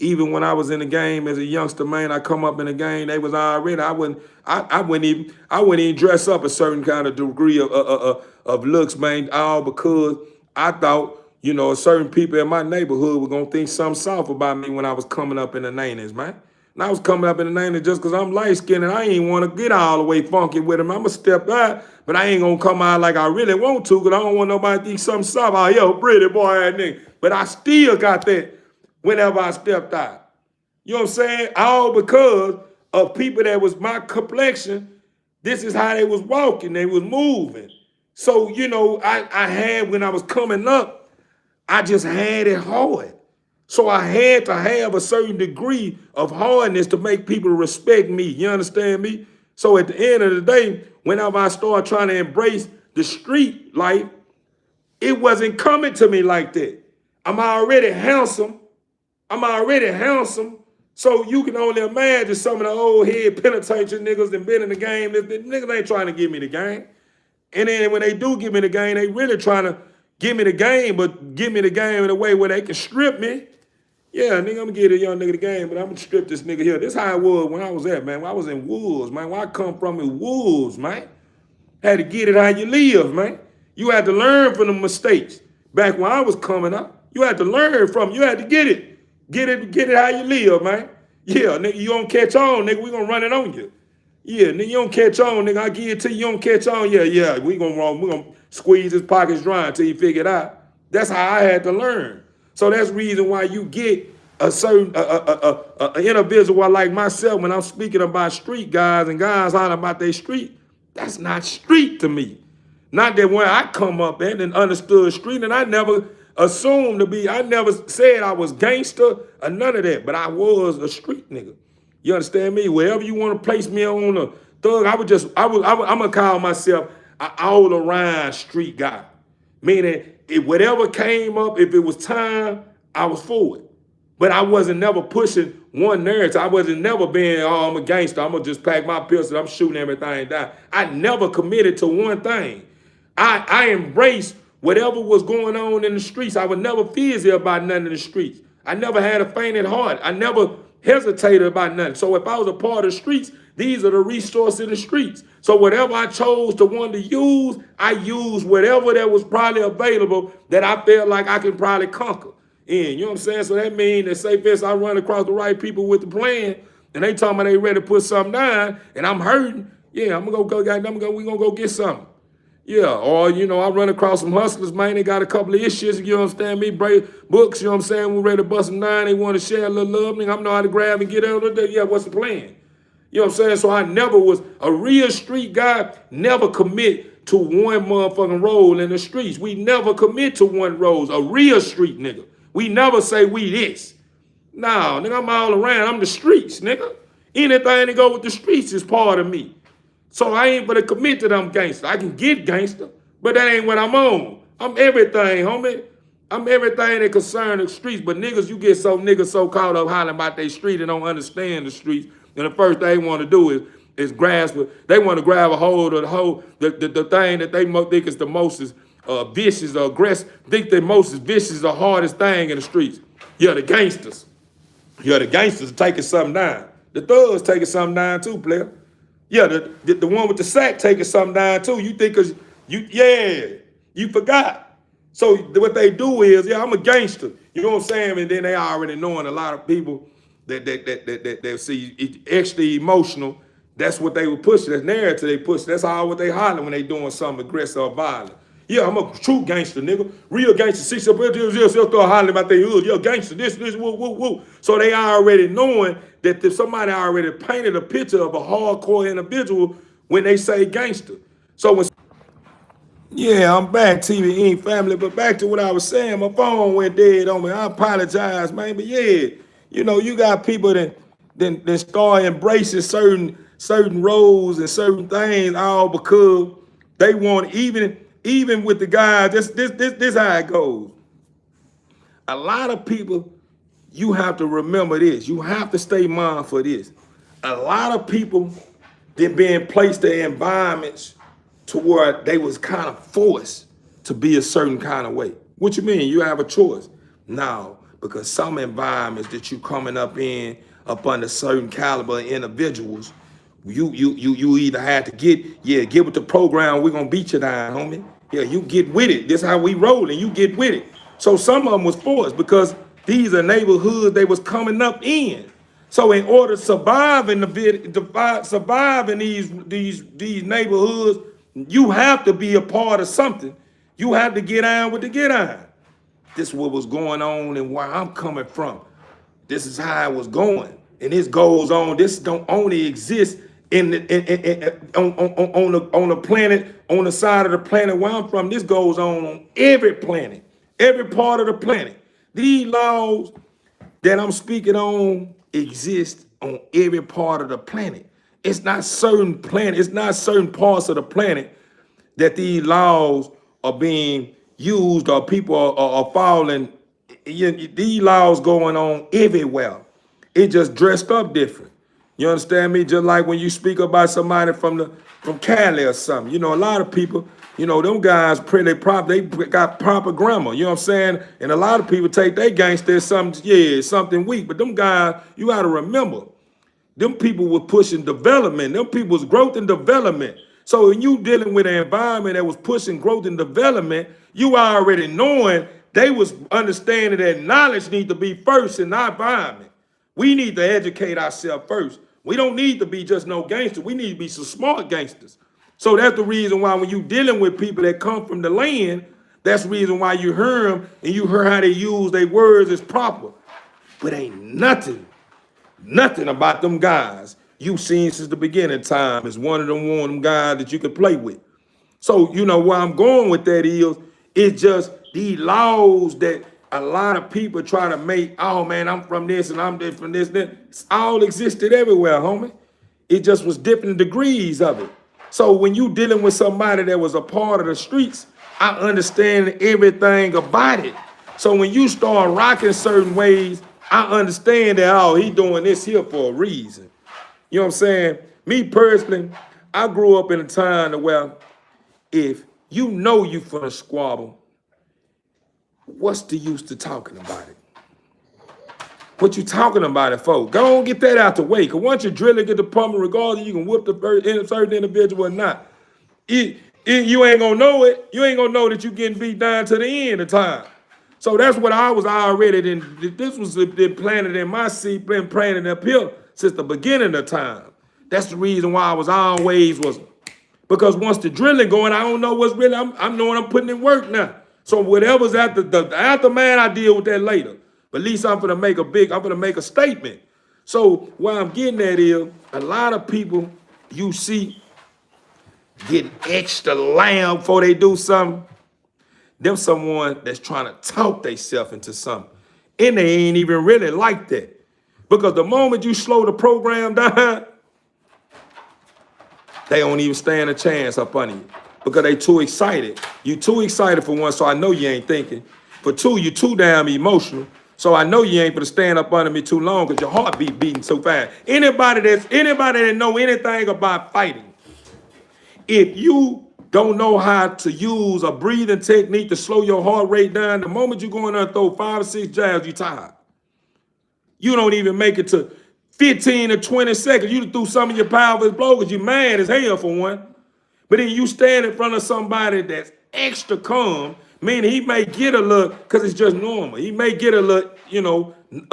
Even when I was in the game as a youngster, man, I come up in the game, they was already, I wouldn't even dress up a certain kind of degree of looks, man, all because I thought, you know, certain people in my neighborhood were gonna think something soft about me when I was coming up in the 90s, man. And I was coming up in the 90s just because I'm light skinned and I ain't want to get all the way funky with him. I'm gonna step out, but I ain't gonna come out like I really want to because I don't want nobody to think something soft. Oh, yo, pretty boy, that nigga. But I still got that whenever I stepped out. You know what I'm saying? All because of people that was my complexion. This is how they was walking, they was moving. So, you know, I had, when I was coming up, I just had it hard. So I had to have a certain degree of hardness to make people respect me. You understand me? So at the end of the day, whenever I started trying to embrace the street life, it wasn't coming to me like that. I'm already handsome. So you can only imagine some of the old head penitentiary niggas that been in the game. The niggas ain't trying to give me the game. And then when they do give me the game, they really trying to give me the game, but give me the game in a way where they can strip me. Yeah, nigga, I'm gonna give a young nigga the game, but I'm gonna strip this nigga here. This how it was when I was at, man. When I was in Wolves, man. Where I come from in Wolves, man. Had to get it how you live, man. You had to learn from the mistakes. Back when I was coming up, you had to learn from, you had to get it. Get it how you live, man. Yeah, nigga, you don't catch on, nigga, we gonna run it on you. Yeah, nigga, you don't catch on, nigga, I give it to you, you don't catch on. Yeah, we gonna squeeze his pockets dry until you figure it out. That's how I had to learn. So that's the reason why you get a certain individual like myself when I'm speaking about street guys and guys hollering about their street. That's not street to me. Not that when I come up in and understood street, and I never assumed to be, I never said I was gangster or none of that, but I was a street nigga. You understand me? Wherever you want to place me on a thug, I'm gonna call myself an all around street guy. Meaning, if whatever came up, if it was time, I was for it. But I wasn't never pushing one narrative. I wasn't never being, oh, I'm a gangster, I'm gonna just pack my pistol, I'm shooting everything down. I never committed to one thing. I embraced whatever was going on in the streets. I was never fizzy about nothing in the streets. I never had a fainted heart. I never hesitated about nothing. So if I was a part of the streets, these are the resources in the streets. So whatever I chose to want to use, I used whatever that was probably available that I felt like I can probably conquer. And you know what I'm saying? So that means that say first I run across the right people with the plan, and they talking about they ready to put something down, and I'm hurting. Yeah, we gonna go get something. Yeah, or, you know, I run across some hustlers, man, they got a couple of issues, you understand me, books, you know what I'm saying, we're ready to bust them down, they want to share a little love, nigga, I know how to grab and get out of there, yeah, what's the plan? You know what I'm saying? So I never was a real street guy, never commit to one motherfucking role in the streets. We never commit to one role, a real street nigga. We never say we this. No, nigga, I'm all around, I'm the streets, nigga. Anything that go with the streets is part of me. So I ain't gonna commit to them gangster. I can get gangster, but that ain't what I'm on. I'm everything, homie. I'm everything that concern the streets. But niggas, you get niggas so caught up hollering about their street and don't understand the streets. And the first thing they want to do is grasp it. They want to grab a hold of the thing that they think is the most vicious or aggressive. Think the most vicious, the hardest thing in the streets. Yeah, the gangsters. Yeah, the gangsters taking something down. The thugs taking something down too, player. Yeah, the one with the sack taking something down too. You think cause you forgot. So what they do is, yeah, I'm a gangster. You know what I'm saying? And then they already knowing a lot of people that see extra emotional. That's what they would push. That narrative they push. That's all what they holler when they doing something aggressive or violent. Yeah, I'm a true gangster, nigga. Real gangster. See, so start hollering about their hood. Yo, gangster, this, woo, woo, woo. So they already knowing that if somebody already painted a picture of a hardcore individual when they say gangster. So when yeah, I'm back, TV family, but back to what I was saying, my phone went dead on me. I apologize, man. But yeah, you know, you got people that start embracing certain roles and certain things all because they want even with the guys, this how it goes. A lot of people, you have to remember this. You have to stay mindful of this. A lot of people, they're being placed in environments to where they was kind of forced to be a certain kind of way. What you mean? You have a choice. No, because some environments that you coming up under certain caliber individuals, you either had to get with the program, we're gonna beat you down, homie. Yeah, you get with it. This how we roll, and you get with it. So some of them was forced because these are neighborhoods they was coming up in. So in order to survive in these neighborhoods, you have to be a part of something. You have to get on with the get on. This is what was going on and where I'm coming from. This is how it was going, and this goes on. This don't only exist on the planet, on the side of the planet where I'm from. This goes on every planet, every part of the planet. These laws that I'm speaking on exist on every part of the planet. It's not certain parts of the planet that these laws are being used or people are following. These laws going on everywhere. It just dressed up different. You understand me? Just like when you speak about somebody from Cali or something. You know, a lot of people, you know, them guys they got proper grammar. You know what I'm saying? And a lot of people take their gangster as something weak. But them guys, you got to remember, them people were pushing development. Them people was growth and development. So when you dealing with an environment that was pushing growth and development, you already knowing they was understanding that knowledge need to be first in our environment. We need to educate ourselves first. We don't need to be just no gangsters. We need to be some smart gangsters. So that's the reason why when you dealing with people that come from the land, that's the reason why you hear them and you hear how they use their words is proper. But ain't nothing about them guys you've seen since the beginning of time is one of them guys that you could play with. So, you know, where I'm going with that is, it's just these laws that a lot of people try to make. Oh man, I'm from this and I'm from this. It's all existed everywhere, homie. It just was different degrees of it. So when you dealing with somebody that was a part of the streets, I understand everything about it. So when you start rocking certain ways, I understand that, oh, he doing this here for a reason. You know what I'm saying? Me personally, I grew up in a time where if you know you for a squabble, what's the use to talking about it? What you talking about it for? Go on, get that out the way. Because once you drill and get the pumping, regardless, you can whoop the certain individual or not. You ain't gonna know it. You ain't gonna know that you getting beat down to the end of time. So that's what I was already. This was been planted in my seed, been planted up here since the beginning of time. That's the reason why I was always because once the drilling going, I don't know what's really. I'm knowing I'm putting in work now. So whatever's after the aftermath, I deal with that later. But at least I'm gonna make a statement. So what I'm getting at is a lot of people you see getting extra loud before they do something. Them someone that's trying to talk themselves into something. And they ain't even really like that. Because the moment you slow the program down, they don't even stand a chance up on you. Because they too excited. You too excited for one, so I know you ain't thinking. For two, you too damn emotional. So I know you ain't gonna stand up under me too long because your heart beating so fast. Anybody that know anything about fighting, if you don't know how to use a breathing technique to slow your heart rate down, the moment you go in there and throw 5 or 6 jabs, you tired. You don't even make it to 15 or 20 seconds. You threw some of your powerful blow because you're mad as hell for one. But then you stand in front of somebody that's extra calm, meaning he may get a look, because it's just normal. He may get a look,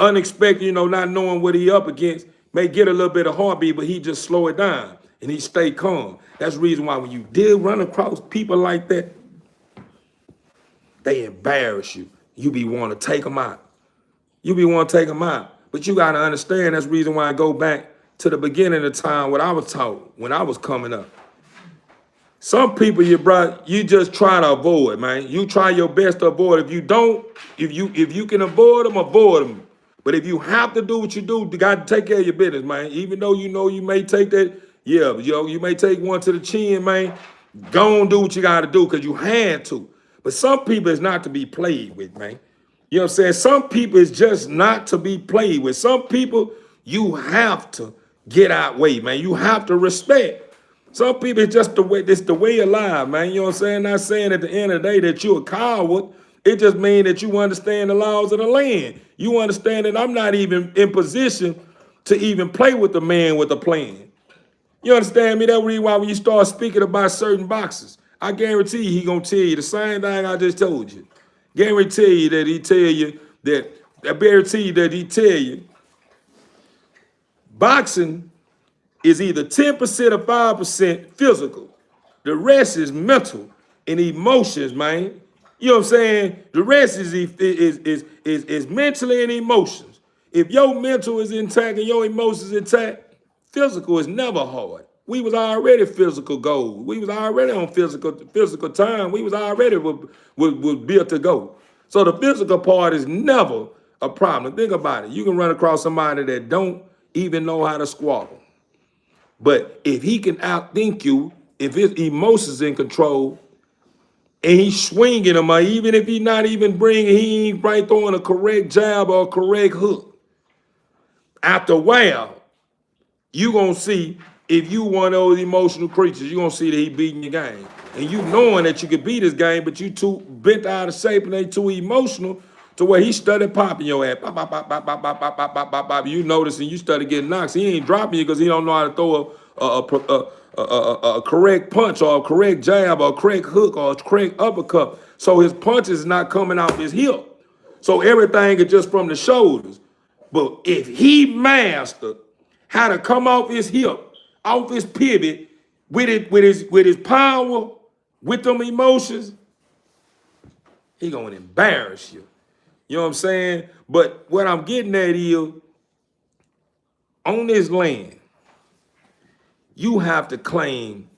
unexpected, not knowing what he up against, may get a little bit of heartbeat, but he just slow it down and he stay calm. That's the reason why when you did run across people like that, they embarrass you. You be wanting to take them out. But you got to understand that's the reason why I go back to the beginning of time what I was taught when I was coming up. Some people you just try to avoid, man. You try your best to avoid. If you can avoid them. But if you have to do what you do, you got to take care of your business, man. Even though you may take that, you may take one to the chin, man. Go and do what you got to do because you had to. But some people is not to be played with, man. You know what I'm saying? Some people is just not to be played with. Some people you have to get out way, man. You have to respect. Some people it's just the way of life, man. You know what I'm saying? Not saying at the end of the day that you're a coward It just means that you understand the laws of the land. You understand that I'm not even in position to even play with the man with a plan. You understand me? That's the reason why when you start speaking about certain boxes, I guarantee you he gonna tell you the same thing I just told you. Guarantee you that he tell you that, I guarantee you that he tell you boxing is either 10% or 5% physical. The rest is mental and emotions, man. You know what I'm saying? The rest is mentally and emotions. If your mental is intact and your emotions intact, physical is never hard. We was already physical gold. We was already on physical time. We was already was built to go. So the physical part is never a problem. Think about it. You can run across somebody that don't even know how to squabble. But if he can outthink you, if his emotions in control, and he's swinging them, or even if he's not even bringing, he ain't right throwing a correct jab or a correct hook. After a while, you gonna see if you one of those emotional creatures, you gonna see that he beating your game. And you knowing that you could beat his game, but you too bent out of shape and they too emotional to where he started popping your ass. Pop, pop, pop, pop, pop, pop, pop, pop, pop, pop, pop. You notice and you started getting knocks. He ain't dropping you because he don't know how to throw a correct punch or a correct jab or a correct hook or a correct uppercut. So his punch is not coming out his hip. So everything is just from the shoulders. But if he mastered how to come off his hip, off his pivot, with his power, with them emotions, he gonna embarrass you. You know what I'm saying? But what I'm getting at is, on this land, you have to claim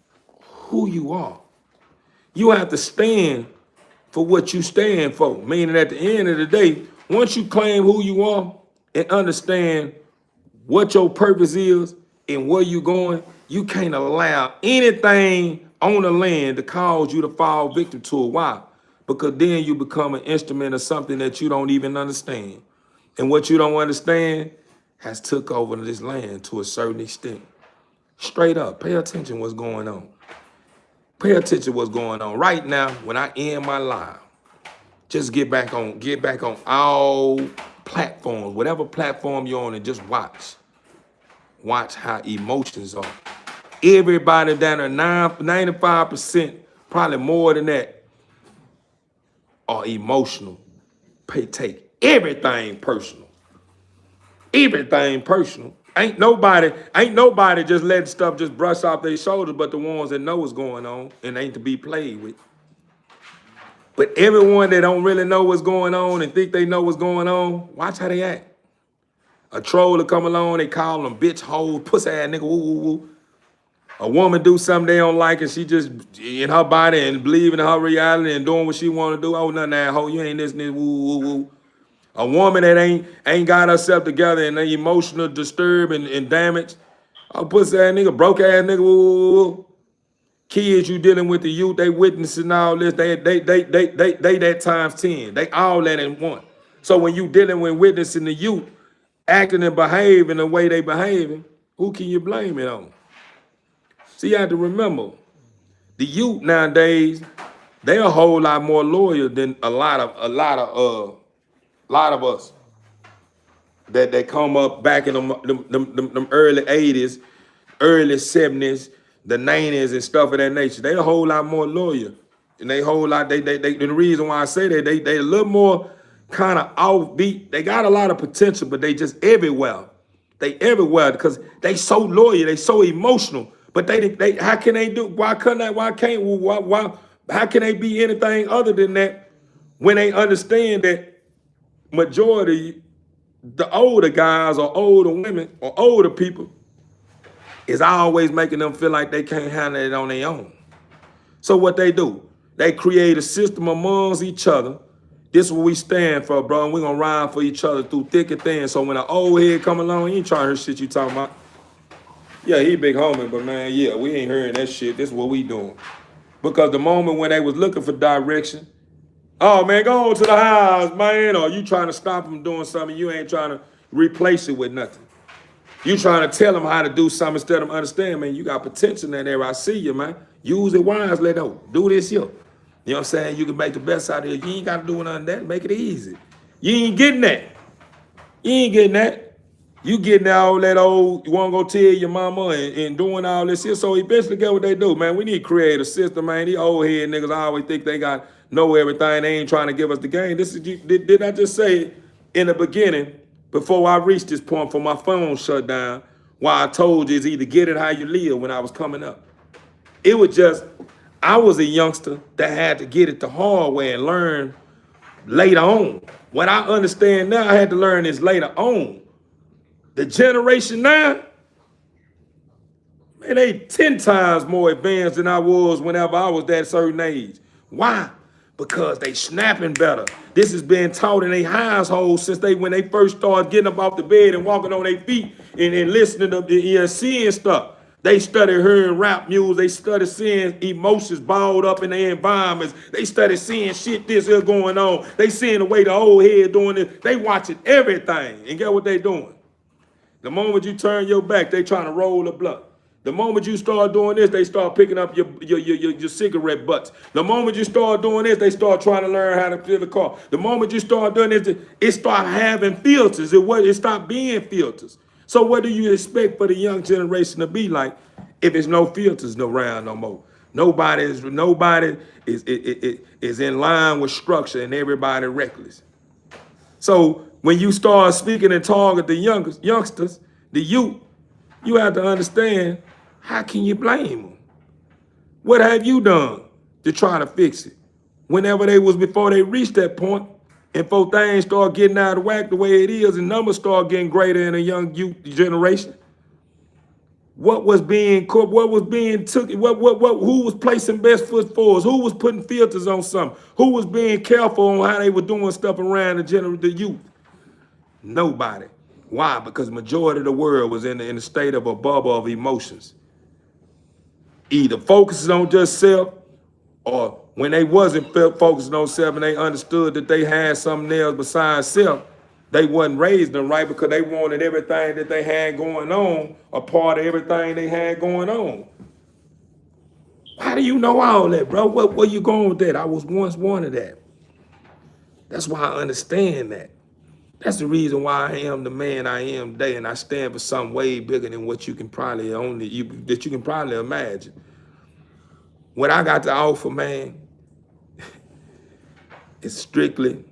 who you are. You have to stand for what you stand for. Meaning at the end of the day, once you claim who you are and understand what your purpose is and where you're going, you can't allow anything on the land to cause you to fall victim to it. Why? Because then you become an instrument of something that you don't even understand. And what you don't understand has took over this land to a certain extent. Straight up, pay attention what's going on. Pay attention what's going on. Right now, when I end my live, just get back on all platforms, whatever platform you're on, and just watch. Watch how emotions are. Everybody down there, 95%, probably more than that, are emotional. Take everything personal. Everything personal. Ain't nobody just letting stuff just brush off their shoulders, but the ones that know what's going on and ain't to be played with. But everyone that don't really know what's going on and think they know what's going on, watch how they act. A troll will come along, they call them bitch, hoe, pussy ass nigga, woo, woo, woo. A woman do something they don't like and she just in her body and believing in her reality and doing what she want to do. Oh, nothing, that hoe, you ain't this, woo, woo, woo. A woman that ain't got herself together and they emotional, disturbed and damaged. Oh, pussy ass nigga, broke ass nigga, woo, woo, woo. Kids you dealing with, the youth, they witnessing all this, they that times 10. They all that in one. So when you dealing with witnessing the youth, acting and behaving the way they behaving, who can you blame it on? See, you have to remember, the youth nowadays, they a whole lot more loyal than a lot of us that come up back in them early 80s, early 70s, the 90s and stuff of that nature. They a whole lot more loyal. And they whole lot, the reason why I say that, they a little more kind of offbeat. They got a lot of potential, but they just everywhere. They everywhere because they so loyal, they so emotional. But they how can they do, how can they be anything other than that when they understand that majority, the older guys or older women or older people is always making them feel like they can't handle it on their own. So what they do, they create a system amongst each other. This is what we stand for, bro, and we're gonna ride for each other through thick and thin. So when an old head come along, he ain't trying to hear shit you talking about. Yeah, he big homie, but man, yeah, we ain't hearing that shit. This is what we doing. Because the moment when they was looking for direction, oh man, go on to the house, man, or you trying to stop them doing something, you ain't trying to replace it with nothing. You trying to tell them how to do something instead of understand, man, you got potential in that area. I see you, man. Use it wisely, though. Do this here. You know what I'm saying? You can make the best out of it. You ain't got to do none of that. Make it easy. You ain't getting that. You ain't getting that. You getting all that old, you want to go tell your mama and doing all this here. So eventually, get what they do, man. We need to create a system, man. These old head niggas always think they got know everything. They ain't trying to give us the game. This is did I just say in the beginning, before I reached this point, before my phone shut down, why I told you is either get it how you live when I was coming up. It was just, I was a youngster that had to get it the hard way and learn later on. What I understand now, I had to learn this later on. The generation now, man, they 10 times more advanced than I was whenever I was that certain age. Why? Because they snapping better. This has been taught in their household since when they first started getting up off the bed and walking on their feet and listening to seeing stuff. They started hearing rap music. They started seeing emotions balled up in their environments. They started seeing shit this here going on. They seeing the way the old head doing it. They watching everything. And get what they doing? The moment you turn your back, they trying to roll the blunt. The moment you start doing this, they start picking up your cigarette butts. The moment you start doing this, they start trying to learn how to fill the car. The moment you start doing this, it start having filters. It stopped being filters. So what do you expect for the young generation to be like if it's no filters around no more? Nobody is in line with structure and everybody reckless. So when you start speaking and target the youngsters, the youth, you have to understand, how can you blame them? What have you done to try to fix it? Whenever before they reached that point, and before things start getting out of whack the way it is, and numbers start getting greater in a young youth generation, who was placing best foot forward? Who was putting filters on something? Who was being careful on how they were doing stuff around the youth? Nobody. Why? Because the majority of the world was in a state of a bubble of emotions. Either focusing on just self, or when they wasn't focusing on self and they understood that they had something else besides self, they wasn't raised them right because they wanted everything that they had going on a part of everything they had going on. How do you know all that, bro? Where you going with that? I was once one of that. That's why I understand that. That's the reason why I am the man I am today, and I stand for something way bigger than what you can probably imagine. What I got to offer, man, is strictly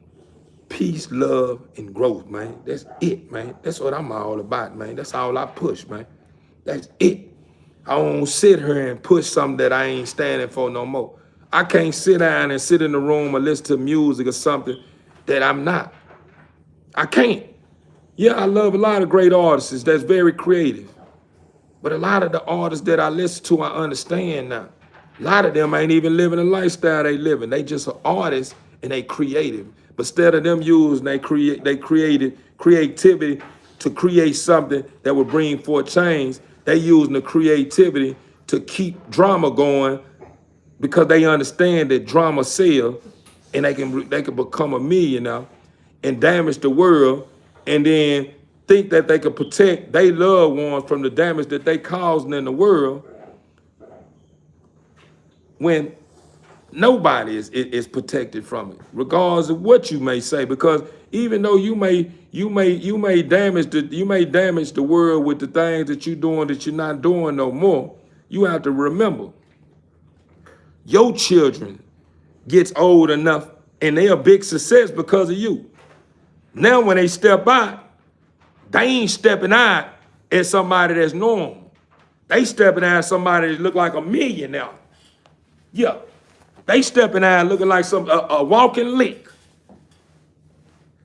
peace, love, and growth, man. That's it, man. That's what I'm all about, man. That's all I push, man. That's it. I don't sit here and push something that I ain't standing for no more. I can't sit down and sit in the room or listen to music or something that I'm not. I can't. Yeah, I love a lot of great artists that's very creative. But a lot of the artists that I listen to, I understand now. A lot of them ain't even living the lifestyle they living. They just are artists and they creative. But instead of them using they created creativity to create something that would bring forth change, they using the creativity to keep drama going because they understand that drama sells and they can become a millionaire and damage the world, and then think that they could protect their loved ones from the damage that they causing in the world, when nobody is protected from it, regardless of what you may say. Because even though you may damage the world with the things that you're doing that you're not doing no more, you have to remember your children gets old enough and they're a big success because of you. Now when they step out, they ain't stepping out as somebody that's normal. They stepping out as somebody that look like a millionaire. Yeah, they stepping out looking like a walking lick.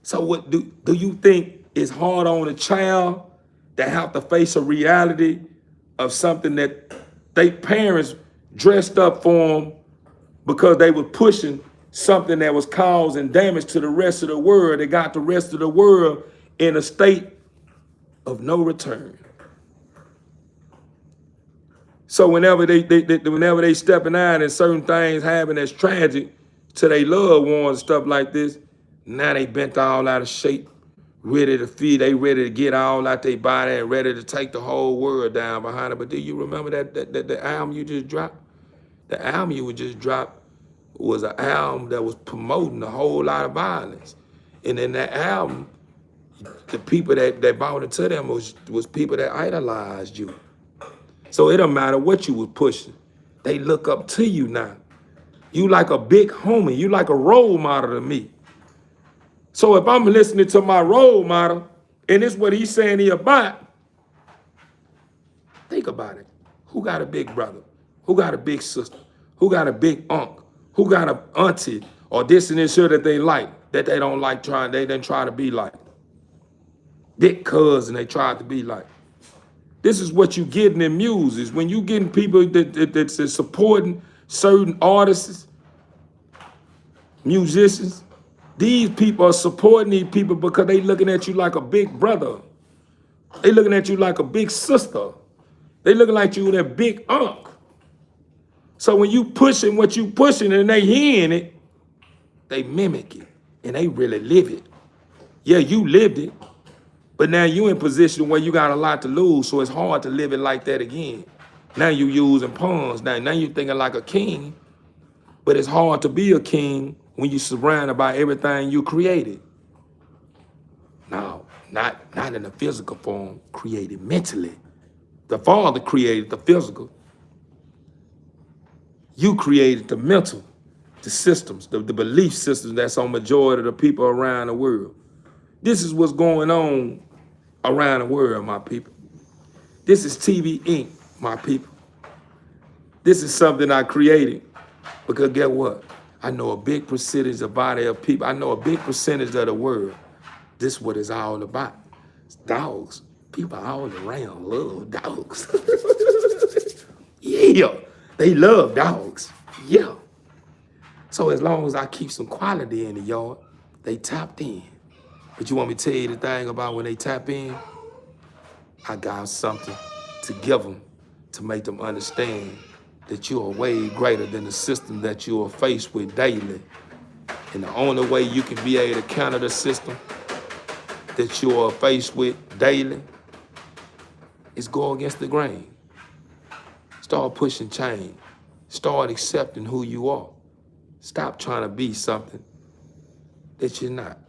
So what do you think is hard on a child that have to face a reality of something that they parents dressed up for them because they were pushing something that was causing damage to the rest of the world? They got the rest of the world in a state of no return. So whenever they stepping out and certain things happen that's tragic to their loved ones, stuff like this, now they bent all out of shape, ready to feed, they ready to get all out their body and ready to take the whole world down behind it. But do you remember that the album you just dropped? The album you would just drop was an album that was promoting a whole lot of violence. And in that album, the people that bought into them was people that idolized you. So it don't matter what you was pushing. They look up to you now. You like a big homie. You like a role model to me. So if I'm listening to my role model, and it's what he's saying he about, think about it. Who got a big brother? Who got a big sister? Who got a big uncle? Who got a auntie or this and this here that they like, that they don't like they didn't try to be like? Big cousin they tried to be like. This is what you getting in music. When you getting people that's supporting certain artists, musicians, these people are supporting these people because they looking at you like a big brother. They looking at you like a big sister. They looking like you their big uncle. So when you pushing what you pushing and they hearing it, they mimic it and they really live it. Yeah, you lived it, but now you in position where you got a lot to lose, so it's hard to live it like that again. Now you using pawns. Now you thinking like a king, but it's hard to be a king when you surrounded by everything you created. No, not in a physical form, created mentally. The Father created the physical. You created the mental, the systems, the belief systems that's on majority of the people around the world. This is what's going on around the world, my people. This is TV Inc., my people. This is something I created because guess what? I know a big percentage of body of people. I know a big percentage of the world. This is what it's all about. It's dogs. People all around love dogs. Yeah, they love dogs. Yeah. So as long as I keep some quality in the yard, they tapped in. But you want me to tell you the thing about when they tap in? I got something to give them to make them understand that you are way greater than the system that you are faced with daily. And the only way you can be able to counter the system that you are faced with daily is go against the grain. Start pushing change. Start accepting who you are. Stop trying to be something that you're not.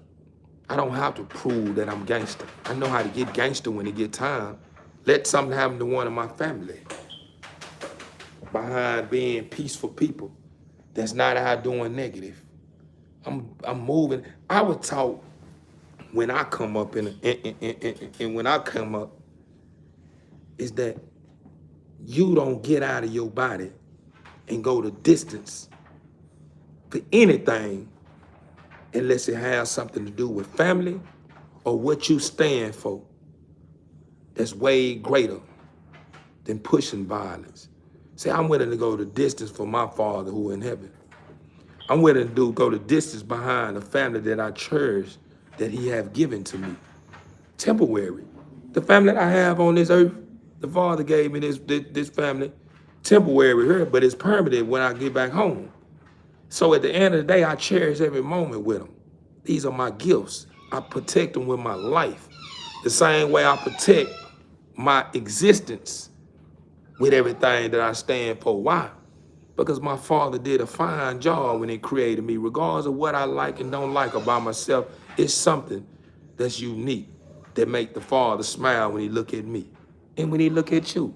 I don't have to prove that I'm gangster. I know how to get gangster when it get time. Let something happen to one of my family. Behind being peaceful people that's not out doing negative. I'm moving. I was taught when I come up and when I come up is that you don't get out of your body and go the distance for anything unless it has something to do with family or what you stand for that's way greater than pushing violence. See, I'm willing to go the distance for my Father who in heaven. I'm willing to go the distance behind the family that I cherish, that he have given to me. Temporary. The family that I have on this earth, the Father gave me this family, temporary here, but it's permanent when I get back home. So at the end of the day, I cherish every moment with them. These are my gifts. I protect them with my life. The same way I protect my existence with everything that I stand for. Why? Because my Father did a fine job when he created me. Regardless of what I like and don't like about myself, it's something that's unique that make the Father smile when he look at me and when he look at you.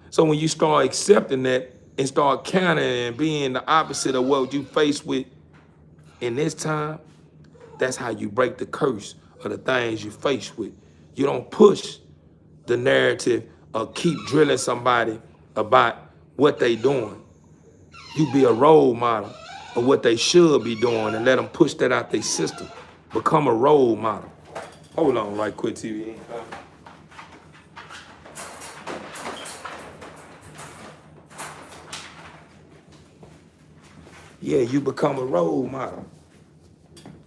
So when you start accepting that and start counting and being the opposite of what you face with in this time, that's how you break the curse of the things you face with. You don't push the narrative or keep drilling somebody about what they doing. You be a role model of what they should be doing and let them push that out their system. Become a role model. Hold on right quick, TV. Yeah, you become a role model.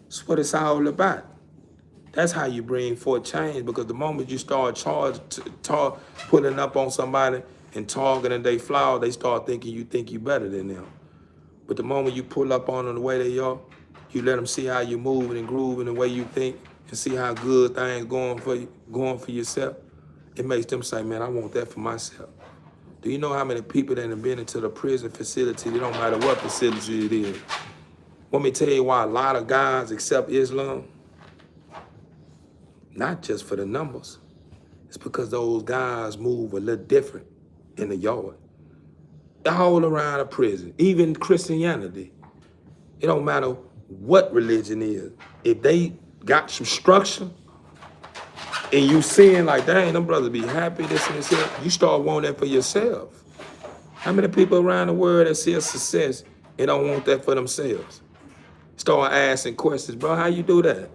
That's what it's all about. That's how you bring forth change, because the moment you start pulling up on somebody and talking and they flaw, they start thinking you better than them. But the moment you pull up on them the way they are, you let them see how you moving and grooving the way you think and see how good things going for you, going for yourself, it makes them say, man, I want that for myself. Do you know how many people that have been into the prison facility? It don't matter what facility it is. Want me to tell you why a lot of guys accept Islam? Not just for the numbers. It's because those guys move a little different in the yard. All around a prison, even Christianity. It don't matter what religion is. If they got some structure and you seeing like, dang, them brothers be happy, this and this, you start wanting that for yourself. How many people around the world that see a success and don't want that for themselves? Start asking questions, bro, how you do that?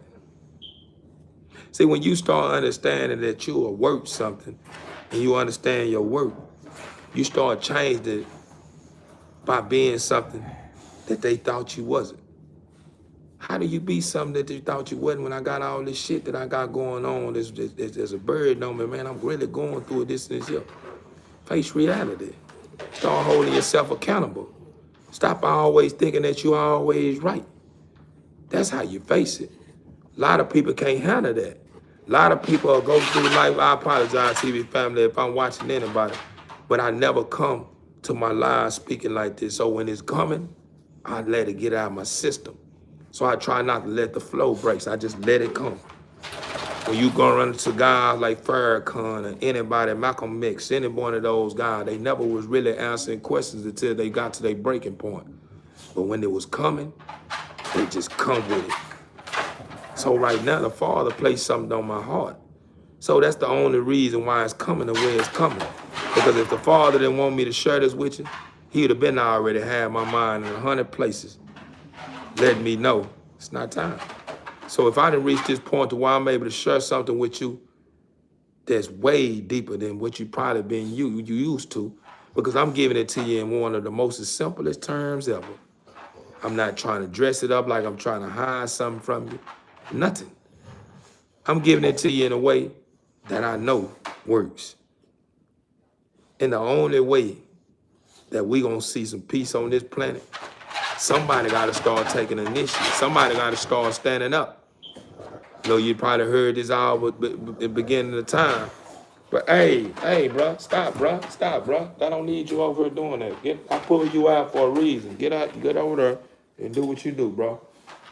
See, when you start understanding that you are worth something and you understand your worth, you start changing it by being something that they thought you wasn't. How do you be something that you thought you wasn't when I got all this shit that I got going on? There's a burden on me, man. I'm really going through this and this here. Face reality. Start holding yourself accountable. Stop always thinking that you're always right. That's how you face it. A lot of people can't handle that. A lot of people go through life. I apologize, TV family, if I'm watching anybody, but I never come to my live speaking like this. So when it's coming, I let it get out of my system. So I try not to let the flow break. I just let it come. When you go run into guys like Farrakhan or anybody, Malcolm X, any one of those guys, they never was really answering questions until they got to their breaking point. But when it was coming, they just come with it. So right now, the Father placed something on my heart. So that's the only reason why it's coming the way it's coming. Because if the Father didn't want me to share this with you, he would have been already had my mind in 100 places, letting me know it's not time. So if I didn't reach this point to where I'm able to share something with you that's way deeper than what you probably been you used to, because I'm giving it to you in one of the most simplest terms ever. I'm not trying to dress it up like I'm trying to hide something from you. Nothing. I'm giving it to you in a way that I know works. And the only way that we gonna see some peace on this planet, somebody gotta start taking initiative. Somebody gotta start standing up. You know, you probably heard this all at the beginning of the time. But hey, bro, stop, bro. I don't need you over here doing that. I pulled you out for a reason. Get over there and do what you do, bro.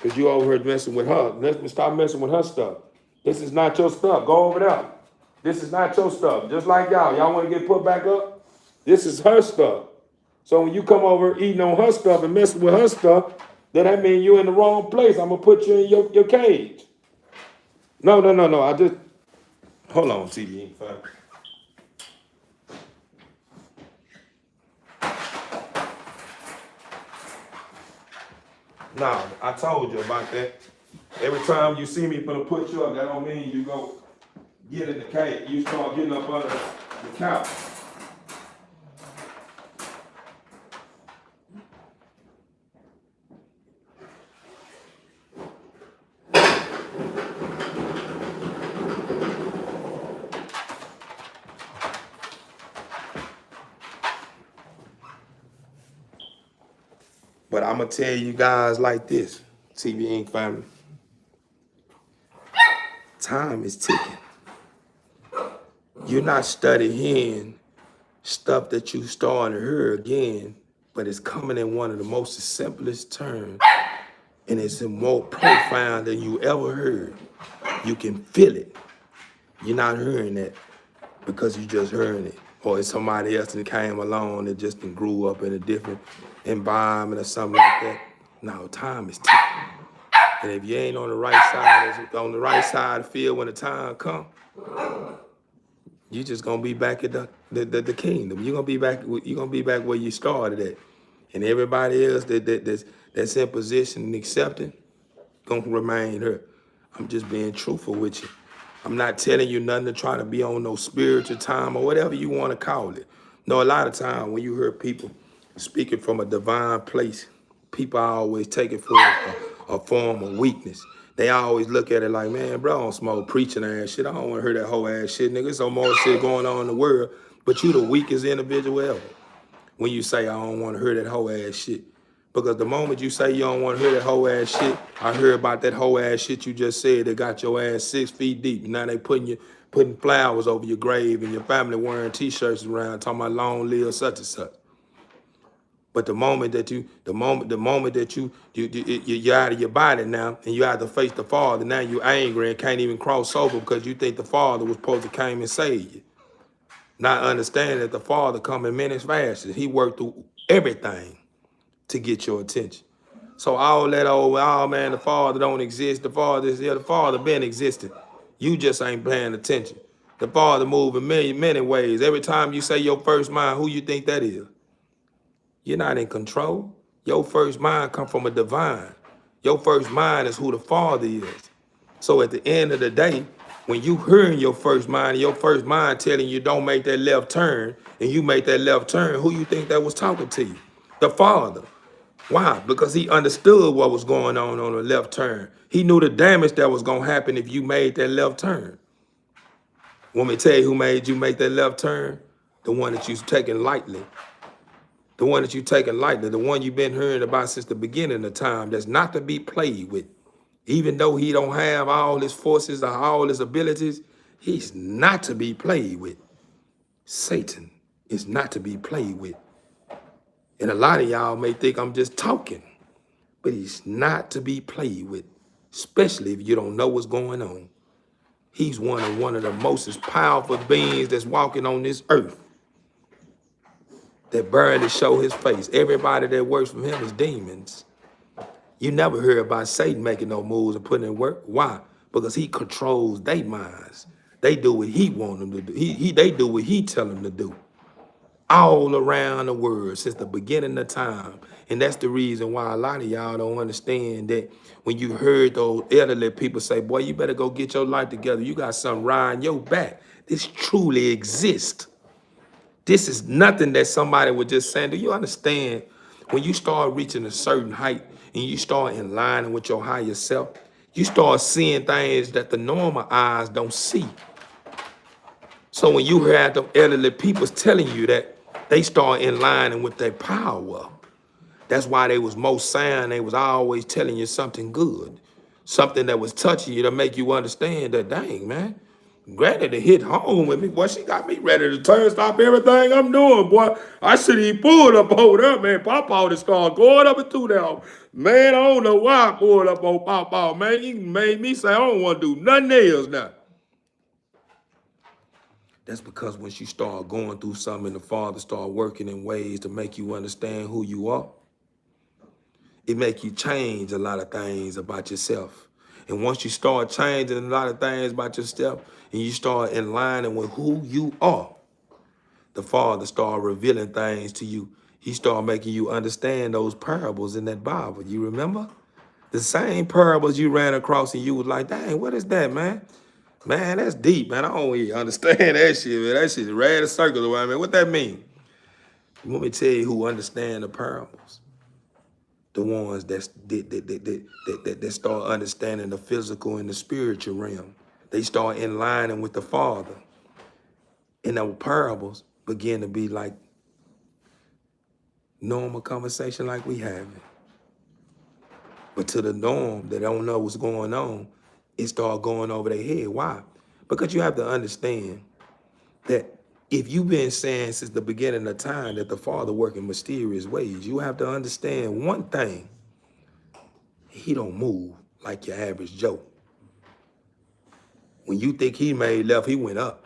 Because you over here messing with her. Stop messing with her stuff. This is not your stuff. Go over there. This is not your stuff. Just like y'all want to get put back up? This is her stuff. So when you come over eating on her stuff and messing with her stuff, then that means you're in the wrong place. I'm going to put you in your cage. No. I just, hold on, TV. No, I told you about that. Every time you see me gonna put you up, that don't mean you go get in the cage. You start getting up under the couch. But I'm going to tell you guys like this, TV Inc. family. Time is ticking. You're not studying stuff that you starting to hear again, but it's coming in one of the most simplest terms, and it's more profound than you ever heard. You can feel it. You're not hearing that because you just hearing it. Or it's somebody else that came along that just grew up in a different environment or something like that. No, time is ticking. And if you ain't on the right side of the field when the time comes, you just gonna be back at the kingdom. You're gonna be back where you started at. And everybody else that's in position and accepting gonna remain here. I'm just being truthful with you. I'm not telling you nothing to try to be on no spiritual time or whatever you want to call it. No, a lot of time when you hear people speaking from a divine place, people always take it for a form of weakness. They always look at it like, man, bro, I don't smoke preaching ass shit. I don't want to hear that whole ass shit, nigga. There's so more shit going on in the world, but you the weakest individual ever when you say I don't want to hear that whole ass shit. Because the moment you say you don't want to hear that whole ass shit, I heard about that whole ass shit you just said that got your ass 6 feet deep. Now they putting you putting flowers over your grave and your family wearing t-shirts around talking about long live such and such. But the moment that you're out of your body now and you have to face the Father, now you're angry and can't even cross over because you think the Father was supposed to come and save you. Not understanding that the Father come in many fashions. He worked through everything to get your attention. So all that oh man, the Father don't exist. The Father is here. The Father been existing. You just ain't paying attention. The Father move in many ways. Every time you say your first mind, who you think that is? You're not in control. Your first mind come from a divine. Your first mind is who the Father is. So at the end of the day, when you hearing your first mind, and your first mind telling you don't make that left turn, and you make that left turn, who you think that was talking to you? The Father. Why? Because he understood what was going on the left turn. He knew the damage that was going to happen if you made that left turn. Want me to tell you who made you make that left turn? The one that you're taking lightly. The one that you're taking lightly. The one you've been hearing about since the beginning of time that's not to be played with. Even though he don't have all his forces or all his abilities, he's not to be played with. Satan is not to be played with. And a lot of y'all may think I'm just talking, but he's not to be played with, especially if you don't know what's going on. He's one of the most powerful beings that's walking on this earth that barely show his face. Everybody that works for him is demons. You never hear about Satan making no moves and putting in work. Why? Because he controls their minds. They do what he want them to do. They do what he tell them to do. All around the world since the beginning of time. And that's the reason why a lot of y'all don't understand that when you heard those elderly people say, boy, you better go get your life together. You got something riding your back. This truly exists. This is nothing that somebody would just say. Do you understand? When you start reaching a certain height and you start in line with your higher self, you start seeing things that the normal eyes don't see. So when you hear the elderly people telling you that, they start in line with their power. That's why they was most sound. They was always telling you something good, something that was touching you to make you understand that, dang, man, Granny to hit home with me. Boy, she got me ready to stop everything I'm doing, boy. I should have pulled up over there, man. Papa to start going up and through there. Man, I don't know why I pulled up on Papa, man. He made me say I don't want to do nothing else now. That's because once you start going through something, the Father start working in ways to make you understand who you are. It make you change a lot of things about yourself. And once you start changing a lot of things about yourself and you start in line with who you are, the Father start revealing things to you. He start making you understand those parables in that Bible. You remember? The same parables you ran across and you was like, dang, what is that, man? Man, that's deep, man. I don't even understand that shit, man. That shit's red circle around, man. What that mean? You want me to tell you who understand the parables? The ones that start understanding the physical and the spiritual realm. They start in line with the Father. And those parables begin to be like normal conversation like we having. But to the norm that don't know what's going on, it start going over their head. Why? Because you have to understand that if you've been saying since the beginning of time that the Father work in mysterious ways, you have to understand one thing. He don't move like your average Joe. When you think he made left, he went up.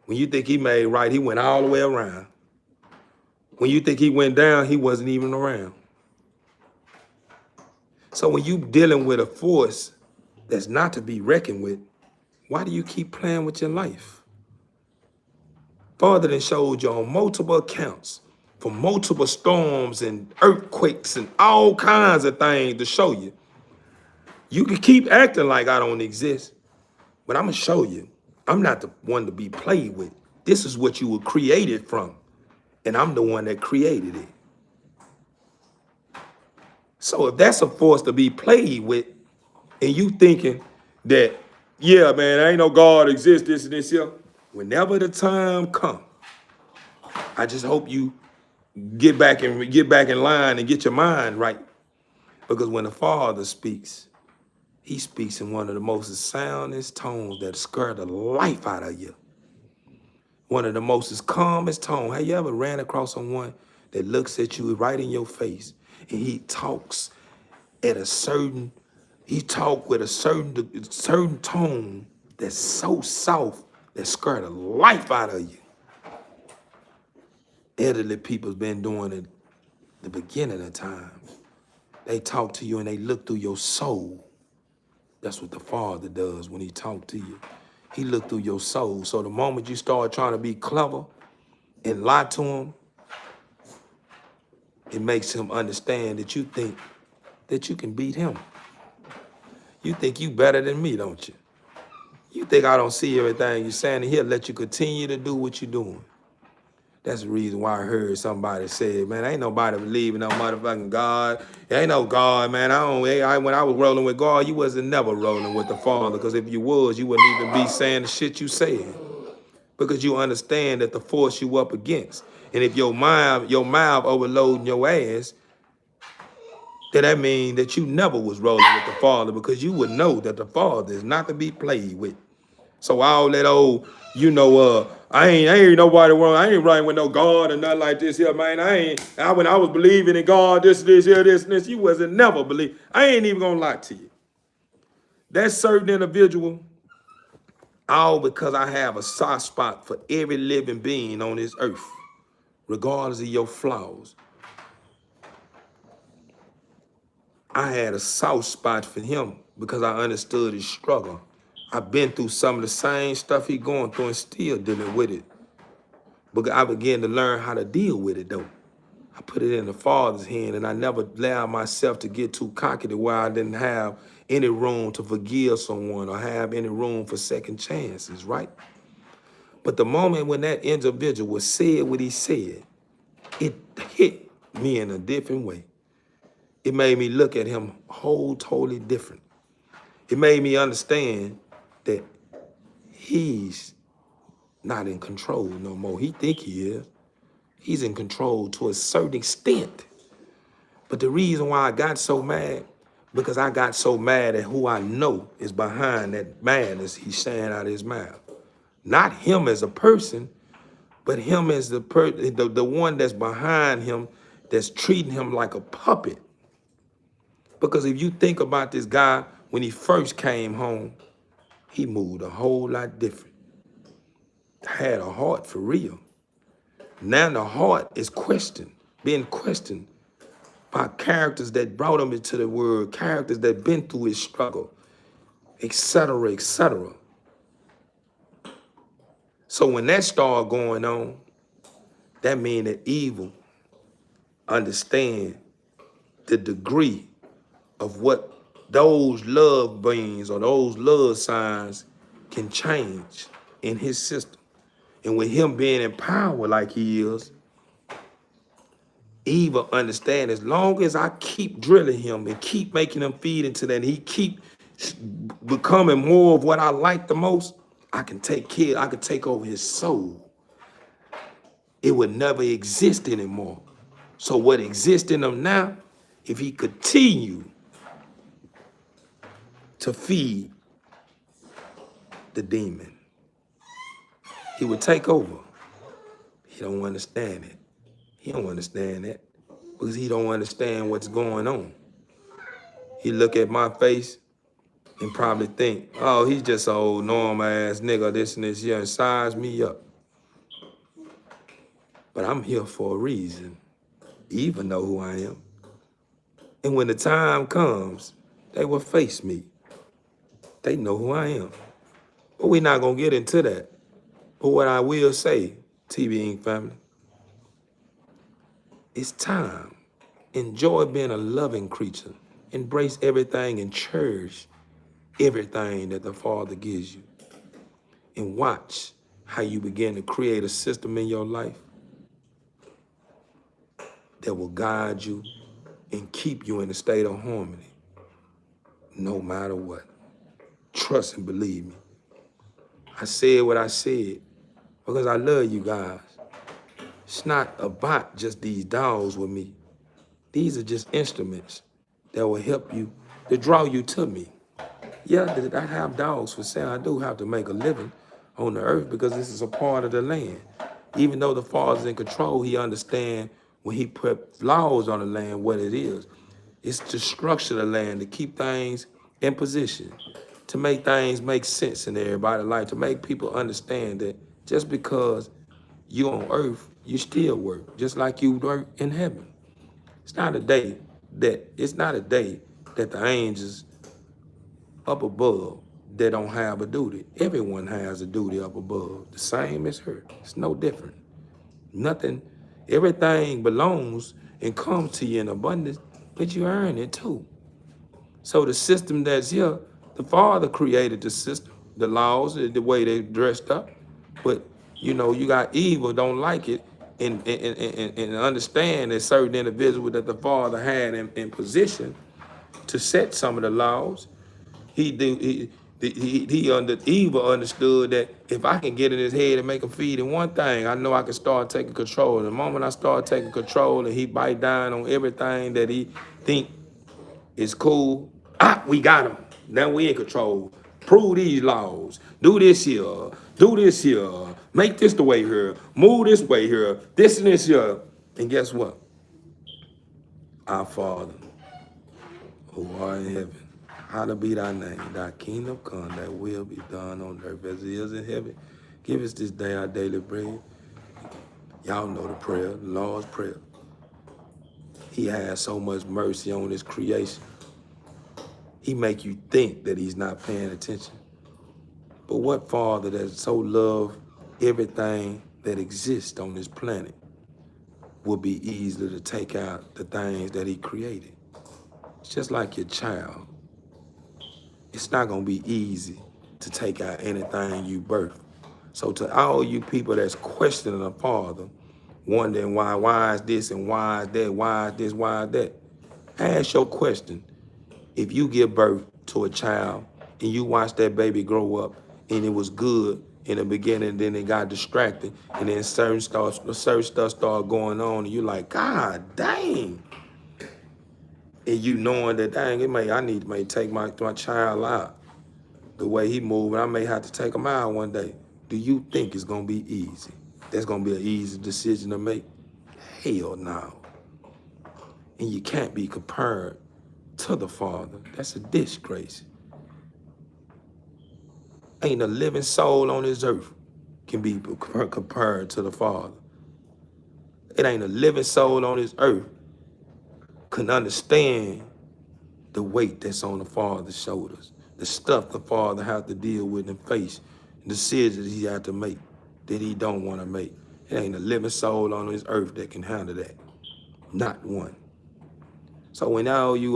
When you think he made right, he went all the way around. When you think he went down, he wasn't even around. So when you dealing with a force that's not to be reckoned with, why do you keep playing with your life? Father done showed you on multiple accounts, from multiple storms and earthquakes and all kinds of things to show you. You can keep acting like I don't exist, but I'm going to show you. I'm not the one to be played with. This is what you were created from, and I'm the one that created it. So if that's a force to be played with, and you thinking that, yeah, man, ain't no God exists, this and this here, whenever the time come, I just hope you get back in line and get your mind right. Because when the Father speaks, He speaks in one of the most soundest tones that scare the life out of you. One of the most calmest tones. Have you ever ran across someone that looks at you right in your face and he talks at a certain, he talk with a certain tone that's so soft that scare the life out of you? Elderly people's been doing it the beginning of time. They talk to you and they look through your soul. That's what the Father does when he talks to you. He look through your soul. So the moment you start trying to be clever and lie to him, it makes him understand that you think that you can beat him. You think you better than me, don't you? You think I don't see everything you're saying, and he'll let you continue to do what you're doing. That's the reason why I heard somebody say, man, ain't nobody believing no motherfucking God. There ain't no God, man. When I was rolling with God, you wasn't never rolling with the Father, because if you was, you wouldn't even be saying the shit you saying. Because you understand that the force you up against. And if your mouth overloading your ass, then that means that you never was rolling with the Father, because you would know that the Father is not to be played with. So all that old, I ain't nobody wrong. I ain't running with no God or nothing like this here, man. When I was believing in God, this, here, this, and this, you wasn't never believe. I ain't even gonna lie to you. That certain individual, all because I have a soft spot for every living being on this earth, regardless of your flaws. I had a soft spot for him because I understood his struggle. I've been through some of the same stuff he going through and still dealing with it. But I began to learn how to deal with it, though. I put it in the Father's hand, and I never allowed myself to get too cocky to where I didn't have any room to forgive someone or have any room for second chances, right? But the moment when that individual said what he said, it hit me in a different way. It made me look at him totally different. It made me understand that he's not in control no more. He think he is. He's in control to a certain extent. But the reason why I got so mad, because I got so mad at who I know is behind that madness he's saying out of his mouth. Not him as a person, but him as the one that's behind him, that's treating him like a puppet. Because if you think about this guy, when he first came home, he moved a whole lot different. Had a heart for real. Now the heart is being questioned by characters that brought him into the world, characters that been through his struggle, etc., etc. So when that started going on, that means that evil understand the degree of what those love beings or those love signs can change in his system. And with him being in power like he is, evil understand as long as I keep drilling him and keep making him feed into that, and he keep becoming more of what I like the most, I can take over his soul. It would never exist anymore. So what exists in him now, if he continue to feed the demon, he would take over. He don't understand it. He don't understand that because he don't understand what's going on. He look at my face and probably think, oh, he's just an old normal ass nigga, this and this, and size me up. But I'm here for a reason. Even know who I am. And when the time comes, they will face me. They know who I am. But we're not gonna get into that. But what I will say, TV Inc. family, it's time. Enjoy being a loving creature. Embrace everything and cherish everything that the Father gives you. And watch how you begin to create a system in your life that will guide you and keep you in a state of harmony, no matter what. Trust and believe me. I said what I said because I love you guys. It's not about just these dogs with me. These are just instruments that will help you, to draw you to me. Yeah, I have dogs for sale. I do have to make a living on the earth because this is a part of the land. Even though the Father's in control, he understands when he put laws on the land what it is. It's to structure the land, to keep things in position, to make things make sense in everybody's life, to make people understand that just because you on earth, you still work, just like you work in heaven. It's not a day that the angels up above that don't have a duty. Everyone has a duty up above, the same as her. It's no different. Nothing, everything belongs and comes to you in abundance, but you earn it too. So the system that's here, the Father created the system, the laws, the way they dressed up. But you know, you got evil, don't like it, and understand that certain individuals that the Father had in position to set some of the laws. Evil understood that if I can get in his head and make him feed in one thing, I know I can start taking control. And the moment I start taking control and he bite down on everything that he think is cool, we got him. Now we in control. Prove these laws. Do this here. Do this here. Make this the way here. Move this way here. This and this here. And guess what? Our Father, who art in heaven, hallowed be thy name. Thy kingdom come, thy will be done on earth as it is in heaven. Give us this day our daily bread. Y'all know the prayer, the Lord's Prayer. He has so much mercy on his creation. He make you think that he's not paying attention. But what father that so love everything that exists on this planet would be easy to take out the things that he created? It's just like your child. It's not gonna be easy to take out anything you birth. So to all you people that's questioning a father, wondering why is this and why is that, why is this, why is that, ask your question. If you give birth to a child and you watch that baby grow up and it was good in the beginning, then it got distracted, and then certain stuff started going on, and you're like, God dang. And you knowing that, dang, I need to take my child out. The way he moving, I may have to take him out one day. Do you think it's gonna be easy? That's gonna be an easy decision to make? Hell no. And you can't be compared to the Father. That's a disgrace. Ain't a living soul on this earth can be compared to the Father. It ain't a living soul on this earth can understand the weight that's on the Father's shoulders, the stuff the Father have to deal with and face, the decisions he have to make that he don't want to make. It ain't a living soul on this earth that can handle that. Not one. So when all you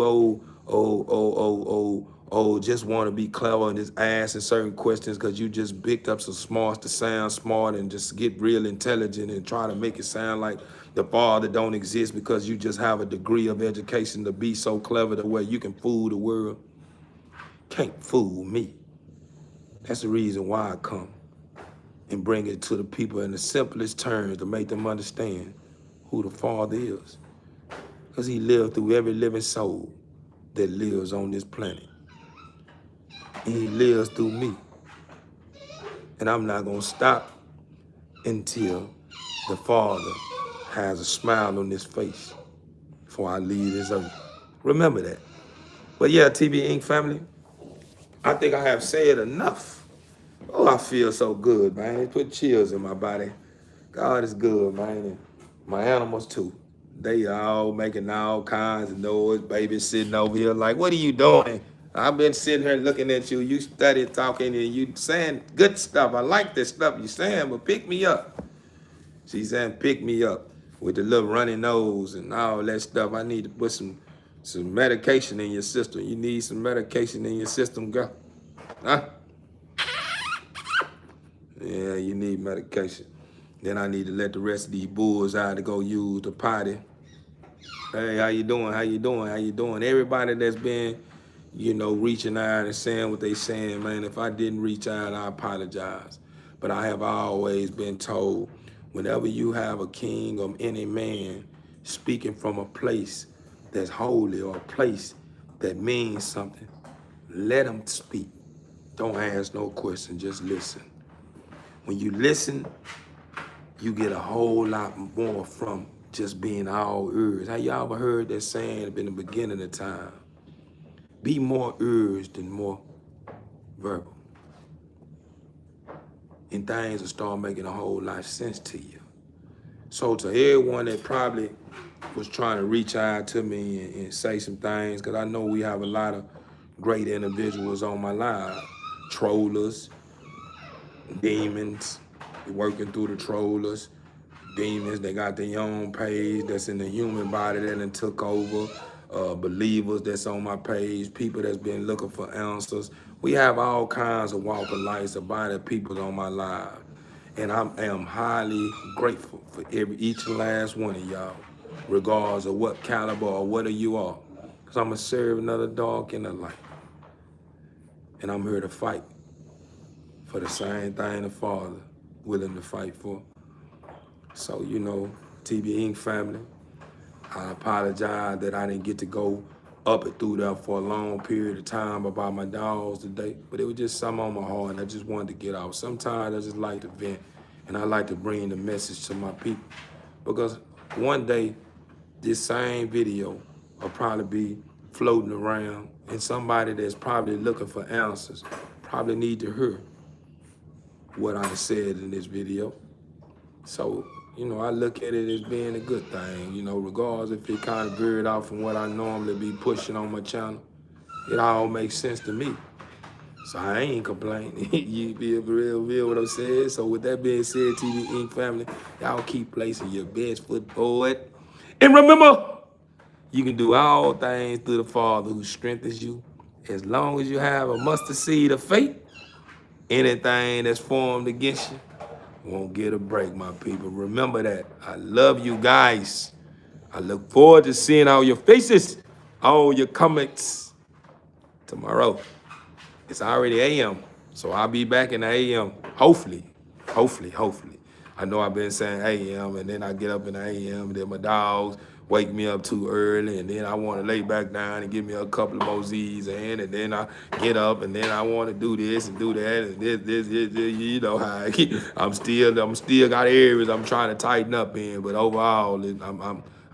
just want to be clever and just asking certain questions because you just picked up some smarts to sound smart and just get real intelligent and try to make it sound like the Father don't exist because you just have a degree of education to be so clever the way you can fool the world. Can't fool me. That's the reason why I come and bring it to the people in the simplest terms to make them understand who the Father is. Because he lived through every living soul that lives on this planet. And he lives through me. And I'm not going to stop until the Father has a smile on his face before I leave this earth. Remember that. But yeah, TV Inc. family, I think I have said enough. Oh, I feel so good, man. It put chills in my body. God is good, man. And my animals too. They all making all kinds of noise. Baby sitting over here like, what are you doing? I've been sitting here looking at you. You study talking and you saying good stuff. I like this stuff you saying, but pick me up. She's saying pick me up with the little runny nose and all that stuff. I need to put some medication in your system. You need some medication in your system, girl. Huh? Yeah, you need medication. Then I need to let the rest of these bulls out to go use the potty. Hey, how you doing? How you doing? How you doing? Everybody that's been, reaching out and saying what they saying, man, if I didn't reach out, I apologize. But I have always been told, whenever you have a king or any man speaking from a place that's holy or a place that means something, Let them speak. Don't ask no question, just listen. When you listen, you get a whole lot more from just being all ears. Have y'all ever heard that saying in the beginning of time? Be more ears than more verbal. And things will start making a whole lot of sense to you. So to everyone that probably was trying to reach out to me and say some things, because I know we have a lot of great individuals on my live. Trollers, demons, working through the trollers. Demons, they got their own page that's in the human body that done took over. Believers that's on my page, people that's been looking for answers. We have all kinds of walk of life about the people on my live. And I am highly grateful for each and last one of y'all, regardless of what caliber or what you are. Because I'm going to serve another dog in the light. And I'm here to fight for the same thing the Father willing to fight for. So, you know, TB Inc. family, I apologize that I didn't get to go up and through there for a long period of time about my dogs today, but it was just something on my heart and I just wanted to get out. Sometimes I just like to vent and I like to bring the message to my people because one day this same video will probably be floating around and somebody that's probably looking for answers probably need to hear what I said in this video. So, you know, I look at it as being a good thing, you know, regardless if it kind of veered off from what I normally be pushing on my channel. It all makes sense to me. So I ain't complaining. You be real what I'm saying. So with that being said, TB Inc. family, y'all keep placing your best foot forward. And remember, you can do all things through the Father who strengthens you. As long as you have a mustard seed of faith, anything that's formed against you won't get a break, my people. Remember that. I love you guys. I look forward to seeing all your faces, all your comments tomorrow. It's already AM, so I'll be back in the AM. Hopefully. I know I've been saying AM, and then I get up in the AM, and then my dogs wake me up too early, and then I want to lay back down and give me a couple of more Z's in, and then I get up, and then I want to do this and do that, and this, you know how I'm still got areas I'm trying to tighten up in, but overall,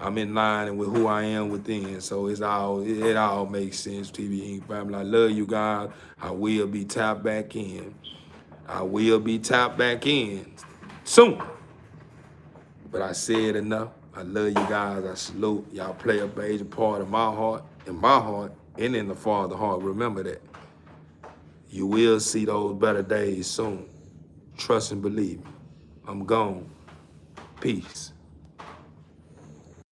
I'm in line with who I am within, so it all makes sense. TB Inc. family, I love you guys. I will be tapped back in. Soon. But I said enough. I love you guys. I salute. Y'all play a major part of my heart, and in the Father's heart. Remember that. You will see those better days soon. Trust and believe me. I'm gone. Peace.